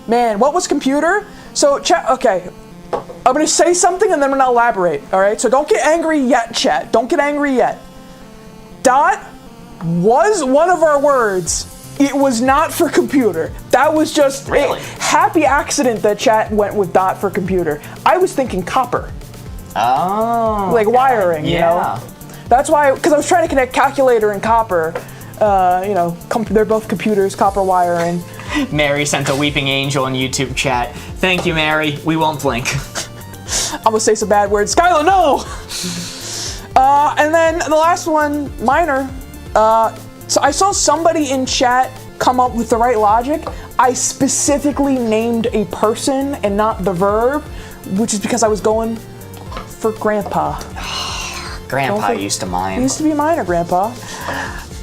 Man, what was computer? So, chat, okay. I'm gonna say something and then I'm gonna elaborate, alright? So don't get angry yet, chat. Don't get angry yet. Dot was one of our words. It was not for computer. That was just really? a happy accident that chat went with dot for computer. I was thinking copper. Oh. Like wiring, you know? That's why, because I was trying to connect calculator and copper. They're both computers, copper wiring. Mary sent a weeping angel in YouTube chat. Thank you, Mary. We won't blink. I'm gonna say some bad words. Skylar, no! And then the last one, minor. So I saw somebody in chat come up with the right logic, I specifically named a person and not the verb, which is because I was going for Grandpa. Grandpa used to mine. He used to be a miner, Grandpa.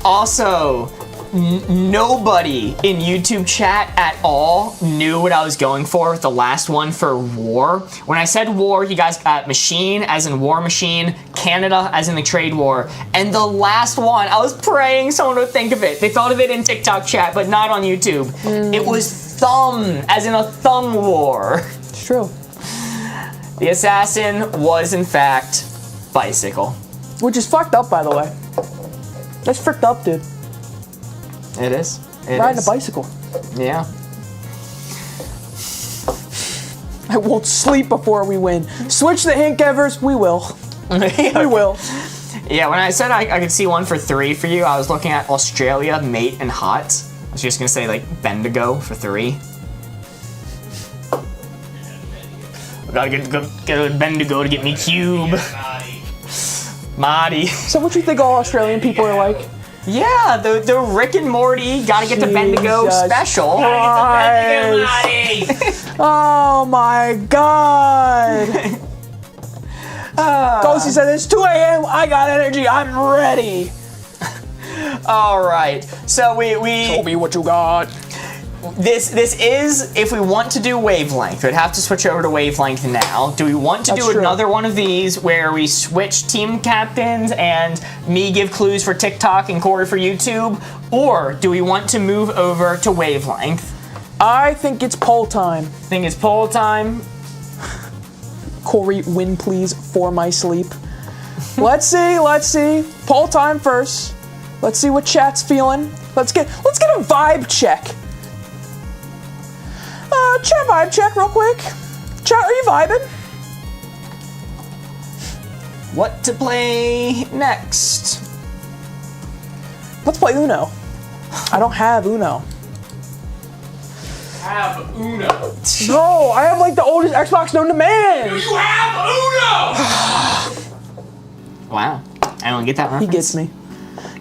Also, nobody in YouTube chat at all knew what I was going for with the last one for war. When I said war, you guys got machine as in war machine, Canada as in the trade war, and the last one, I was praying someone would think of it. They thought of it in TikTok chat, but not on YouTube. It was thumb, as in a thumb war. It's true. The assassin was, in fact, bicycle. Which is fucked up, by the way. That's fricked up, dude. It is. Riding a bicycle. Yeah. I won't sleep before we win. Switch the hint givers, we will. We will. Yeah, when I said I could see one for 3 for you, I was looking at Australia, mate, and hot. I was just gonna say like Bendigo for 3. I gotta get a Bendigo to get me cube. Marty. So what you think all Australian people are like? Yeah, the Rick and Morty gotta get the Bendigo Jesus special. Oh my god. Ghosty said it's 2 a.m. I got energy. I'm ready. All right, so we Show me what you got. This is, if we want to do wavelength, we'd have to switch over to wavelength now. Do we want to That's do true. another one of these where we switch team captains and me give clues for TikTok and Corey for YouTube? Or do we want to move over to wavelength? I think it's poll time. Think it's poll time? Corey, win please for my sleep. Let's see. Poll time first. Let's see what chat's feeling. Let's get a vibe check. Chat vibe check real quick. Chat, are you vibing? What to play next? Let's play Uno. I don't have Uno. Have Uno. No, I have like the oldest Xbox known to man. You have Uno! Wow, I don't get that reference. He gets me.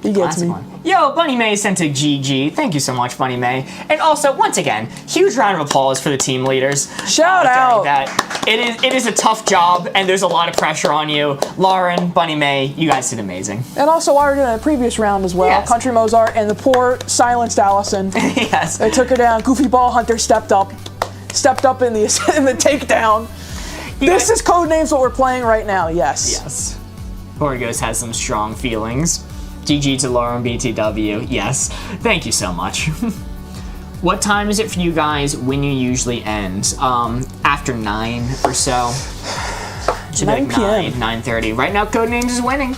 He gets Classic me. one. Yo, Bunny May sent a GG. Thank you so much, Bunny May. And also, once again, huge round of applause for the team leaders. Shout during out. That. It is a tough job, and there's a lot of pressure on you. Lauren, Bunny May, you guys did amazing. And also, while we were doing a previous round as well, Yes. Country Mozart and the poor silenced Allison. Yes. They took her down. Goofy Ball Hunter stepped up in the in the takedown. This is Codenames what we're playing right now. Yes. Yes. Borgos has some strong feelings. GG to Lauren BTW. Yes. Thank you so much. What time is it for you guys when you usually end? After 9 or so. Should be 9 p.m. 9:30. Right now, Codenames is winning.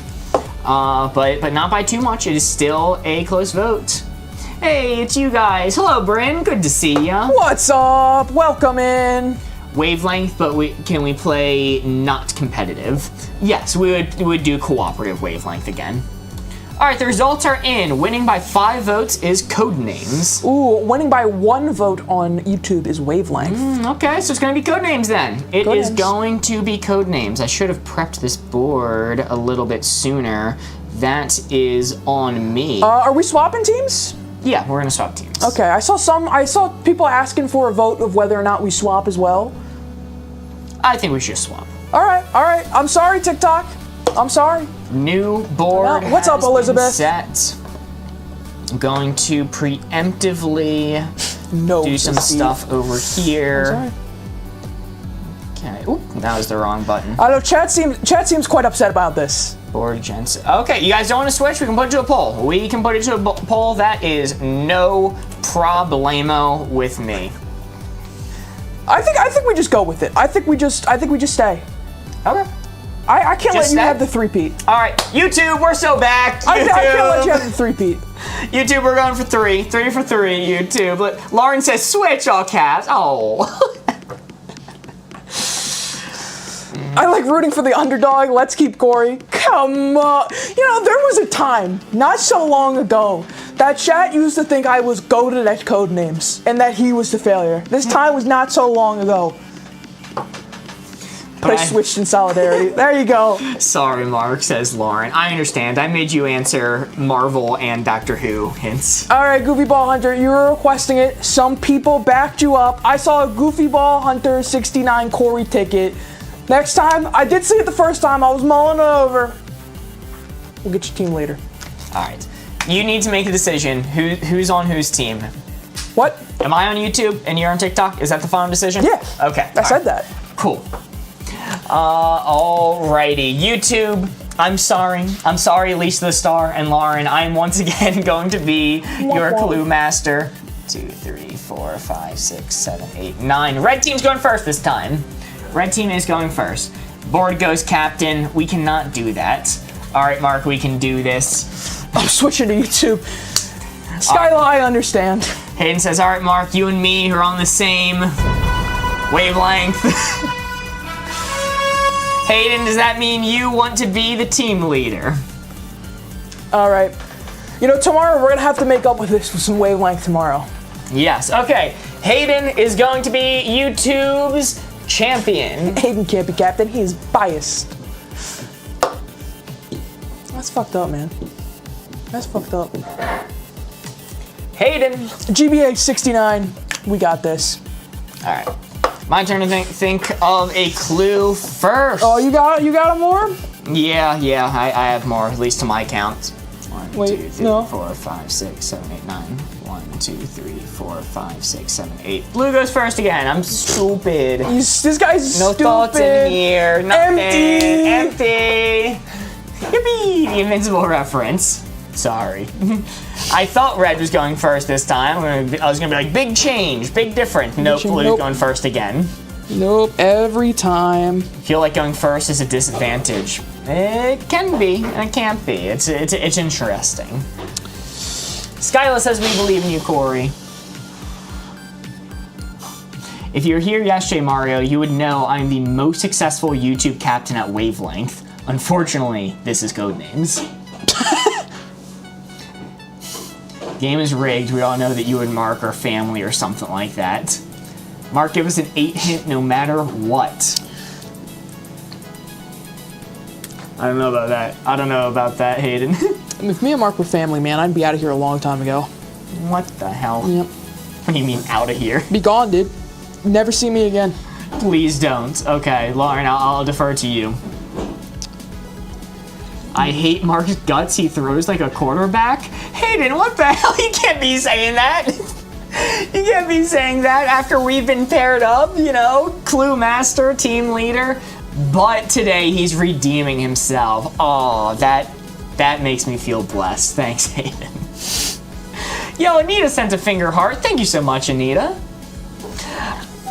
But not by too much. It is still a close vote. Hey, it's you guys. Hello, Bryn. Good to see ya. What's up? Welcome in. Wavelength, but can we play not competitive? Yes, we would do cooperative wavelength again. All right, the results are in. Winning by 5 votes is Codenames. Ooh, winning by 1 vote on YouTube is Wavelength. Okay, so it's gonna be Codenames then. It is Codenames. going to be Codenames. I should have prepped this board a little bit sooner. That is on me. Are we swapping teams? Yeah, we're gonna swap teams. Okay, I saw people asking for a vote of whether or not we swap as well. I think we should swap. All right. I'm sorry, TikTok. I'm sorry. New board. Now, what's up, has been Elizabeth? Set. I'm going to preemptively No. do some Steve. stuff over here. Sorry. Okay. Oop, that was the wrong button. I know chat seems quite upset about this. Board gents. Okay, you guys don't want to switch? We can put it to a poll. We can put it to a poll. That is no problemo with me. I think we just go with it. I think we just stay. Okay. I can't let Just you stay? have the three-peat. All right, YouTube, we're so back. I YouTube. can't let you have the three-peat. YouTube, we're going for 3. 3 for 3, YouTube. Lauren says switch, all caps. Oh. I like rooting for the underdog. Let's keep Corey. Come on. You know, there was a time, not so long ago, that chat used to think I was goated at Codenames and that he was the failure. This time was not so long ago. I switched in solidarity. There you go. Sorry, Mark, says Lauren. I understand. I made you answer Marvel and Doctor Who hints. All right, Goofy Ball Hunter, you were requesting it. Some people backed you up. I saw a Goofy Ball Hunter 69 Corey ticket. Next time, I did see it the first time. I was mulling it over. We'll get your team later. All right. You need to make a decision. Who's on whose team? What? Am I on YouTube and you're on TikTok? Is that the final decision? Yeah. Okay. I said that. Cool. Alrighty. YouTube, I'm sorry. I'm sorry, Lisa the Star and Lauren. I'm once again going to be your clue master. 2, 3, 4, 5, 6, 7, 8, 9. Red team's going first this time. Red team is going first. Board goes captain. We cannot do that. All right, Mark, we can do this. I'm switching to YouTube. Skyla, I understand. Hayden says, all right, Mark, you and me are on the same wavelength. Hayden, does that mean you want to be the team leader? All right. You know, tomorrow we're going to have to make up with this with some wavelength tomorrow. Yes, okay. Hayden is going to be YouTube's champion. Hayden can't be captain. He is biased. That's fucked up, man. That's fucked up. Hayden. GBA 69. We got this. All right. My turn to think of a clue first. Oh, you got more? Yeah, I have more, at least to my count. 1, Wait, 2, 3, no. 4, 5, 6, 7, 8, 9. 1, 2, 3, 4, 5, 6, 7, 8. Blue goes first again. I'm stupid. This guy's No stupid. thoughts in here. Nothing. Empty. Empty. Yippee! The Invincible reference. Sorry. I thought red was going first this time. I was gonna be like, big change, big difference. Nope, blue's Nope. going first again. Nope, every time. Feel like going first is a disadvantage. It can be, and it can't be. It's interesting. Skyla says we believe in you, Corey. If you were here yesterday, Mario, you would know I'm the most successful YouTube captain at Wavelength. Unfortunately, this is Codenames. Game is rigged. We all know that you and Mark are family or something like that. Mark, give us an 8 hint no matter what. I don't know about that. I don't know about that, Hayden. If me and Mark were family, man, I'd be out of here a long time ago. What the hell? Yep. What do you mean out of here? Be gone, dude. Never see me again. Please don't. Okay, Lauren, I'll defer to you. I hate Mark's guts. He throws like a quarterback. Hayden, what the hell? You can't be saying that. You can't be saying that after we've been paired up, you know? Clue master, team leader. But today he's redeeming himself. Oh, that makes me feel blessed. Thanks, Hayden. Yo, Anita sent a finger heart. Thank you so much, Anita.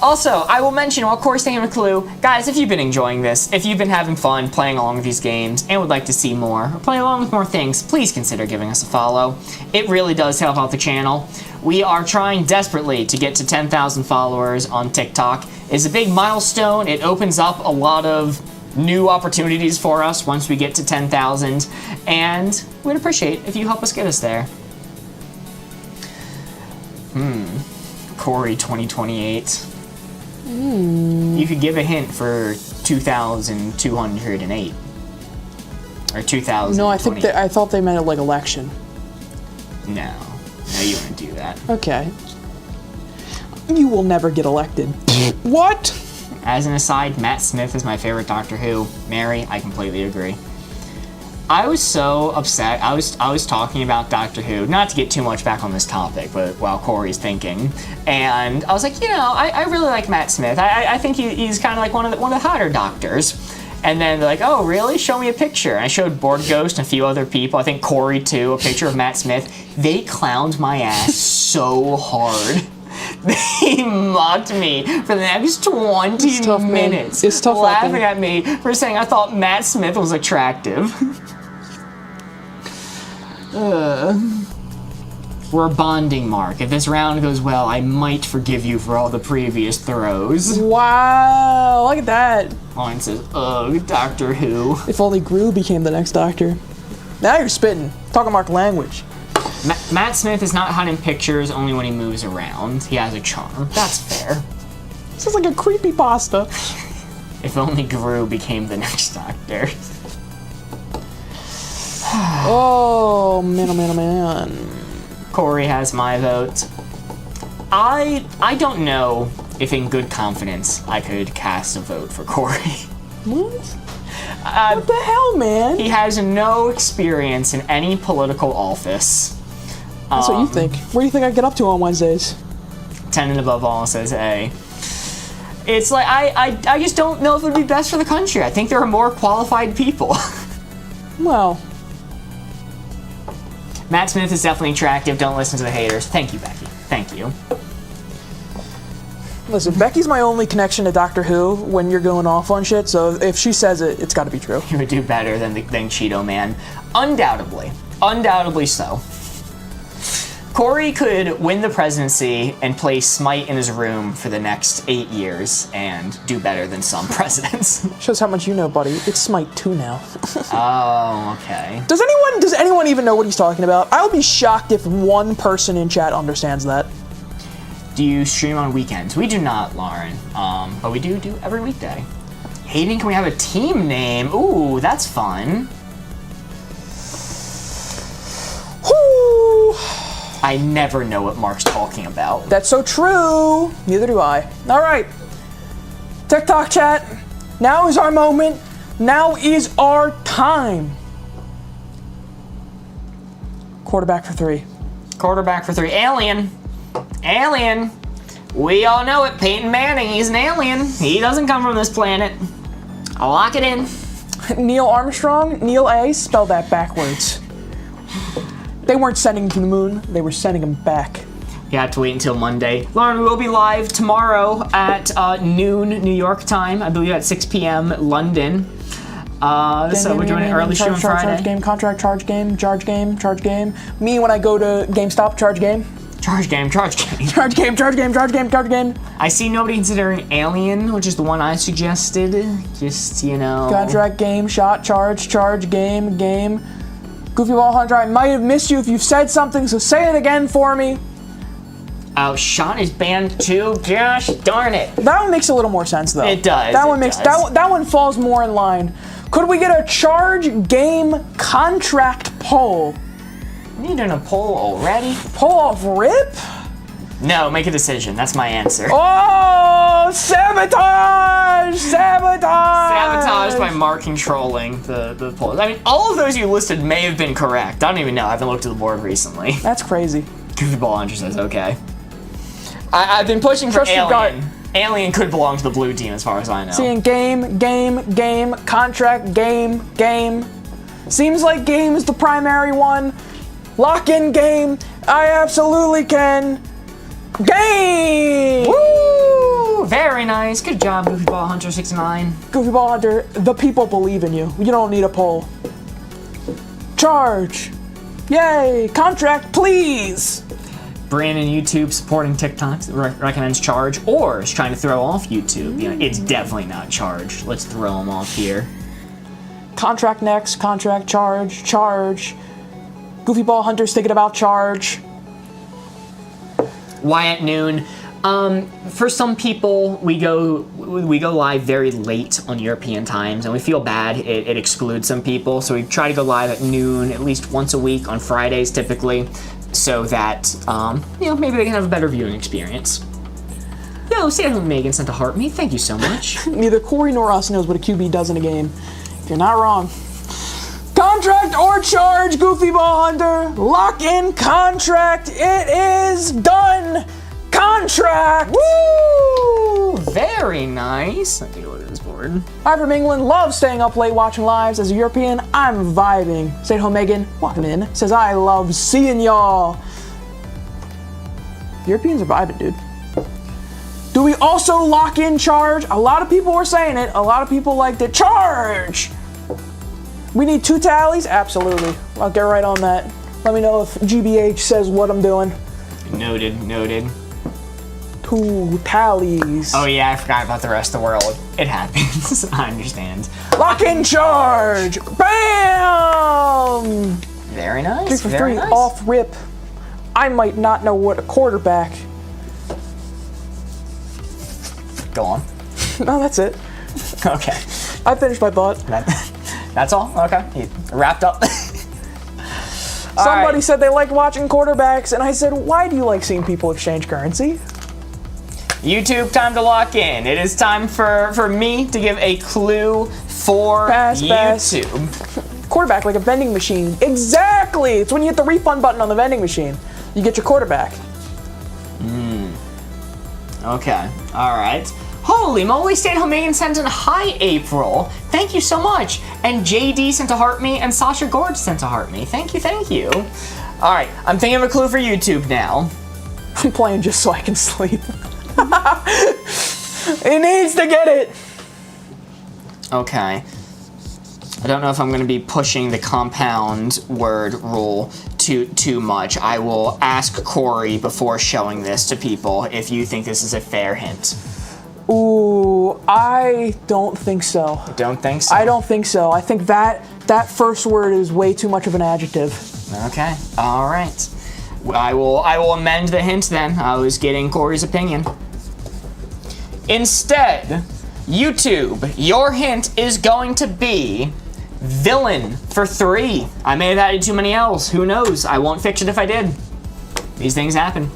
Also, I will mention, while Corey's thinking of a clue, guys, if you've been enjoying this, if you've been having fun playing along with these games and would like to see more, or play along with more things, please consider giving us a follow. It really does help out the channel. We are trying desperately to get to 10,000 followers on TikTok. It's a big milestone. It opens up a lot of new opportunities for us once we get to 10,000, and we'd appreciate if you help us get us there. Corey 2028. You could give a hint for 2,208 or 2,000. No, I thought they meant like election. No, you wouldn't do that. Okay. You will never get elected. What? As an aside, Matt Smith is my favorite Doctor Who. Mary, I completely agree. I was so upset. I was talking about Doctor Who, not to get too much back on this topic, but while Corey's thinking, and I was like, you know, I really like Matt Smith. I think he's kind of like one of the hotter doctors. And then they're like, oh, really? Show me a picture. And I showed Board Ghost and a few other people, I think Corey too, a picture of Matt Smith. They clowned my ass so hard. They mocked me for the next 20 minutes. It's tough laughing at me for saying I thought Matt Smith was attractive. We're bonding, Mark. If this round goes well, I might forgive you for all the previous throws. Wow, look at that. Lauren says, ugh, Doctor Who. If only Gru became the next Doctor. Now you're spitting. Talking Mark language. Matt Smith is not hot in pictures, only when he moves around. He has a charm. That's fair. This is like a creepypasta. If only Gru became the next Doctor. Oh, man, oh, man, oh, man. Corey has my vote. I don't know if in good confidence I could cast a vote for Corey. What? What the hell, man? He has no experience in any political office. That's what you think. What do you think I get up to on Wednesdays? 10 and above all says A. It's like, I just don't know if it would be best for the country. I think there are more qualified people. Well, Matt Smith is definitely attractive. Don't listen to the haters. Thank you, Becky. Thank you. listen, Becky's my only connection to Doctor Who when you're going off on shit, so if she says it, it's got to be true. He would do better than Cheeto Man. Undoubtedly. Undoubtedly so. Corey could win the presidency and play Smite in his room for the next 8 years and do better than some presidents. Shows how much you know, buddy. It's Smite 2 now. Oh, okay. Does anyone even know what he's talking about? I would be shocked if one person in chat understands that. Do you stream on weekends? We do not, Lauren. But we do every weekday. Hayden, can we have a team name? Ooh, that's fun. Whoo! I never know what Mark's talking about. That's so true. Neither do I. All right. TikTok chat. Now is our moment. Now is our time. Quarterback for 3. Quarterback for 3. Alien. Alien. We all know it. Peyton Manning. He's an alien. He doesn't come from this planet. I'll lock it in. Neil Armstrong. Neil A. Spell that backwards. They weren't sending him to the moon. They were sending him back. You have to wait until Monday. Lauren, we will be live tomorrow at noon New York time. I believe at 6 p.m. London. So we're doing an early stream on Friday. Charge game, contract, charge game, charge game, charge game. Me when I go to GameStop, charge game. Charge game, charge game. Charge game, charge game, charge game, charge game. I see nobody considering Alien, which is the one I suggested. Just, you know. Contract game, shot, charge, charge, game, game. Goofy Ball Hunter, I might have missed you if you've said something, so say it again for me. Oh, shot is banned too? Gosh darn it. That one makes a little more sense, though. It does. That one makes that one falls more in line. Could we get a charge game contract poll? Needing a poll already? Poll off rip? No, make a decision. That's my answer. Oh, sabotage! Sabotage! Sabotage by Mark controlling the polls. I mean, all of those you listed may have been correct. I don't even know. I haven't looked at the board recently. That's crazy. Goofy Ball Hunter says okay. I've been pushing for Alien. Alien could belong to the blue team as far as I know. Seeing game, contract, game. Seems like game is the primary one. Lock in game. I absolutely can. Game! Woo! Very nice. Good job, Goofy Ball Hunter 69. Goofy Ball Hunter, the people believe in you. You don't need a poll. Charge. Yay! Contract, please! Brandon YouTube supporting TikTok recommends charge or is trying to throw off YouTube. You know, it's definitely not charge. Let's throw him off here. Contract next, contract, charge, charge. Goofy Ball Hunter's thinking about charge. Why at noon? For some people, we go live very late on European times, and we feel bad. It excludes some people, so we try to go live at noon at least once a week on Fridays, typically, so that you know, maybe they can have a better viewing experience. Yo, stay at home, Megan sent a heart me. Thank you so much. Neither Corey nor us knows what a QB does in a game. You're not wrong. Contract or charge, Goofy Ball Hunter. Lock in contract. It is done. Contract. Woo! Very nice. Let me take a look at this board. I'm from England. Love staying up late watching lives. As a European, I'm vibing. Stay at home, Megan. Walking in. Says I love seeing y'all. Europeans are vibing, dude. Do we also lock in charge? A lot of people were saying it. A lot of people liked it. Charge! We need 2 tallies? Absolutely. I'll get right on that. Let me know if GBH says what I'm doing. Noted. 2 tallies. Oh yeah, I forgot about the rest of the world. It happens. I understand. Lock in charge! Bam! Very nice. 3 for very 3 nice. off rip. I might not know what a quarterback. Go on. No, that's it. Okay. I finished my thought. That's all? Okay. You wrapped up? Somebody said they liked watching quarterbacks, and I said, why do you like seeing people exchange currency? YouTube, time to lock in. It is time for me to give a clue for YouTube. Quarterback, like a vending machine. Exactly! It's when you hit the refund button on the vending machine. You get your quarterback. Okay. All right. Holy moly, Stay at Home Megan sent in hi, April. Thank you so much. And JD sent a heart me, and Sasha Gorge sent a heart me. Thank you, thank you. All right, I'm thinking of a clue for YouTube now. I'm playing just so I can sleep. He needs to get it. Okay. I don't know if I'm going to be pushing the compound word rule too much. I will ask Corey before showing this to people if you think this is a fair hint. Ooh, I don't think so. Don't think so? I don't think so. I think that first word is way too much of an adjective. Okay. All right. I will amend the hint then. I was getting Corey's opinion. Instead, YouTube, your hint is going to be villain for 3. I may have added too many L's. Who knows? I won't fix it if I did. These things happen.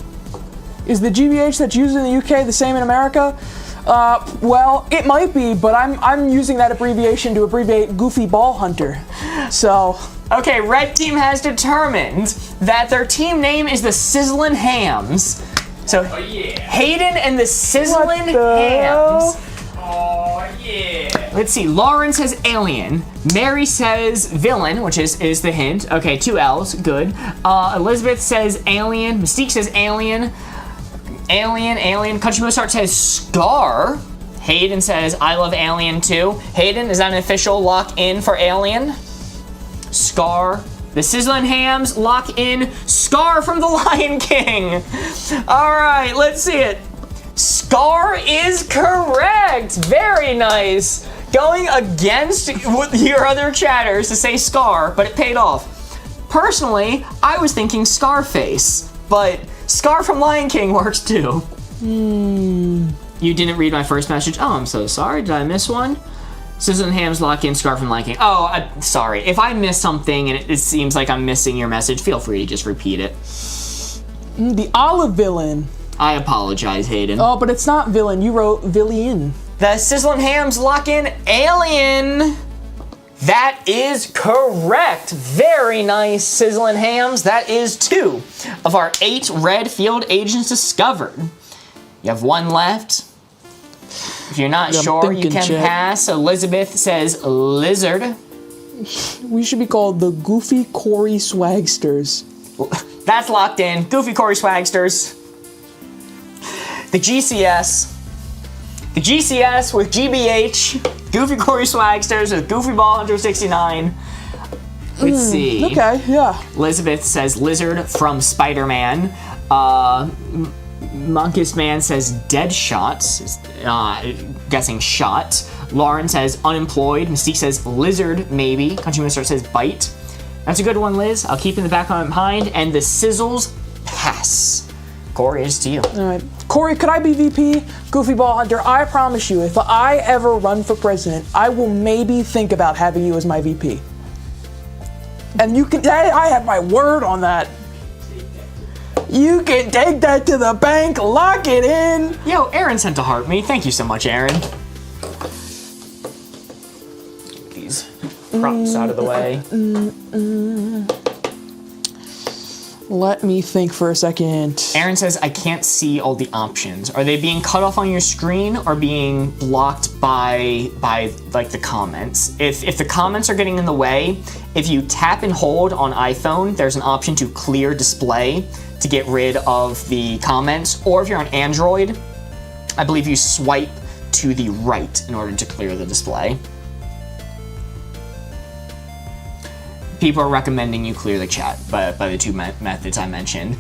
Is the GBH that's used in the UK the same in America? Well, it might be, but I'm using that abbreviation to abbreviate Goofy Ball Hunter. So. Okay, red team has determined that their team name is the Sizzlin' Hams. So, Hayden and the Sizzlin' Hams. Oh, yeah. Let's see, Lauren says alien. Mary says villain, which is the hint. Okay, 2 L's, good. Elizabeth says alien. Mystique says alien. Alien. Country Mozart says Scar. Hayden says I love Alien too. Hayden, is that an official lock in for Alien? Scar. The Sizzlin' Hams lock in Scar from The Lion King. All right, let's see it. Scar is correct. Very nice. Going against your other chatters to say Scar, but it paid off. Personally, I was thinking Scarface, but Scar from Lion King works too. You didn't read my first message? Oh, I'm so sorry. Did I miss one? Sizzlin' Hams lock in Scar from Lion King. Oh, I'm sorry. If I missed something and it seems like I'm missing your message, feel free to just repeat it. The olive villain. I apologize, Hayden. Oh, but it's not villain. You wrote villain. The Sizzlin' Hams lock in Alien. That is correct. Very nice, Sizzlin' Hams. That is 2 of our 8 red field agents discovered. You have 1 left. If you're not sure, you can pass. Elizabeth says lizard. We should be called the Goofy Corey Swagsters. That's locked in. Goofy Corey Swagsters. The GCS. The GCS with GBH. Goofy Corey Swagsters with Goofy Ball Hunter 69. Let's see. Okay, yeah. Elizabeth says lizard from Spider-Man. Monkus Man says dead shots. Guessing shot. Lauren says unemployed. Mystique says lizard, maybe. Country Minister says bite. That's a good one, Liz. I'll keep in the back of my mind. And the sizzles pass. Corey, it's to you. All right. Corey, could I be VP? Goofy Ball Hunter, I promise you, if I ever run for president, I will maybe think about having you as my VP. And you can, I have my word on that. You can take that to the bank, lock it in. Yo, Aaron sent a heart me. Thank you so much, Aaron. These props out of the way. Let me think for a second. Aaron says, I can't see all the options. Are they being cut off on your screen or being blocked by like the comments? If the comments are getting in the way, if you tap and hold on iPhone, there's an option to clear display to get rid of the comments. Or if you're on Android, I believe you swipe to the right in order to clear the display. People are recommending you clear the chat by the 2 methods I mentioned.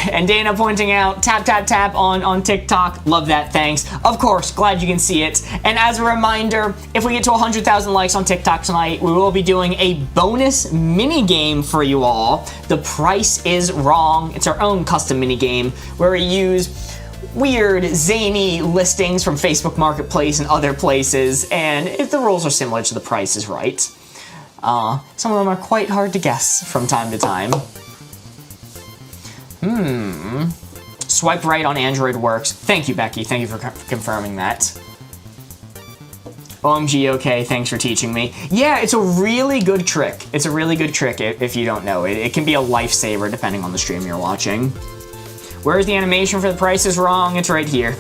And Dana pointing out, tap, tap, tap on TikTok. Love that, thanks. Of course, glad you can see it. And as a reminder, if we get to 100,000 likes on TikTok tonight, we will be doing a bonus mini game for you all. The Price is Wrong. It's our own custom mini game where we use weird, zany listings from Facebook Marketplace and other places, and if the rules are similar to The Price is Right. Some of them are quite hard to guess from time to time. Swipe right on Android works. Thank you, Becky. Thank you for confirming that. OMG, okay, thanks for teaching me. Yeah, it's a really good trick. It's a really good trick if you don't know it. It can be a lifesaver depending on the stream you're watching. Where's the animation for The Price is Wrong? It's right here.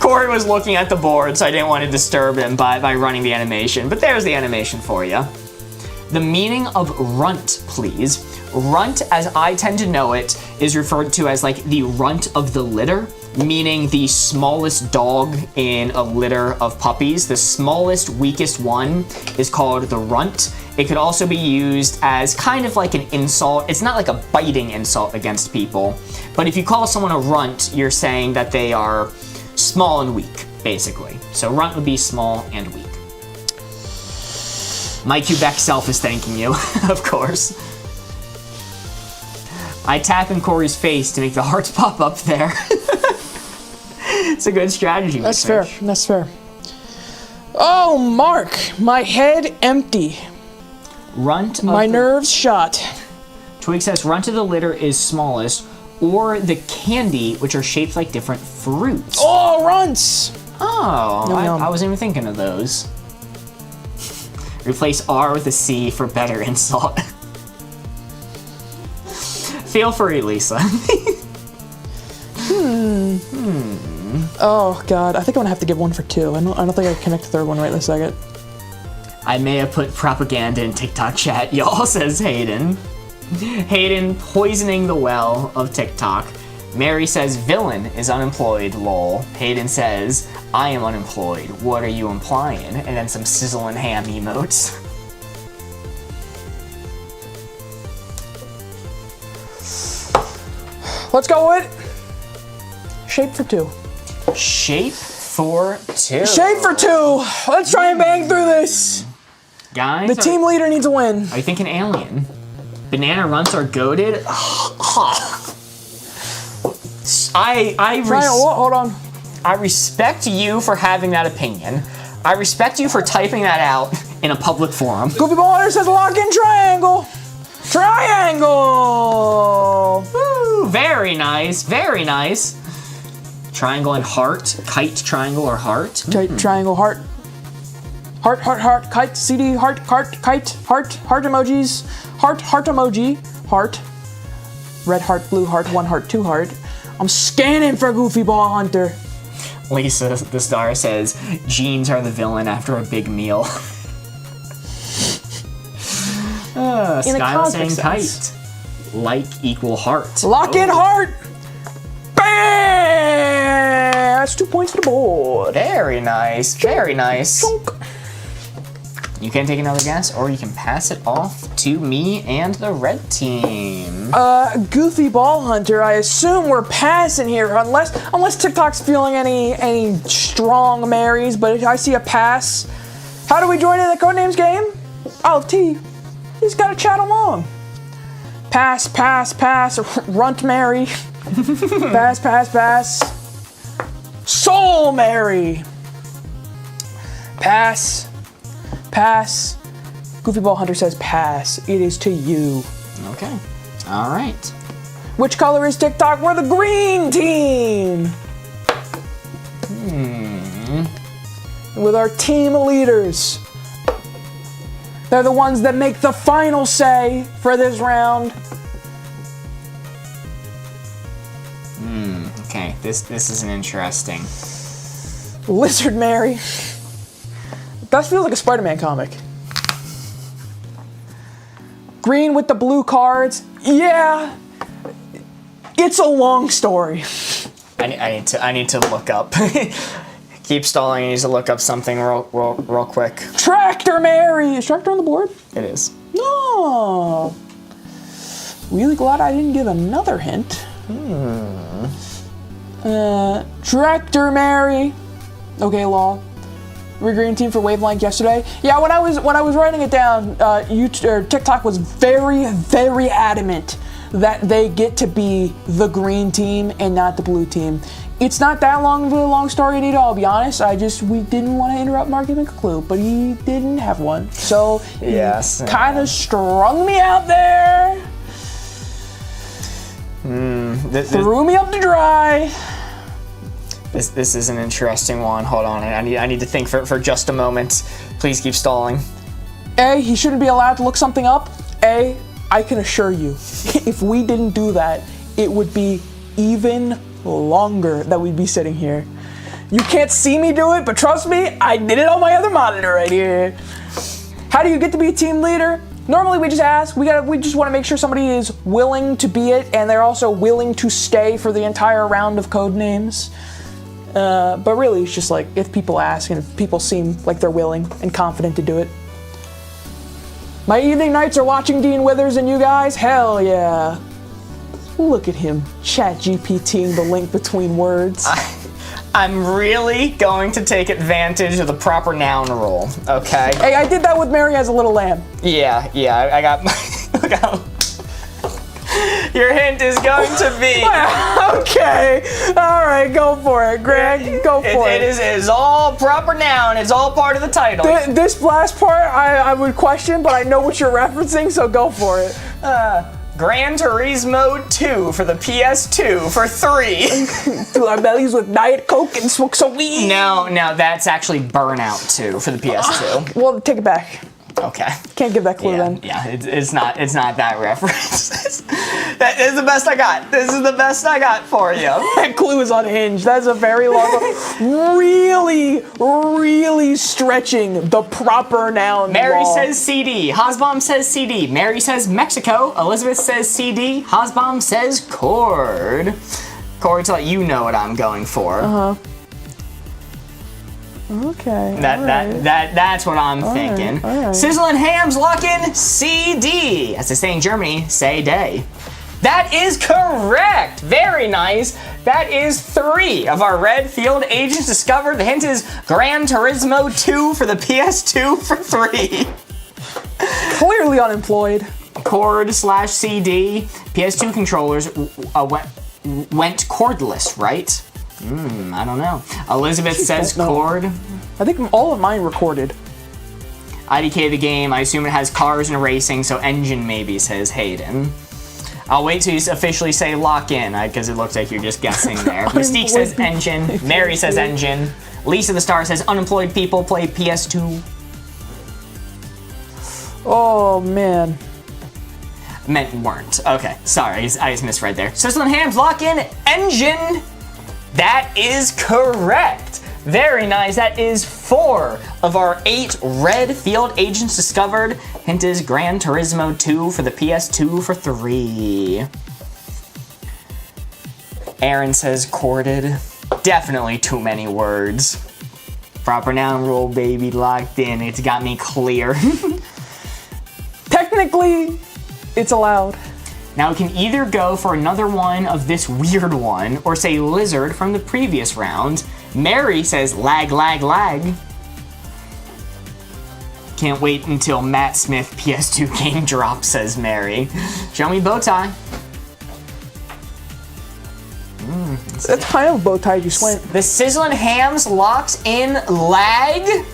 Corey was looking at the board, so I didn't want to disturb him by running the animation, but there's the animation for you. The meaning of runt, please. Runt, as I tend to know it, is referred to as like the runt of the litter, meaning the smallest dog in a litter of puppies. The smallest, weakest one is called the runt. It could also be used as kind of like an insult. It's not like a biting insult against people, but if you call someone a runt, you're saying that they are small and weak, basically. So runt would be small and weak. My Quebec self is thanking you, of course. I tap in Corey's face to make the hearts pop up there. It's a good strategy. That's fair. That's fair. Oh, Mark, my head empty. Runt. My nerves shot. Twig says runt of the litter is smallest, or the candy, which are shaped like different fruits. Oh, runts. Oh, Yum. I wasn't even thinking of those. Replace R with a C for better insult. Feel free, Lisa. Oh God, I think I'm gonna have to give one for two. I don't think I can connect the third one right this second. I may have put propaganda in TikTok chat, y'all, says Hayden. Hayden poisoning the well of TikTok. Mary says villain is unemployed, lol. Hayden says, I am unemployed. What are you implying? And then some sizzling ham emotes. Let's go with shape for two. Shape for two. Shape for two. Let's try and bang through this. Guys, The team leader needs a win. are you thinking alien? Banana runts are goated. Hold on. I respect you for having that opinion. I respect you for typing that out in a public forum. Goofy Ball Hunter says lock in triangle. Triangle. Woo, very nice, very nice. Triangle and heart. Kite, triangle, or heart. Kite, triangle, heart. Heart, heart, heart, kite, CD, heart, kite, heart emojis, heart emoji, heart, red heart, blue heart, one heart, two heart. I'm scanning for Goofy Ball Hunter. Lisa, the star, says, jeans are the villain after a big meal. Skylar saying kite. Like equal heart. Lock in heart. Bam! That's 2 points to the board. Very nice, very nice. Chunk. You can take another guess, or you can pass it off to me and the red team. Goofy Ball Hunter, I assume we're passing here, unless TikTok's feeling any strong Marys, but I see a pass. How do we join in the Codenames game? Oh, T, you just gotta chat along. Pass, pass, pass, runt Mary. Pass, pass, pass. Soul Mary. Pass. Pass. Goofy Ball Hunter says pass. It is to you. Okay. All right. Which color is TikTok? We're the green team. With our team leaders. They're the ones that make the final say for this round. Okay. This is an interesting. Lizard Mary. That feels like a Spider-Man comic. Green with the blue cards. Yeah. It's a long story. I need to look up. Keep stalling. I need to look up something real quick. Tractor Mary. Is Tractor on the board? It is. No. Really glad I didn't give another hint. Tractor Mary. Okay, lol. We're green team for Wavelength yesterday. Yeah, when I was writing it down, TikTok was very, very adamant that they get to be the green team and not the blue team. It's not that long of a long story, Anita, I'll be honest. We didn't want to interrupt Mark giving a clue, but he didn't have one. So Yes. he kind of strung me out there. Threw me up to dry. This is an interesting one. Hold on, I need to think for just a moment. Please keep stalling. A, he shouldn't be allowed to look something up. A, I can assure you, if we didn't do that, it would be even longer that we'd be sitting here. You can't see me do it, but trust me, I did it on my other monitor right here. How do you get to be a team leader? Normally we just ask, we just want to make sure somebody is willing to be it, and they're also willing to stay for the entire round of code names. But really, it's just like, if people ask and if people seem like they're willing and confident to do it. My evening nights are watching Dean Withers and you guys? Hell yeah. Look at him, chat GPTing the link between words. I'm really going to take advantage of the proper noun rule, okay? Hey, I did that with Mary as a little lamb. Yeah, I got look out. Your hint is going to be... Okay, all right, go for it, Greg, go for it. It is all proper noun, it's all part of the title. This last part, I would question, but I know what you're referencing, so go for it. Gran Turismo 2 for the PS2 for 3. Fill our bellies with Diet Coke and smoke some weed. No, that's actually Burnout 2 for the PS2. Well, take it back. Okay. Can't give that clue then. Yeah, it's not that reference. That is the best I got. This is the best I got for you. That clue is unhinged. That's a very long, really stretching the proper noun. Mary law. says CD. Hosbaum says CD. Mary says Mexico. Elizabeth says CD. Hosbaum says cord. Cord, to let you know what I'm going for. Okay. That's what I'm thinking. all right. Sizzle and Hams lock in CD. As they say in Germany, say day. That is correct. Very nice. That is 3 of our red field agents discovered. The hint is Gran Turismo 2 for the PS2 for 3. Clearly unemployed. Cord/CD. PS2 controllers went cordless, right? I don't know. Elizabeth says don't know. cord. I think all of mine recorded. IDK the game. I assume it has cars and racing, so engine maybe, says Hayden. I'll wait till you officially say lock in, because it looks like you're just guessing there. Mystique says engine. Mary says engine. Lisa the Star says unemployed people play PS2. Oh, man. Meant weren't. Okay, sorry, I just misread there. Sizzle and Hams lock in engine. That is correct. Very nice. That is 4 of our 8 red field agents discovered. Hint is Gran Turismo 2 for the PS2 for 3. Aaron says corded. Definitely too many words. Proper noun rule, baby, locked in. It's got me clear. Technically, it's allowed. Now we can either go for another one of this weird one, or say lizard from the previous round. Mary says lag, lag, lag. Can't wait until Matt Smith PS2 game drops, says Mary. Show me bow tie. That's kind of a bow tie you went. The Sizzlin' Hams locks in lag.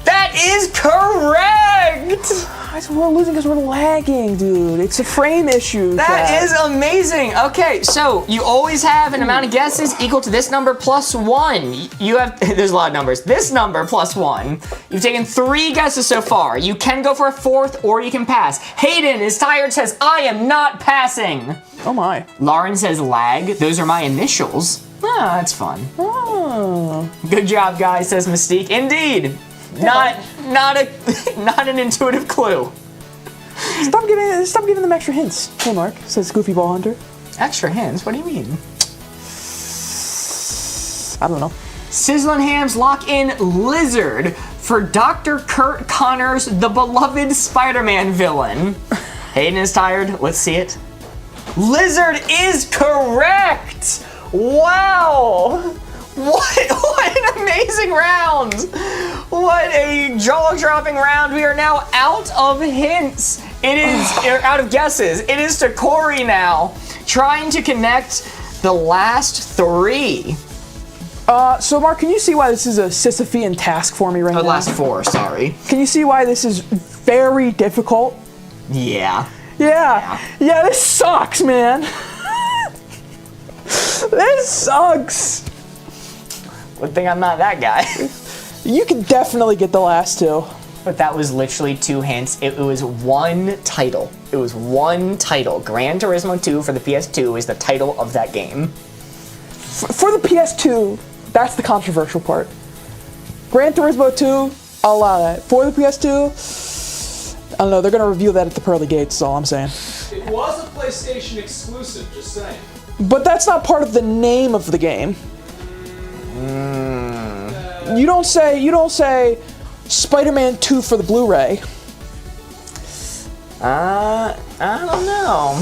That is correct! We're losing because we're lagging, dude. It's a frame issue. That is amazing. Okay, so you always have an amount of guesses equal to this number plus 1. You have, there's a lot of numbers. This number plus 1. You've taken 3 guesses so far. You can go for a 4th or you can pass. Hayden is tired, says, I am not passing. Oh my. Lauren says lag. Those are my initials. Ah, that's fun. Oh. Good job, guys, says Mystique. Indeed. Not an intuitive clue. Stop giving them extra hints. Hey, Mark, says Goofy Ball Hunter. Extra hints? What do you mean? I don't know. Sizzlin' Hams lock in lizard for Dr. Kurt Connors, the beloved Spider-Man villain. Hayden is tired. Let's see it. Lizard is correct! Wow! What an amazing round! What a jaw-dropping round. We are now out of hints. It is you're out of guesses. It is to Corey now, trying to connect the last 3. So Mark, can you see why this is a Sisyphean task for me right now? The last 4, sorry. Can you see why this is very difficult? Yeah. Yeah, this sucks, man. This sucks. Good thing I'm not that guy. You can definitely get the last 2. But that was literally 2 hints. It was 1 title. It was 1 title. Gran Turismo 2 for the PS2 is the title of that game. For the PS2, that's the controversial part. Gran Turismo 2, I'll allow that. For the PS2, I don't know, they're gonna reveal that at the pearly gates, is all I'm saying. It was a PlayStation exclusive, just saying. But that's not part of the name of the game. You don't say Spider-Man 2 for the Blu-ray. I don't know.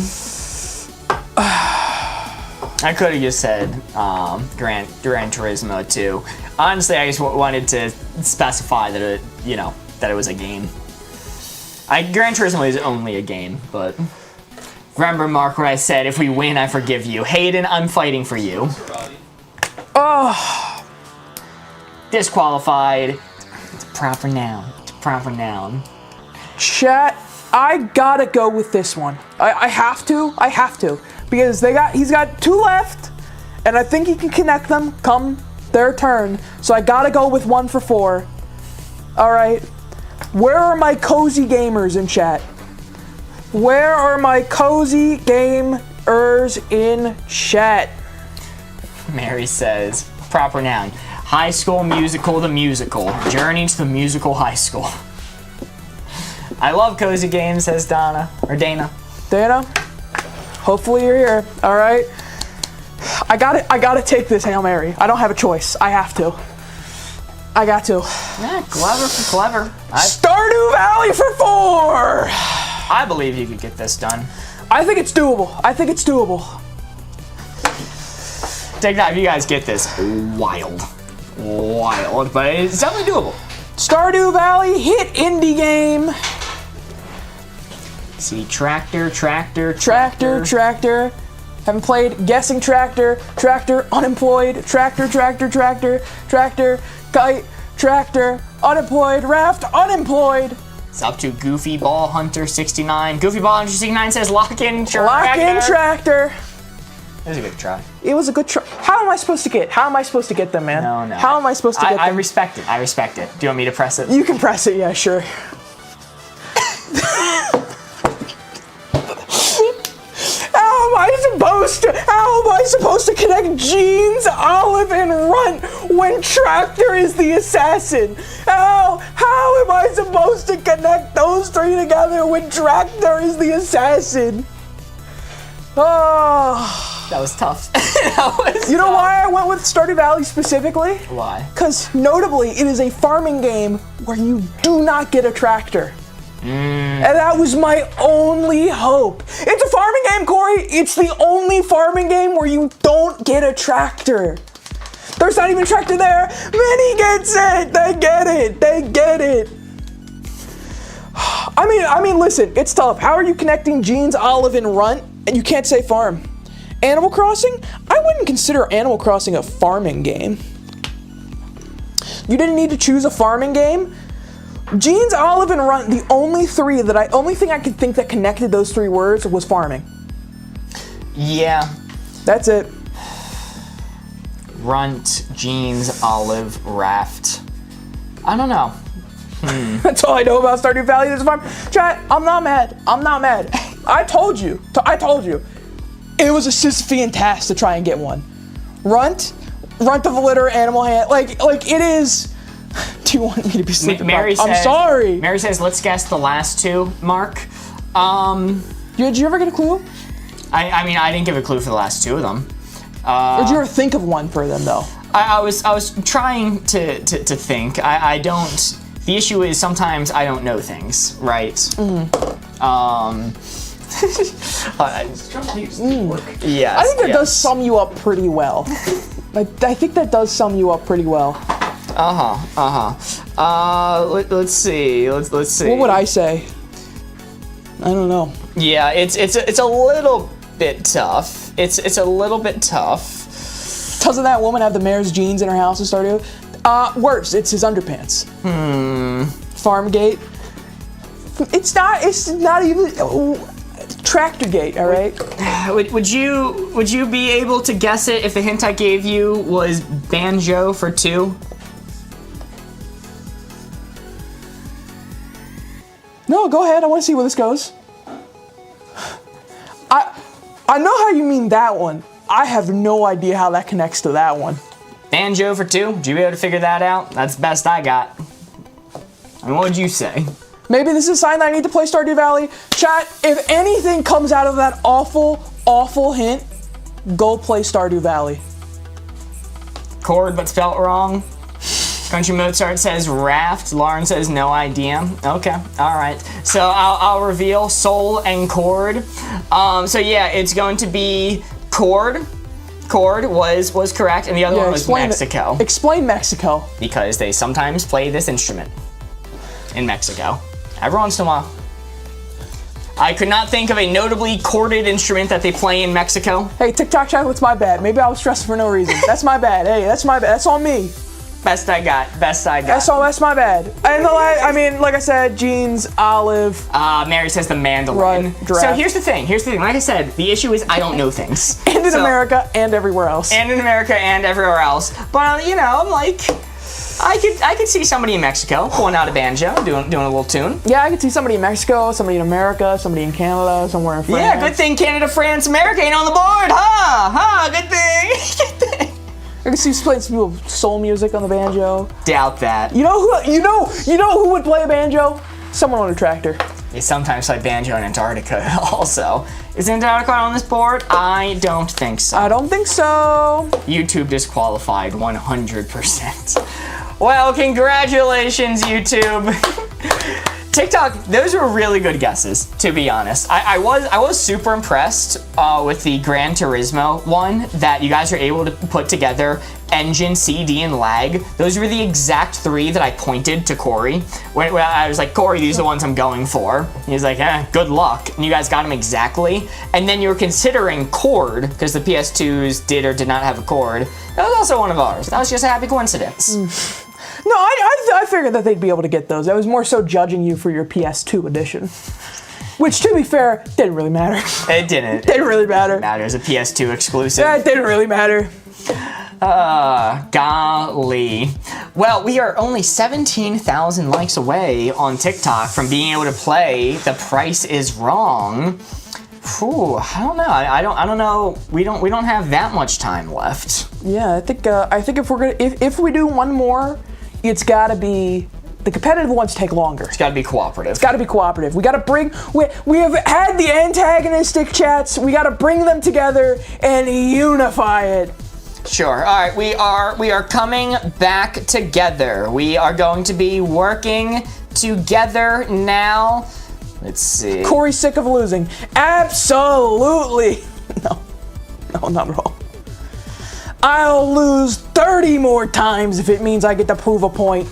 I could have just said Gran Turismo 2. Honestly, I just wanted to specify that it was a game. Gran Turismo is only a game, but remember, Mark, what I said: if we win, I forgive you. Hayden, I'm fighting for you. Oh, Disqualified. It's a proper noun. It's a proper noun. chat, I gotta go with this one. I have to. Because he's got 2 left, and I think he can connect them come their turn. So I gotta go with 1 for 4. All right. Where are my cozy gamers in chat? Where are my cozy gamers in chat? Mary says, proper noun. High School Musical, the musical. Journey to the musical high school. I love cozy games, says Dana. Dana. Hopefully you're here. All right. I gotta take this Hail Mary. I don't have a choice. I have to. I got to. Yeah, clever for clever. Stardew Valley for 4. I believe you could get this done. I think it's doable. Take that if you guys get this. Wild. But it's definitely doable. Stardew Valley hit indie game. See, tractor. Haven't played guessing tractor, unemployed, tractor, kite, tractor, unemployed, raft, unemployed. It's up to Goofy Ball Hunter 69. Goofy Ball Hunter 69 says lock in tractor. Lock in tractor. It was a good try. It was a good try. How am I supposed to get them, man? No. How am I supposed to get them? I respect it. Do you want me to press it? You can press it, yeah, sure. How am I supposed to connect Jeans, Olive, and Runt when Tractor is the assassin? How am I supposed to connect those 3 together when Tractor is the assassin? Oh. That was tough. You know why I went with Stardew Valley specifically? Why? Because notably, it is a farming game where you do not get a tractor. And that was my only hope. It's a farming game, Corey. It's the only farming game where you don't get a tractor. There's not even a tractor there. Minnie gets it. They get it. I mean, listen, it's tough. How are you connecting Jeans, Olive, and Runt, and you can't say farm? Animal Crossing? I wouldn't consider Animal Crossing a farming game. You didn't need to choose a farming game. Jeans, Olive, and Runt, the only thing I could think that connected those 3 words was farming. Yeah. That's it. Runt, Jeans, Olive, Raft. I don't know. That's all I know about Stardew Valley. There's a farm. Chat, I'm not mad. I told you. It was a Sisyphean task to try and get one. Runt of the litter, animal hand. Like it is. Do you want me to be sleeping? Mary says, I'm sorry. Mary says, let's guess the last 2, Mark. Did you ever get a clue? I mean, I didn't give a clue for the last 2 of them. Or did you ever think of one for them, though? I was trying to think. I don't. The issue is sometimes I don't know things, right? Yes. I think that does sum you up pretty well. I think that does sum you up pretty well. Let's see. Let's see. What would I say? don't know. Yeah, it's a little bit tough. It's a little bit tough. Doesn't that woman have the mayor's jeans in her house in Stardew? Worse, it's his underpants. Farmgate. It's not even Tractorgate, all right? Would you be able to guess it if the hint I gave you was banjo for 2? No, go ahead. I want to see where this goes. I know how you mean that one. I have no idea how that connects to that one. Banjo for 2? Would you be able to figure that out? That's the best I got. And what would you say? Maybe this is a sign that I need to play Stardew Valley. Chat, if anything comes out of that awful, awful hint, go play Stardew Valley. Chord, but spelt wrong. Country Mozart says raft. Lauren says no idea. Okay, all right. So I'll reveal soul and chord. So yeah, it's going to be chord. Chord was correct, and the other one was Mexico. Explain Mexico. Because they sometimes play this instrument in Mexico. Every once in a while. I could not think of a notably chorded instrument that they play in Mexico. Hey, TikTok chocolate's my bad. Maybe I was stressing for no reason. That's my bad. Hey, that's my bad. That's on me. Best I got. Best I got. That's my bad. And like I said, jeans, olive. Mary says the mandolin. Right, so here's the thing. Like I said, the issue is I don't know things. And in America and everywhere else. And in America and everywhere else. But you know, I'm like, I could see somebody in Mexico pulling out a banjo, doing a little tune. Yeah, I could see somebody in Mexico, somebody in America, somebody in Canada, somewhere in France. Yeah, good thing Canada, France, America ain't on the board, huh? Good thing. Good thing. I can see playing some soul music on the banjo. Doubt that. You know who would play a banjo? Someone on a tractor. They sometimes play banjo in Antarctica also. Is Antarctica on this board? I don't think so. I don't think so. YouTube disqualified 100%. Well, congratulations, YouTube. TikTok, those were really good guesses, to be honest. I was super impressed with the Gran Turismo one that you guys were able to put together engine, CD, and lag. Those were the exact 3 that I pointed to Corey. When I was like, Corey, these are the ones I'm going for. He was like, good luck. And you guys got them exactly. And then you were considering chord, because the PS2s did or did not have a chord. That was also one of ours. That was just a happy coincidence. No, I figured that they'd be able to get those. I was more so judging you for your PS2 edition. Which, to be fair, didn't really matter. It didn't. Didn't really matter. It matters. A PS2 exclusive. Yeah, it didn't really matter. Golly. Well, we are only 17,000 likes away on TikTok from being able to play The Price is Wrong. Whew, I don't know. I don't know. We don't have that much time left. Yeah, I think if we do one more, it's got to be the competitive ones take longer. It's got to be cooperative. It's got to be cooperative. We got to bring. We have had the antagonistic chats. We got to bring them together and unify it. Sure. All right. We are coming back together. We are going to be working together now. Let's see. Corey's sick of losing. Absolutely. No, not at all. I'll lose 30 more times if it means I get to prove a point.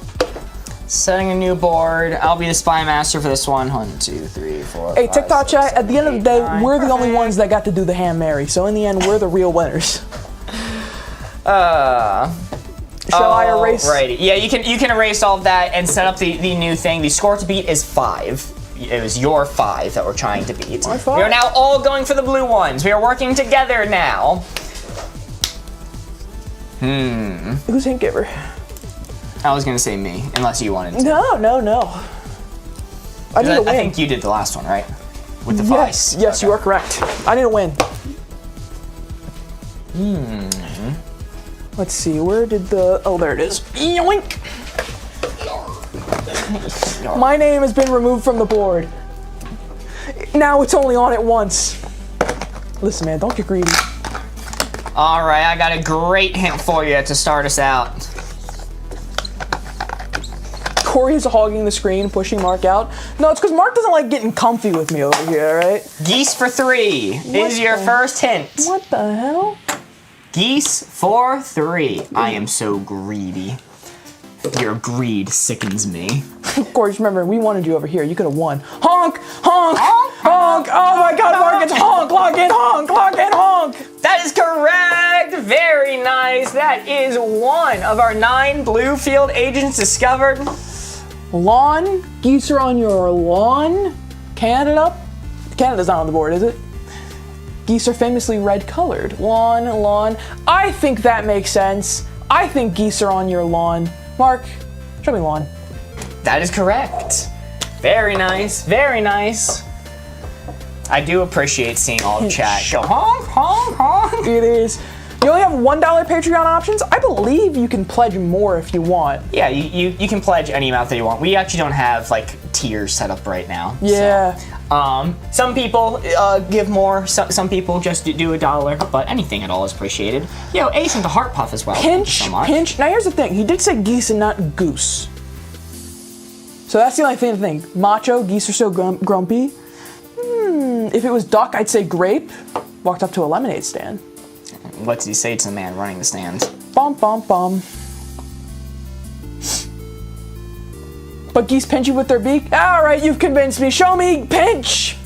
Setting a new board. I'll be the spy master for this one. 1, 2, 3, 4. Hey, 5, TikTok 6, chat. 7, At the end of the 8, day, 9. we're the only ones that got to do the Hail Mary. So in the end, we're the real winners. Shall I erase? Righty. Yeah, you can erase all of that and set up the new thing. The score to beat is 5. It was your 5 that we're trying to beat. My 5? We are now all going for the blue ones. We are working together now. Who's hint giver? I was gonna say me, unless you wanted to. No. I need to win. I think you did the last one, right? With the 5. Yes, okay. You are correct. I need to win. Let's see, where did the... Oh, there it is. Yoink! My name has been removed from the board. Now it's only on it once. Listen, man, don't get greedy. All right, I got a great hint for you to start us out. Corey is hogging the screen, pushing Mark out. No, it's because Mark doesn't like getting comfy with me over here, all right? Geese for 3 is your first hint. What the hell? Geese for 3. I am so greedy. Your greed sickens me. Corey, just remember, we wanted you over here. You could have won. Honk! Honk! Honk! honk. Oh my God, Mark, it's honk. Clock in, honk. Clock in, honk. That is correct. Very nice. That is one of our 9 blue field agents discovered. Lawn. Geese are on your lawn. Canada. Canada's not on the board, is it? Geese are famously red colored. Lawn, lawn. I think that makes sense. I think geese are on your lawn. Mark, show me lawn. That is correct. Very nice. Very nice. I do appreciate seeing all the chat go honk, honk, honk. It is. You only have $1 Patreon options. I believe you can pledge more if you want. Yeah, you can pledge any amount that you want. We actually don't have like tiers set up right now. Yeah. So, some people give more. Some people just do $1, but anything at all is appreciated. Yo, Ace into Heart Puff as well. Thank you so much. Pinch. Now here's the thing. He did say geese and not goose. So that's the only thing. Macho, geese are so grumpy. If it was duck, I'd say grape. Walked up to a lemonade stand. What did he say to the man running the stand? Bum, bum, bum. But geese pinch you with their beak? All right, you've convinced me. Show me pinch.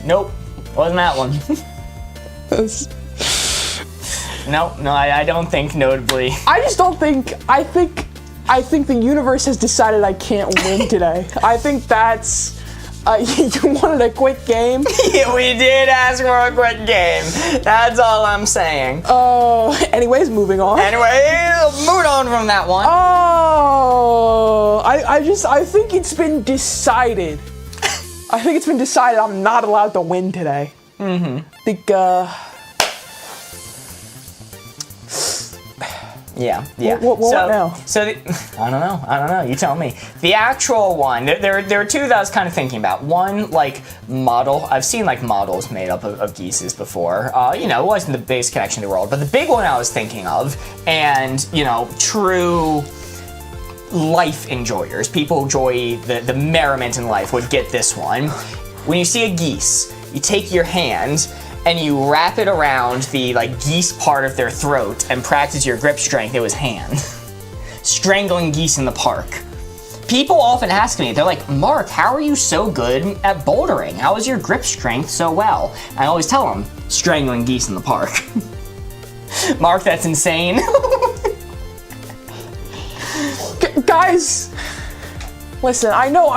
Nope, wasn't that one. No, I don't think notably. I just don't think. I think the universe has decided I can't win today. I think that's. You wanted a quick game? Yeah, we did ask for a quick game. That's all I'm saying. Anyways, moving on. Anyway, moving on from that one. I think it's been decided. I think it's been decided I'm not allowed to win today. I think, Yeah. What now? I don't know. You tell me. The actual one, there are two that I was kind of thinking about. One, like, model. I've seen, like, models made up of geeses before. It wasn't the biggest connection in the world, but the big one I was thinking of, and, true life enjoyers, people who enjoy the merriment in life would get this one. When you see a geese, you take your hand and you wrap it around the geese part of their throat and practice your grip strength. It was hand. Strangling geese in the park. People often ask me, they're like, Mark, how are you so good at bouldering? How is your grip strength so well? I always tell them, strangling geese in the park. Mark, that's insane. Guys, listen. I know.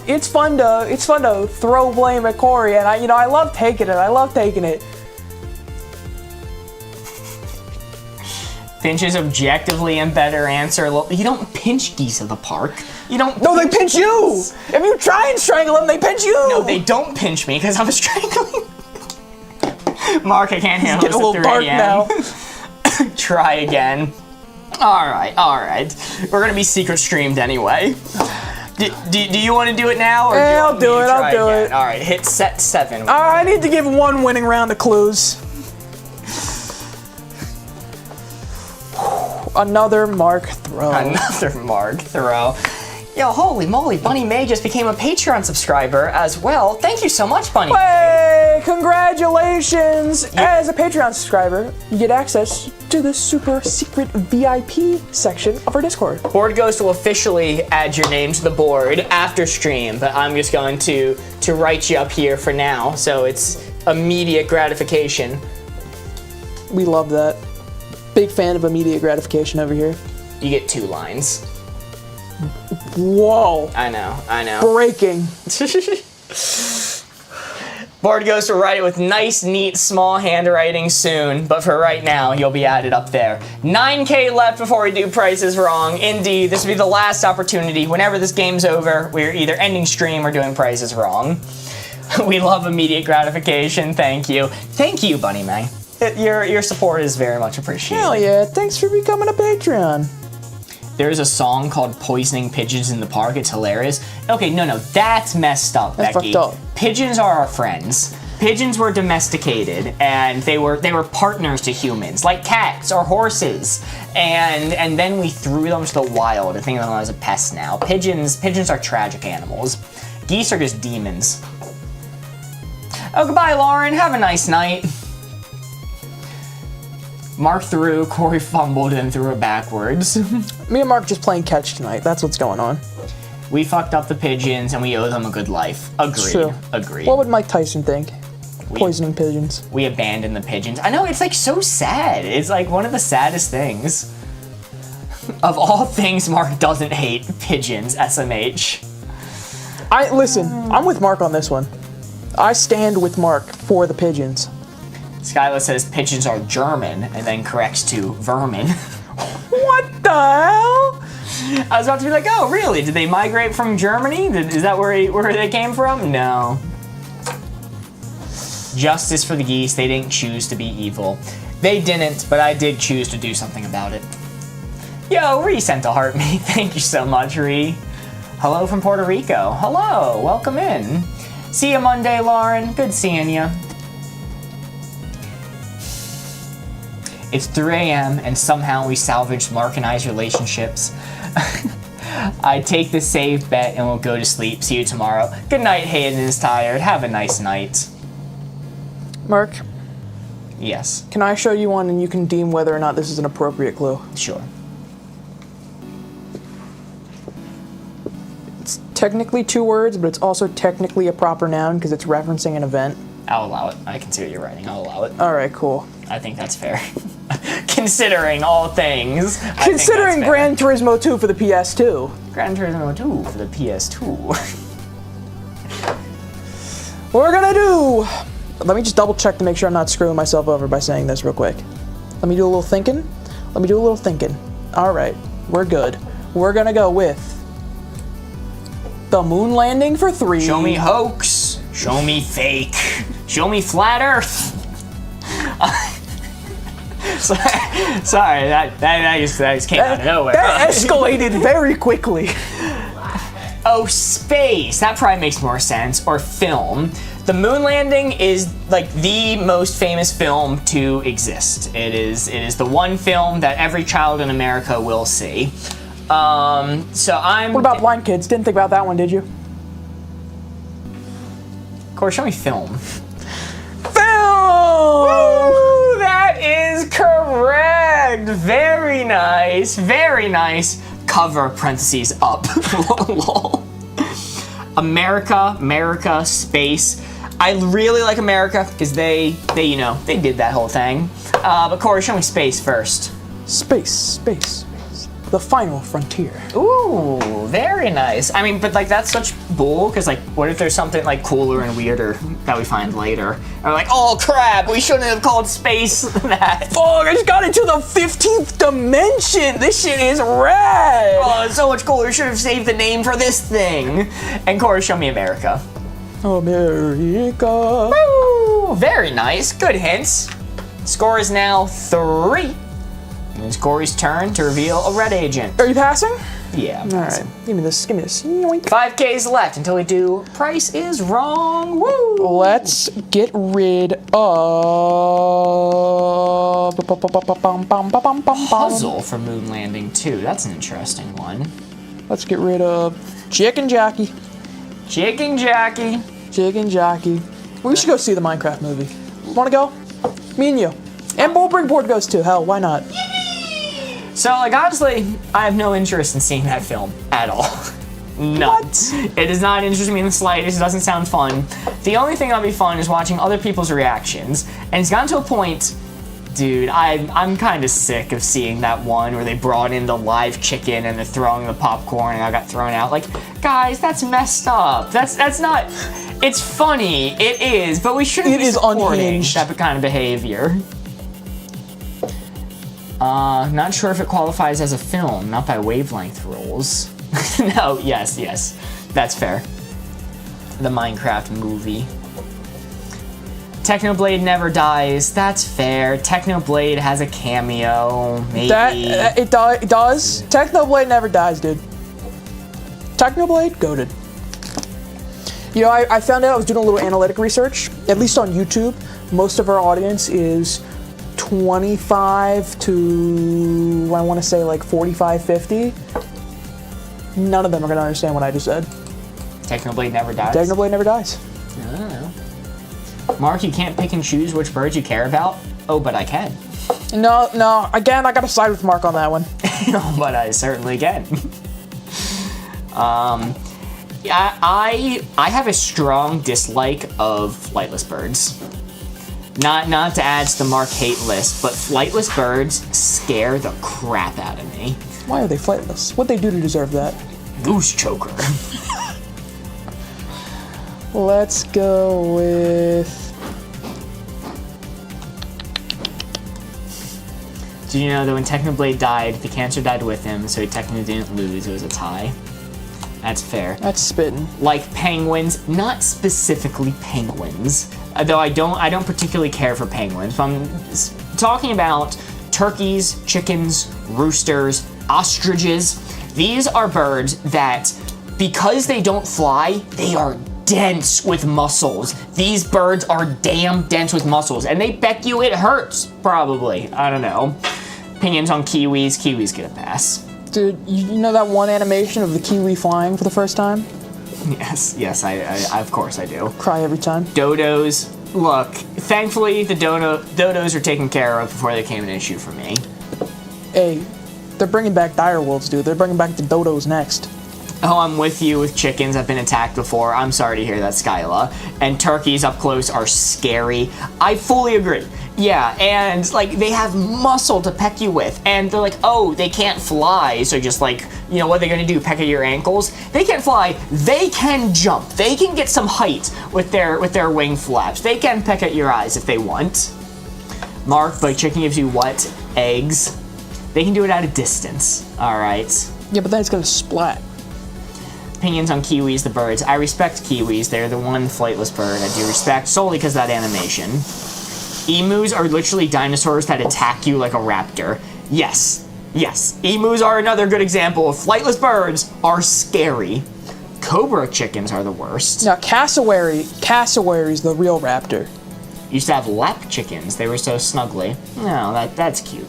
It's fun to throw blame at Corey, and I love taking it. Pinch is objectively a better answer. You don't pinch geese at the park. You don't. No, they pinch you. If you try and strangle them, they pinch you. No, they don't pinch me because I'm strangling. Mark, I can't handle this. It's getting a little dark now. Try again. All right. We're gonna be secret streamed anyway. Do you want to do it now, or I'll do it. All right, hit set 7. I need to give one winning round of clues. Another Mark throw. Yo, holy moly, Bunny May just became a Patreon subscriber as well. Thank you so much, Bunny. Hey, congratulations! As a Patreon subscriber, you get access to the super secret VIP section of our Discord. Board goes to officially add your name to the board after stream, but I'm just going to write you up here for now, so it's immediate gratification. We love that. Big fan of immediate gratification over here. You get 2 lines. Whoa. I know. Breaking. Board goes to write it with nice, neat, small handwriting soon, but for right now, you'll be added up there. 9K left before we do Prices Wrong. Indeed, this will be the last opportunity. Whenever this game's over, we're either ending stream or doing Prices Wrong. We love immediate gratification. Thank you. Thank you, Bunny May. Your support is very much appreciated. Hell yeah, thanks for becoming a Patreon. There's a song called Poisoning Pigeons in the Park. It's hilarious. Okay, no, that's messed up, That's Becky. fucked up. Pigeons are our friends. Pigeons were domesticated, and they were partners to humans, like cats or horses. And then we threw them to the wild. I think of them as a pest now. Pigeons are tragic animals. Geese are just demons. Oh, goodbye, Lauren. Have a nice night. Mark threw, Corey fumbled, and threw it backwards. Me and Mark just playing catch tonight. That's what's going on. We fucked up the pigeons, and we owe them a good life. Agreed. True. Agreed. What would Mike Tyson think? Poisoning pigeons. We abandoned the pigeons. I know, it's like so sad. It's like one of the saddest things. Of all things, Mark doesn't hate pigeons, SMH. Listen, I'm with Mark on this one. I stand with Mark for the pigeons. Skyla says pigeons are German and then corrects to vermin. What the hell? I was about to be like, oh, really? Did they migrate from Germany? Is that where they came from? No. Justice for the geese. They didn't choose to be evil. They didn't, but I did choose to do something about it. Yo, Ree sent a heart me. Thank you so much, Ree. Hello from Puerto Rico. Hello, welcome in. See you Monday, Lauren. Good seeing you. It's 3 a.m. and somehow we salvaged Mark and I's relationships. I take the safe bet and we'll go to sleep. See you tomorrow. Good night, Hayden is tired. Have a nice night. Mark, Yes, can I show you one and you can deem whether or not this is an appropriate clue? sure. It's technically 2 words, but it's also technically a proper noun because it's referencing an event. I'll allow it. I can see what you're writing. I'll allow it. All right, cool. I think that's fair. Considering all things. Considering Gran Turismo 2 for the PS2. Gran Turismo 2 for the PS2. What we're gonna do... Let me just double check to make sure I'm not screwing myself over by saying this real quick. Let me do a little thinking. All right, we're good. We're gonna go with the moon landing for 3. Show me hoax. Show me fake. Show me flat Earth. Sorry, that just came out of nowhere. That escalated very quickly. Oh, space. That probably makes more sense. Or film. The moon landing is like the most famous film to exist. It is the one film that every child in America will see. What about blind kids? Didn't think about that one, did you? Corey, show me film. Film! Woo, that is correct. Very nice. Very nice. Cover parentheses up. Lol. America, space. I really like America because they did that whole thing. But Corey, show me space first. Space. The final frontier. Ooh, very nice. I mean, but like that's such bull because like, what if there's something like cooler and weirder that we find later? And we're like, oh crap, we shouldn't have called space that. Fuck, I just got into the 15th dimension. This shit is rad. Oh, it's so much cooler. Should have saved the name for this thing. And Corey, show me America. America. Woo! Very nice. Good hints. Score is now 3. And it's Corey's turn to reveal a red agent. Are you passing? Yeah. All right. Give me this. Yoink. 5K's left until we do Price is Wrong. Woo! Let's get rid of Puzzle for Moon Landing 2. That's an interesting one. Let's get rid of Chicken Jockey. Chicken Jockey. We should go see the Minecraft movie. Want to go? Me and you. And Bowling Board goes too. Hell, why not? So, like, honestly, I have no interest in seeing that film at all. None. It does not interest me in the slightest. It doesn't sound fun. The only thing that'll be fun is watching other people's reactions. And it's gotten to a point, dude, I'm kind of sick of seeing that one where they brought in the live chicken and they're throwing the popcorn and I got thrown out. Like, guys, that's messed up. That's not... It's funny. It is, but we shouldn't be supporting that kind of behavior. Not sure if it qualifies as a film, not by wavelength rules. No, yes, that's fair. The Minecraft movie. Technoblade never dies, that's fair. Technoblade has a cameo, maybe. It does. Technoblade never dies, dude. Technoblade, goated. You know, I found out I was doing a little analytic research, at least on YouTube. Most of our audience is 25 to, I want to say like 45, 50. None of them are going to understand what I just said. Technoblade never dies? Technoblade never dies. I don't know. Mark, you can't pick and choose which birds you care about? Oh, but I can. No. Again, I gotta side with Mark on that one. But I certainly can. I have a strong dislike of flightless birds. Not to add to the Mark hate list, but flightless birds scare the crap out of me. Why are they flightless? What'd they do to deserve that? Goose choker. Let's go with... Did you know that when Technoblade died, the cancer died with him, so he technically didn't lose, it was a tie? That's fair. That's spitting. Like penguins, not specifically penguins, though I don't particularly care for penguins. If I'm talking about turkeys, chickens, roosters, ostriches, these are birds that, because they don't fly, they are dense with muscles. These birds are damn dense with muscles, and they peck you, it hurts, probably. I don't know. Opinions on kiwis. Kiwis get a pass. Dude, you know that one animation of the kiwi flying for the first time? Yes, I of course I do. Cry every time. Dodos. Look, thankfully the dodos are taken care of before they became an issue for me. Hey, they're bringing back direwolves, dude. They're bringing back the dodos next. Oh, I'm with you with chickens. I've been attacked before. I'm sorry to hear that, Skyla. And turkeys up close are scary. I fully agree. Yeah, and like they have muscle to peck you with, and they're like, oh, they can't fly, so just like, you know, what are they gonna do? Peck at your ankles? They can't fly. They can jump. They can get some height with their wing flaps. They can peck at your eyes if they want. Mark, but chicken gives you what? Eggs. They can do it at a distance. All right. Yeah, but then it's gonna splat. Opinions on kiwis, the birds. I respect kiwis. They're the one flightless bird I do respect solely because of that animation. Emus are literally dinosaurs that attack you like a raptor. Yes. Emus are another good example of flightless birds are scary. Cobra chickens are the worst. Now, cassowary's the real raptor. Used to have lap chickens. They were so snuggly. No, that's cute.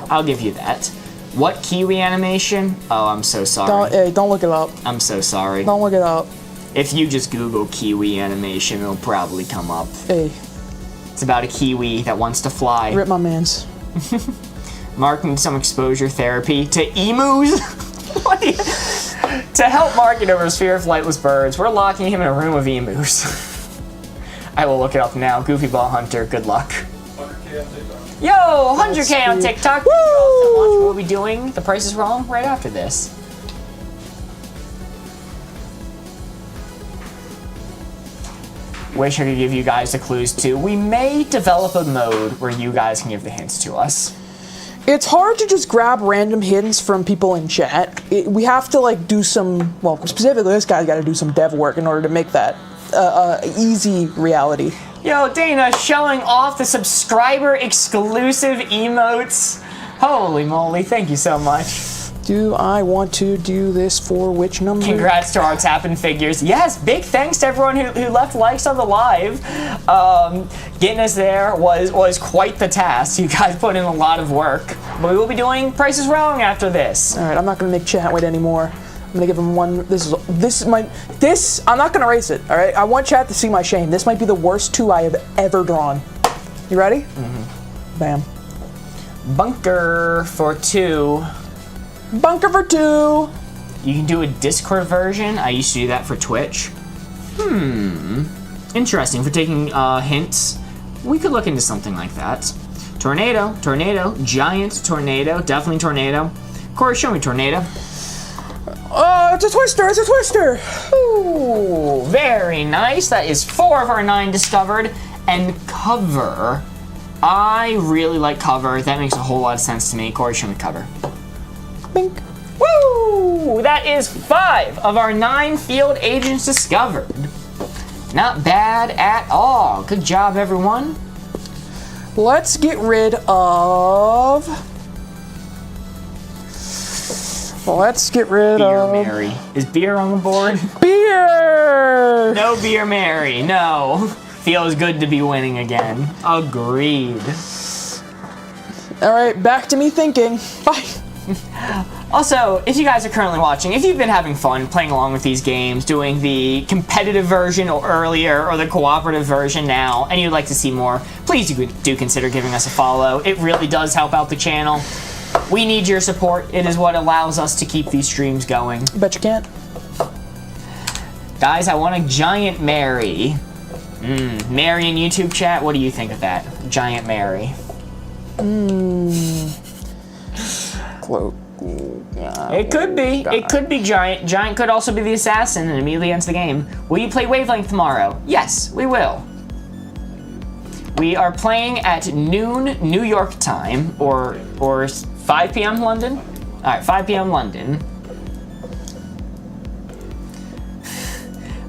I'll give you that. What kiwi animation? Oh, I'm so sorry. Don't look it up. I'm so sorry. Don't look it up. If you just Google kiwi animation, it'll probably come up. Hey. It's about a kiwi that wants to fly. Rip my mans. Mark needs some exposure therapy to emus. To help Mark get over his fear of flightless birds, we're locking him in a room of emus. I will look it up now. Goofy Ball Hunter, good luck. 100K on TikTok. Yo, 100K on TikTok. Woo! So much. We'll be doing The Price is Wrong right after this. Wish I could give you guys the clues too. We may develop a mode where you guys can give the hints to us. It's hard to just grab random hints from people in chat. We have to like do some, well, specifically this guy's got to do some dev work in order to make that easy reality. Yo, Dana, showing off the subscriber exclusive emotes. Holy moly, thank you so much. Do I want to do this for which number? Congrats to our tapping figures. Yes, big thanks to everyone who left likes on the live. Getting us there was quite the task. You guys put in a lot of work. But we will be doing Price is Wrong after this. All right, I'm not gonna make chat wait anymore. I'm gonna give him one. I'm not gonna erase it. All right, I want chat to see my shame. This might be the worst 2 I have ever drawn. You ready? Mm-hmm. Bam. Bunker for 2. Bunker for 2. You can do a Discord version. I used to do that for Twitch. Interesting. For taking hints, we could look into something like that. Tornado, giant tornado, definitely tornado. Corey, show me tornado. It's a twister. Ooh, very nice. That is 4 of our 9 discovered. And cover. I really like cover. That makes a whole lot of sense to me. Corey, show me cover. Bink. Woo! That is 5 of our 9 field agents discovered. Not bad at all. Good job, everyone. Let's get rid of... Beer Mary. Is beer on the board? Beer! No Beer Mary, no. Feels good to be winning again. Agreed. All right, back to me thinking. Bye. Also, if you guys are currently watching, if you've been having fun playing along with these games, doing the competitive version or earlier, or the cooperative version now, and you'd like to see more, please do consider giving us a follow. It really does help out the channel. We need your support. It is what allows us to keep these streams going. Bet you can't. Guys, I want a Giant Mary. Mary in YouTube chat, what do you think of that? Giant Mary. Cloak. It could be. It could be Giant. Giant could also be the assassin and immediately ends the game. Will you play Wavelength tomorrow? Yes, we will. We are playing at noon New York time, or 5 p.m. London? All right, 5 p.m. London.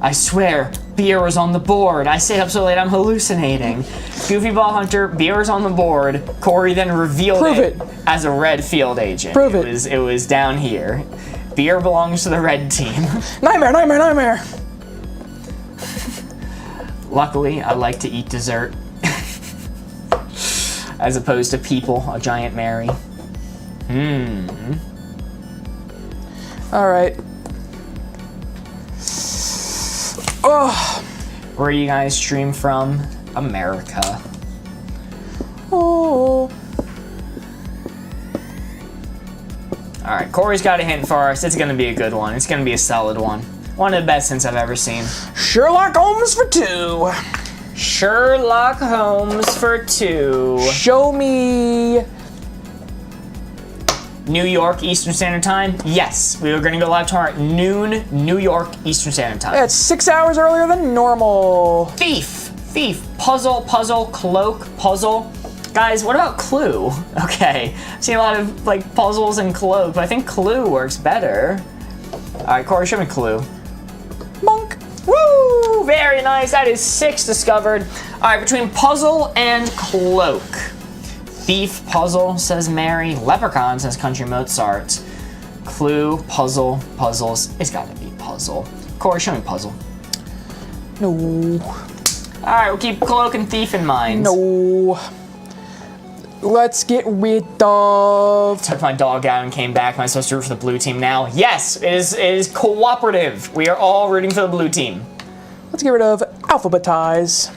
I swear, beer was on the board. I stayed up so late I'm hallucinating. Goofy Ball Hunter, beer was on the board. Corey then revealed it as a red field agent. Prove it. It was down here. Beer belongs to the red team. Nightmare, nightmare, nightmare. Luckily, I like to eat dessert. As opposed to people, a Giant Mary. All right. Oh. Where do you guys stream from? America. Oh. All right, Corey's got a hint for us. It's gonna be a good one. It's gonna be a solid one. One of the best hints I've ever seen. Sherlock Holmes for 2. Sherlock Holmes for 2. Show me. New York Eastern Standard Time? Yes, we are gonna go live tomorrow at noon New York Eastern Standard Time. It's 6 hours earlier than normal. Thief, puzzle, cloak, puzzle. Guys, what about Clue? Okay, I've seen a lot of like puzzles and cloak, but I think Clue works better. All right, Corey, show me Clue. Monk. Woo! Very nice. That is 6 discovered. All right, between puzzle and cloak. Thief, puzzle, says Mary. Leprechaun, says Country Mozart. Clue, puzzle, puzzles. It's got to be puzzle. Corey, show me puzzle. No. All right, we'll keep cloak and thief in mind. No. Let's get rid of. Took my dog out and came back. Am I supposed to root for the blue team now? Yes, it is cooperative. We are all rooting for the blue team. Let's get rid of alphabetize.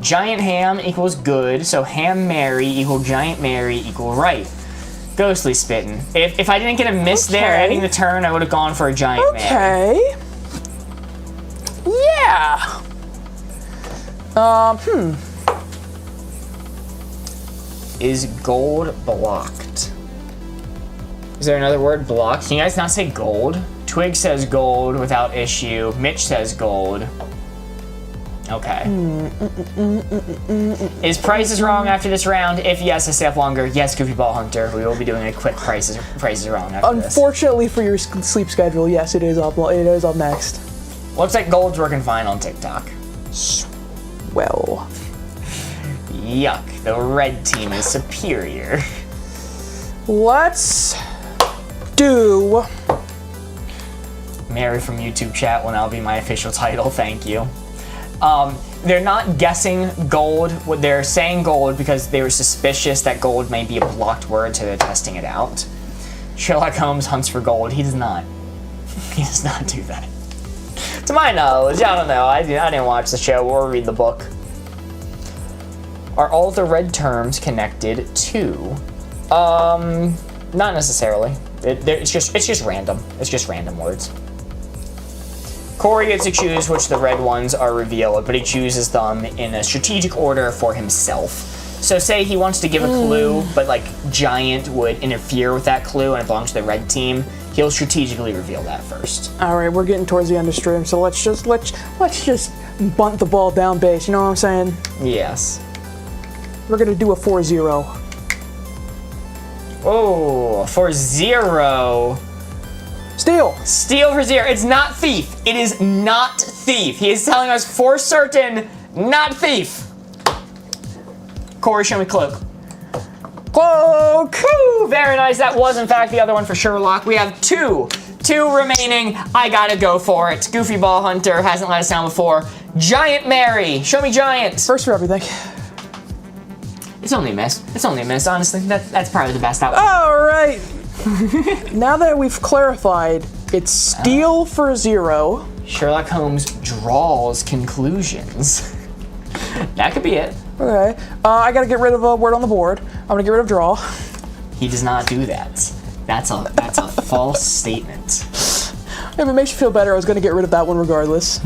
Giant ham equals good, so ham Mary equal giant Mary equal right. Ghostly spittin'. If I didn't get a miss there ending the turn, I would have gone for a giant Mary. Okay. Yeah. Is gold blocked? Is there another word, blocked? Can you guys not say gold? Twig says gold without issue. Mitch says gold. Okay. Is prices wrong after this round? If yes, I stay up longer. Yes, Goofy Ball Hunter. We will be doing a quick prices wrong after this. Unfortunately for your sleep schedule, yes, it is up. It is up next. Looks like gold's working fine on TikTok. Well. Yuck. The red team is superior. Let's do. Mary from YouTube chat will now be my official title. Thank you. They're not guessing gold. They're saying gold because they were suspicious that gold may be a blocked word, so they're testing it out. Sherlock Holmes hunts for gold. He does not. He does not do that. To my knowledge, I don't know. I didn't watch the show or read the book. Are all the red terms connected to? Not necessarily. It's just random. It's just random words. Corey gets to choose which the red ones are revealed, but he chooses them in a strategic order for himself. So say he wants to give a clue, but like giant would interfere with that clue and it belongs to the red team, he'll strategically reveal that first. All right, we're getting towards the end of stream, so let's just bunt the ball down base. You know what I'm saying? Yes. We're gonna do a 4-0. Oh, for 0. Steal. Steal for 0. It's not thief. It is not thief. He is telling us for certain, not thief. Corey, show me cloak. Cloak. Woo, very nice. That was in fact the other one for Sherlock. We have two remaining. I gotta go for it. Goofy Ball Hunter hasn't let us down before. Giant Mary. Show me giant. First for everything. It's only a miss. It's only a miss, honestly. That's probably the best outcome. All right. Now that we've clarified, it's steal for 0. Sherlock Holmes draws conclusions. That could be it. Okay. I gotta get rid of a word on the board. I'm gonna get rid of draw. He does not do that. That's a false statement. If it makes you feel better, I was gonna get rid of that one regardless.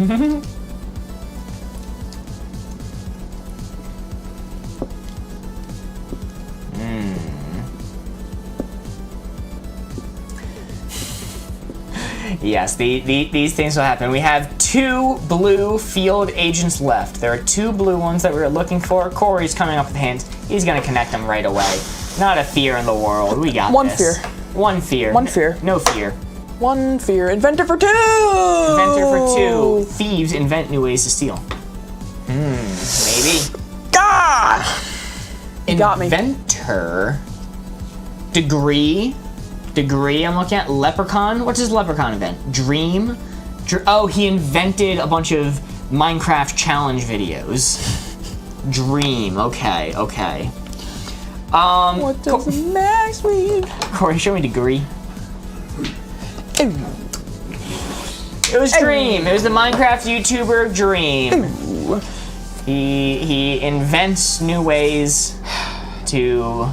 Yes, these things will happen. We have 2 blue field agents left. There are 2 blue ones that we were looking for. Corey's coming up with hints. He's gonna connect them right away. Not a fear in the world. We got One this. fear. One fear. One fear. No fear. One fear. Inventor for 2! Inventor for 2. Thieves invent new ways to steal. Maybe. Ah! You got me. Inventor. Degree, I'm looking at. Leprechaun. What does Leprechaun invent? Dream. Oh, he invented a bunch of Minecraft challenge videos. Dream. Okay. What does max mean? Corey, show me degree. It was Dream. It was the Minecraft YouTuber Dream. He invents new ways to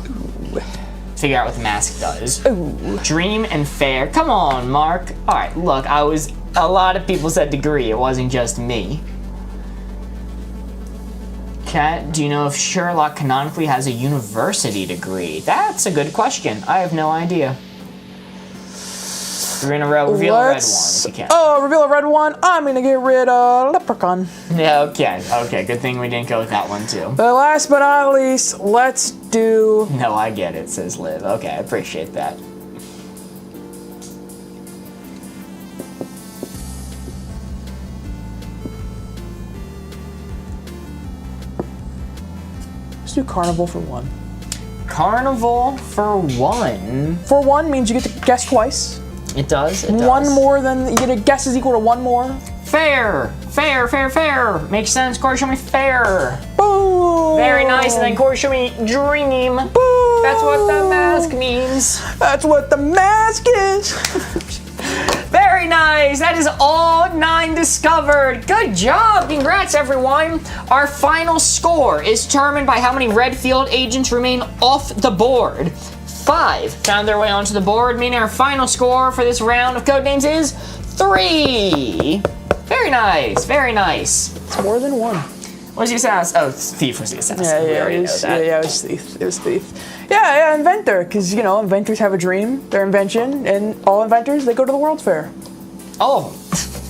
figure out what the mask does. Dream and fair. Come on, Mark. All right, look, a lot of people said degree. It wasn't just me. Kat, do you know if Sherlock canonically has a university degree? That's a good question. I have no idea. We're gonna reveal a red one if you can. Oh, reveal a red one. I'm gonna get rid of Leprechaun. Yeah, okay. Good thing we didn't go with that one too. But last but not least, let's do... No, I get it, says Liv. Okay, I appreciate that. Let's do Carnival for 1. Carnival for 1. For 1 means you get to guess twice. It does. One more than you get a guess is equal to 1 more. Fair. Makes sense. Corey, show me fair. Boom. Very nice. And then Corey, show me dream. Boom. That's what the mask means. That's what the mask is. Very nice. That is all 9 discovered. Good job. Congrats, everyone. Our final score is determined by how many red field agents remain off the board. 5 found their way onto the board, meaning our final score for this round of Codenames is 3. Very nice. It's more than 1. What was the assassin? Oh, thief was the assassin. We already know that. Yeah, it was thief. Yeah, inventor, because, inventors have a dream, their invention, and all inventors, they go to the World's Fair. All of them.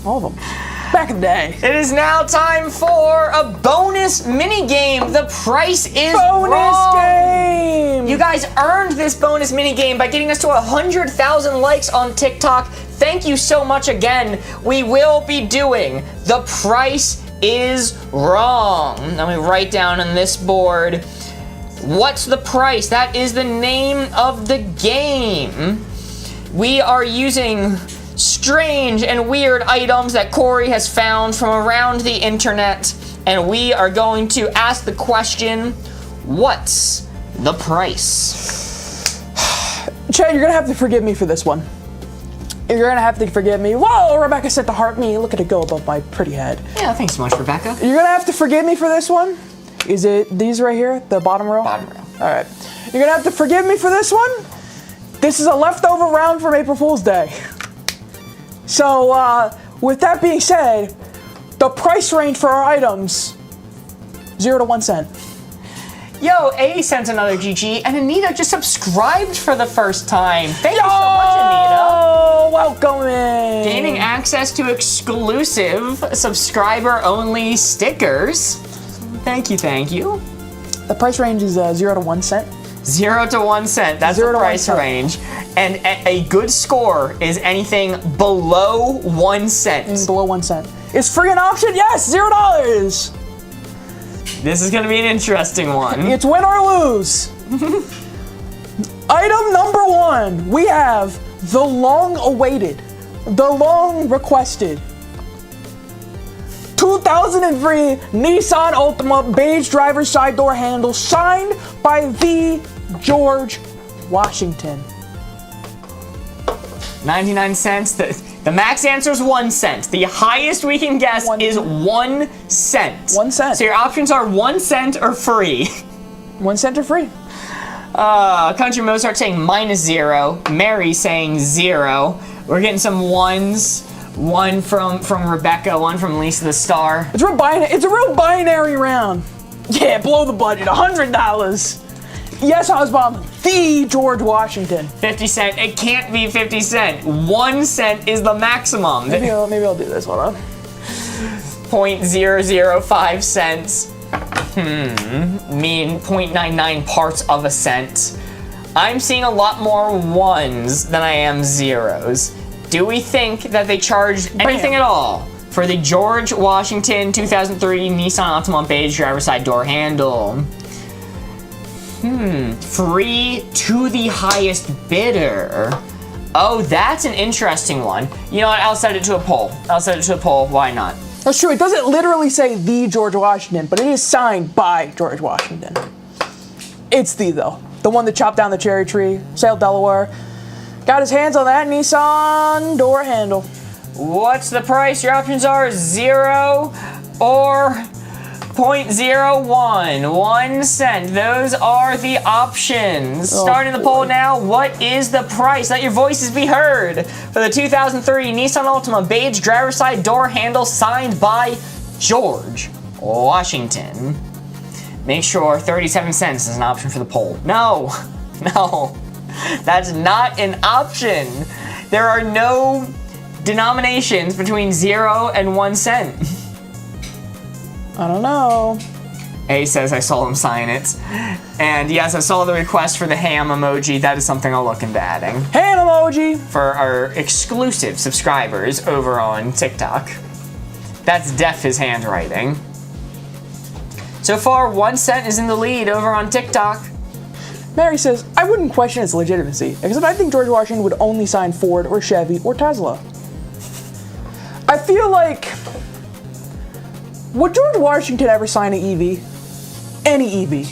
All of them. Back in the day. It is now time for a bonus mini game. The price is Bonus wrong. game! You guys earned this bonus mini game by getting us to 100,000 likes on TikTok. Thank you so much again. We will be doing The Price is Wrong. Let me write down on this board. What's the price? That is the name of the game. We are using strange and weird items that Corey has found from around the internet, and we are going to ask the question, what's the price? Chad, you're gonna have to forgive me for this one. You're gonna have to forgive me. Whoa, Rebecca sent the heart me. Look at it go above my pretty head. Yeah, thanks so much, Rebecca. You're gonna have to forgive me for this one. Is it these right here, the bottom row? Bottom row. All right. You're gonna have to forgive me for this one. This is a leftover round from April Fool's Day. So, with that being said, the price range for our items, 0 to 1 cent. Yo, A sent another GG, and Anita just subscribed for the first time. Thank you so much, Anita. Oh, welcome in. Gaining access to exclusive subscriber-only stickers. Thank you. The price range is 0 to 1 cent. 0 to 1 cent. That's the price range. And a good score is anything below 1 cent. Below 1 cent. Is free an option? Yes, $0. This is going to be an interesting one. It's win or lose. Item number 1, we have the long-awaited, the long-requested 2003 Nissan Altima beige driver's side door handle signed by the George Washington. 99 cents. The max answer is 1 cent. The highest we can guess is 1 cent. 1 cent. So your options are 1 cent or free. 1 cent or free. Country Mozart saying -0. Mary saying 0. We're getting some ones. One from Rebecca, one from Lisa the Star. It's a real binary round. Yeah, blow the budget. $100. Yes, Husband, the George Washington. 50 cent. It can't be 50 cent. 1 cent is the maximum. Maybe I'll do this. Hold on. 0.005 cents. Mean 0.99 parts of a cent. I'm seeing a lot more ones than I am zeros. Do we think that they charged anything at all for the George Washington 2003 Nissan Altima beige driver's side door handle? Free to the highest bidder. Oh, that's an interesting one. You know what? I'll set it to a poll. Why not? That's true. It doesn't literally say the George Washington, but it is signed by George Washington. It's though. The one that chopped down the cherry tree, sailed Delaware. Got his hands on that Nissan door handle. What's the price? Your options are 0 or 0.01. 1 cent. Those are the options. Starting the poll now. What is the price? Let your voices be heard for the 2003 Nissan Altima beige driver's side door handle signed by George Washington. Make sure 37 cents is an option for the poll. No. That's not an option. There are no denominations between 0 and 1 cent. I don't know. A says I saw him sign it. And yes, I saw the request for the ham emoji. That is something I'll look into adding. Ham emoji! For our exclusive subscribers over on TikTok. That's Def's handwriting. So far, 1 cent is in the lead over on TikTok. Mary says, I wouldn't question its legitimacy, except I think George Washington would only sign Ford or Chevy or Tesla. I feel like, would George Washington ever sign an EV? Any EV?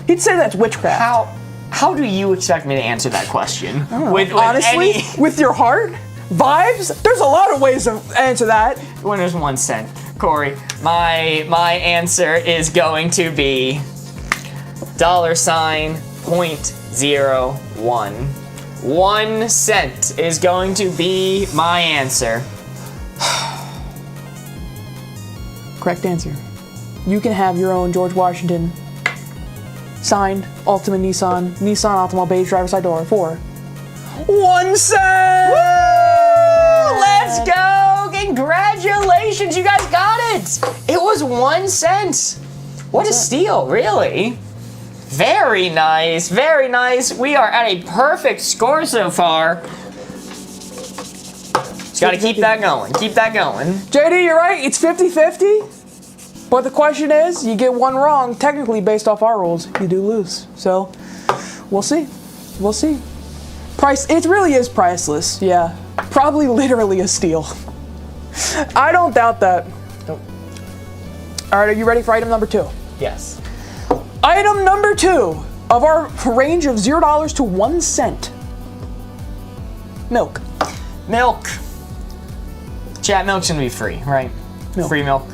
He'd say that's witchcraft. How do you expect me to answer that question? Honestly, with your heart? Vibes? There's a lot of ways to answer that. When there's 1 cent. Corey, my answer is going to be $.01. 1 cent is going to be my answer. Correct answer. You can have your own George Washington signed Ultimate Nissan Altima beige driver's side door for 1 cent! Woo! Let's go! Congratulations, you guys got it! It was 1 cent. What a steal, really. Very nice, very nice. We are at a perfect score so far. Just gotta keep that going, JD, you're right, it's 50-50. But the question is, you get one wrong, technically based off our rules, you do lose. So, we'll see. It really is priceless, yeah. Probably literally a steal. I don't doubt that. Nope. All right, are you ready for item number 2? Yes. Item number 2 of our range of $0 to 1 cent. Milk. Chat, milk's gonna be free, right? Milk. Free milk.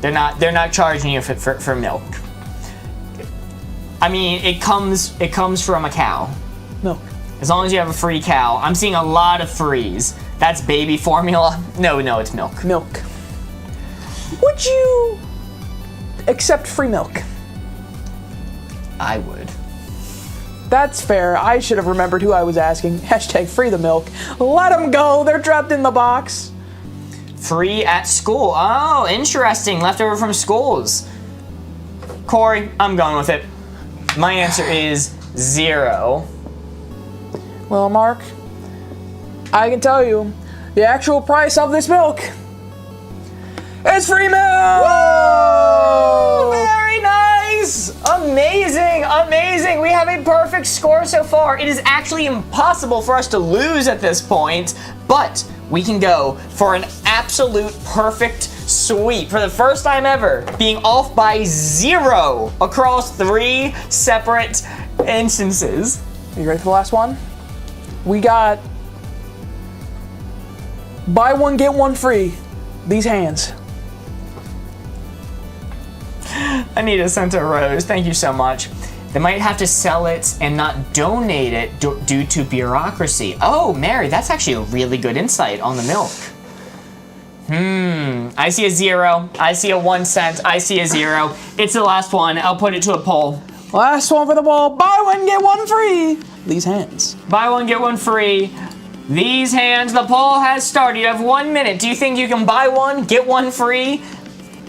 They're not charging you for milk. I mean, it comes from a cow. Milk. As long as you have a free cow. I'm seeing a lot of frees. That's baby formula. No, it's milk. Milk. Would you accept free milk? I would. That's fair. I should have remembered who I was asking. Hashtag free the milk. Let them go. They're trapped in the box. Free at school. Oh, interesting. Leftover from schools. Corey, I'm going with it. My answer is 0. Well, Mark, I can tell you, the actual price of this milk is free milk! Whoa! Very nice! Amazing! We have a perfect score so far. It is actually impossible for us to lose at this point, but we can go for an absolute perfect sweep for the first time ever, being off by 0 across 3 separate instances. Are you ready for the last one? we got buy one, get one free. These hands. Anita sent a rose. Thank you so much. They might have to sell it and not donate it due to bureaucracy. Oh, Mary, that's actually a really good insight on the milk. I see a 0. I see a 1 cent. I see a 0. It's the last one. I'll put it to a poll. Last one for the poll. Buy one, get one free. These hands. Buy one, get one free. These hands. The poll has started. You have 1 minute. Do you think you can buy one, get one free,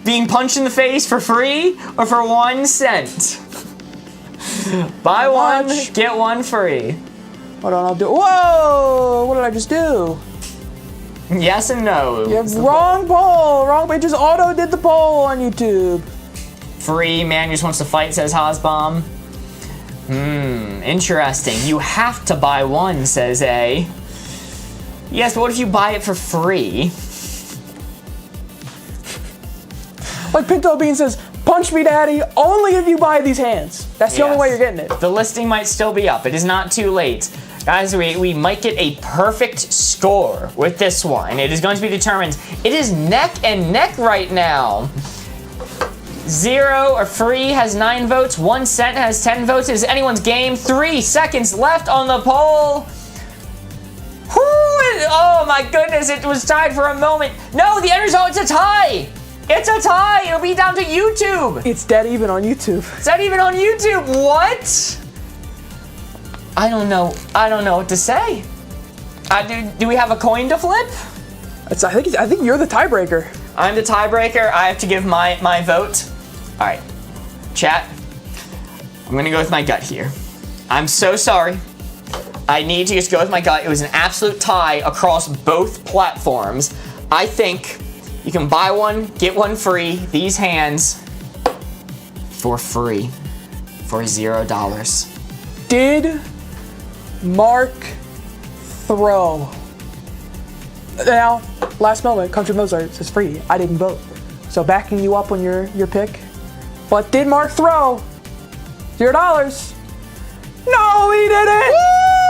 being punched in the face for free, or for 1 cent? Buy one, get one free. Hold on, I'll do. Whoa! What did I just do? Yes and no. You have wrong poll. Wrong. It just auto did the poll on YouTube. Free man just wants to fight, says Hosbomb. Interesting. You have to buy one, says A. Yes, but what if you buy it for free? Like Pinto Bean says, punch me, daddy, only if you buy these hands. That's the only way you're getting it. The listing might still be up. It is not too late. Guys, we might get a perfect score with this one. It is going to be determined. It is neck and neck right now. 0 or free has 9 votes. 1 cent has 10 votes. It is anyone's game. 3 seconds left on the poll. Oh my goodness, it was tied for a moment. No, the end result, it's a tie. It's a tie. It'll be down to YouTube. It's dead even on YouTube. It's not even on YouTube. What? I don't know. I don't know what to say. Do we have a coin to flip? I think you're the tiebreaker. I'm the tiebreaker. I have to give my vote. All right, chat. I'm gonna go with my gut here. I'm so sorry. I need to just go with my gut. It was an absolute tie across both platforms. I think you can buy one, get one free. These hands for free for $0. Did Mark throw? Now, last moment, Country Mozart says free. I didn't vote. So backing you up on your pick. But did Mark throw? $0. No, he didn't!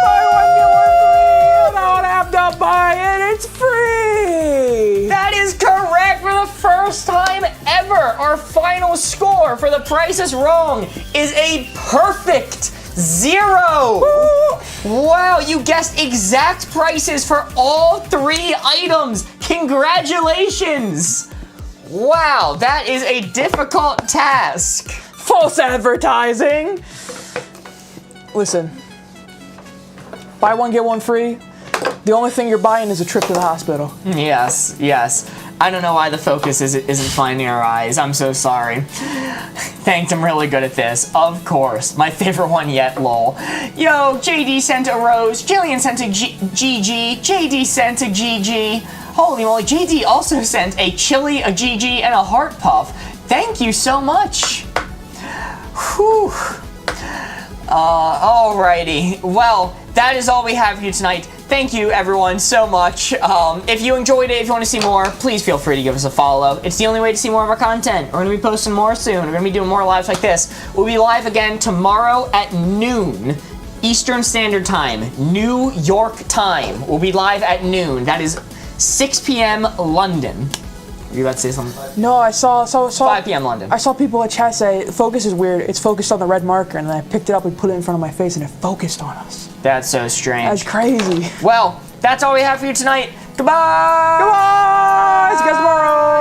Buy one, get one free! You don't have to buy it, it's free! That is correct for the first time ever. Our final score for The Price is Wrong is a perfect 0. Wow, you guessed exact prices for all 3 items. Congratulations. Wow, that is a difficult task. False advertising! Listen, buy one, get one free. The only thing you're buying is a trip to the hospital. Yes, yes. I don't know why the focus isn't finding our eyes. I'm so sorry. Thanked, I'm really good at this. Of course. My favorite one yet, lol. Yo, JD sent a rose. Jillian sent a GG. JD sent a GG. Holy moly, JD also sent a chili, a GG, and a heart puff. Thank you so much. Whew. Alrighty. Well, that is all we have for you tonight. Thank you, everyone, so much. If you enjoyed it, if you want to see more, please feel free to give us a follow. It's the only way to see more of our content. We're going to be posting more soon. We're going to be doing more lives like this. We'll be live again tomorrow at noon Eastern Standard Time, New York time. We'll be live at noon. That is 6 p.m. London. Are you about to say something? No, I saw 5 p.m. London. I saw people in chat say focus is weird. It's focused on the red marker, and then I picked it up and put it in front of my face, and it focused on us. That's so strange. That's crazy. Well, that's all we have for you tonight. Goodbye! Goodbye! See you guys tomorrow!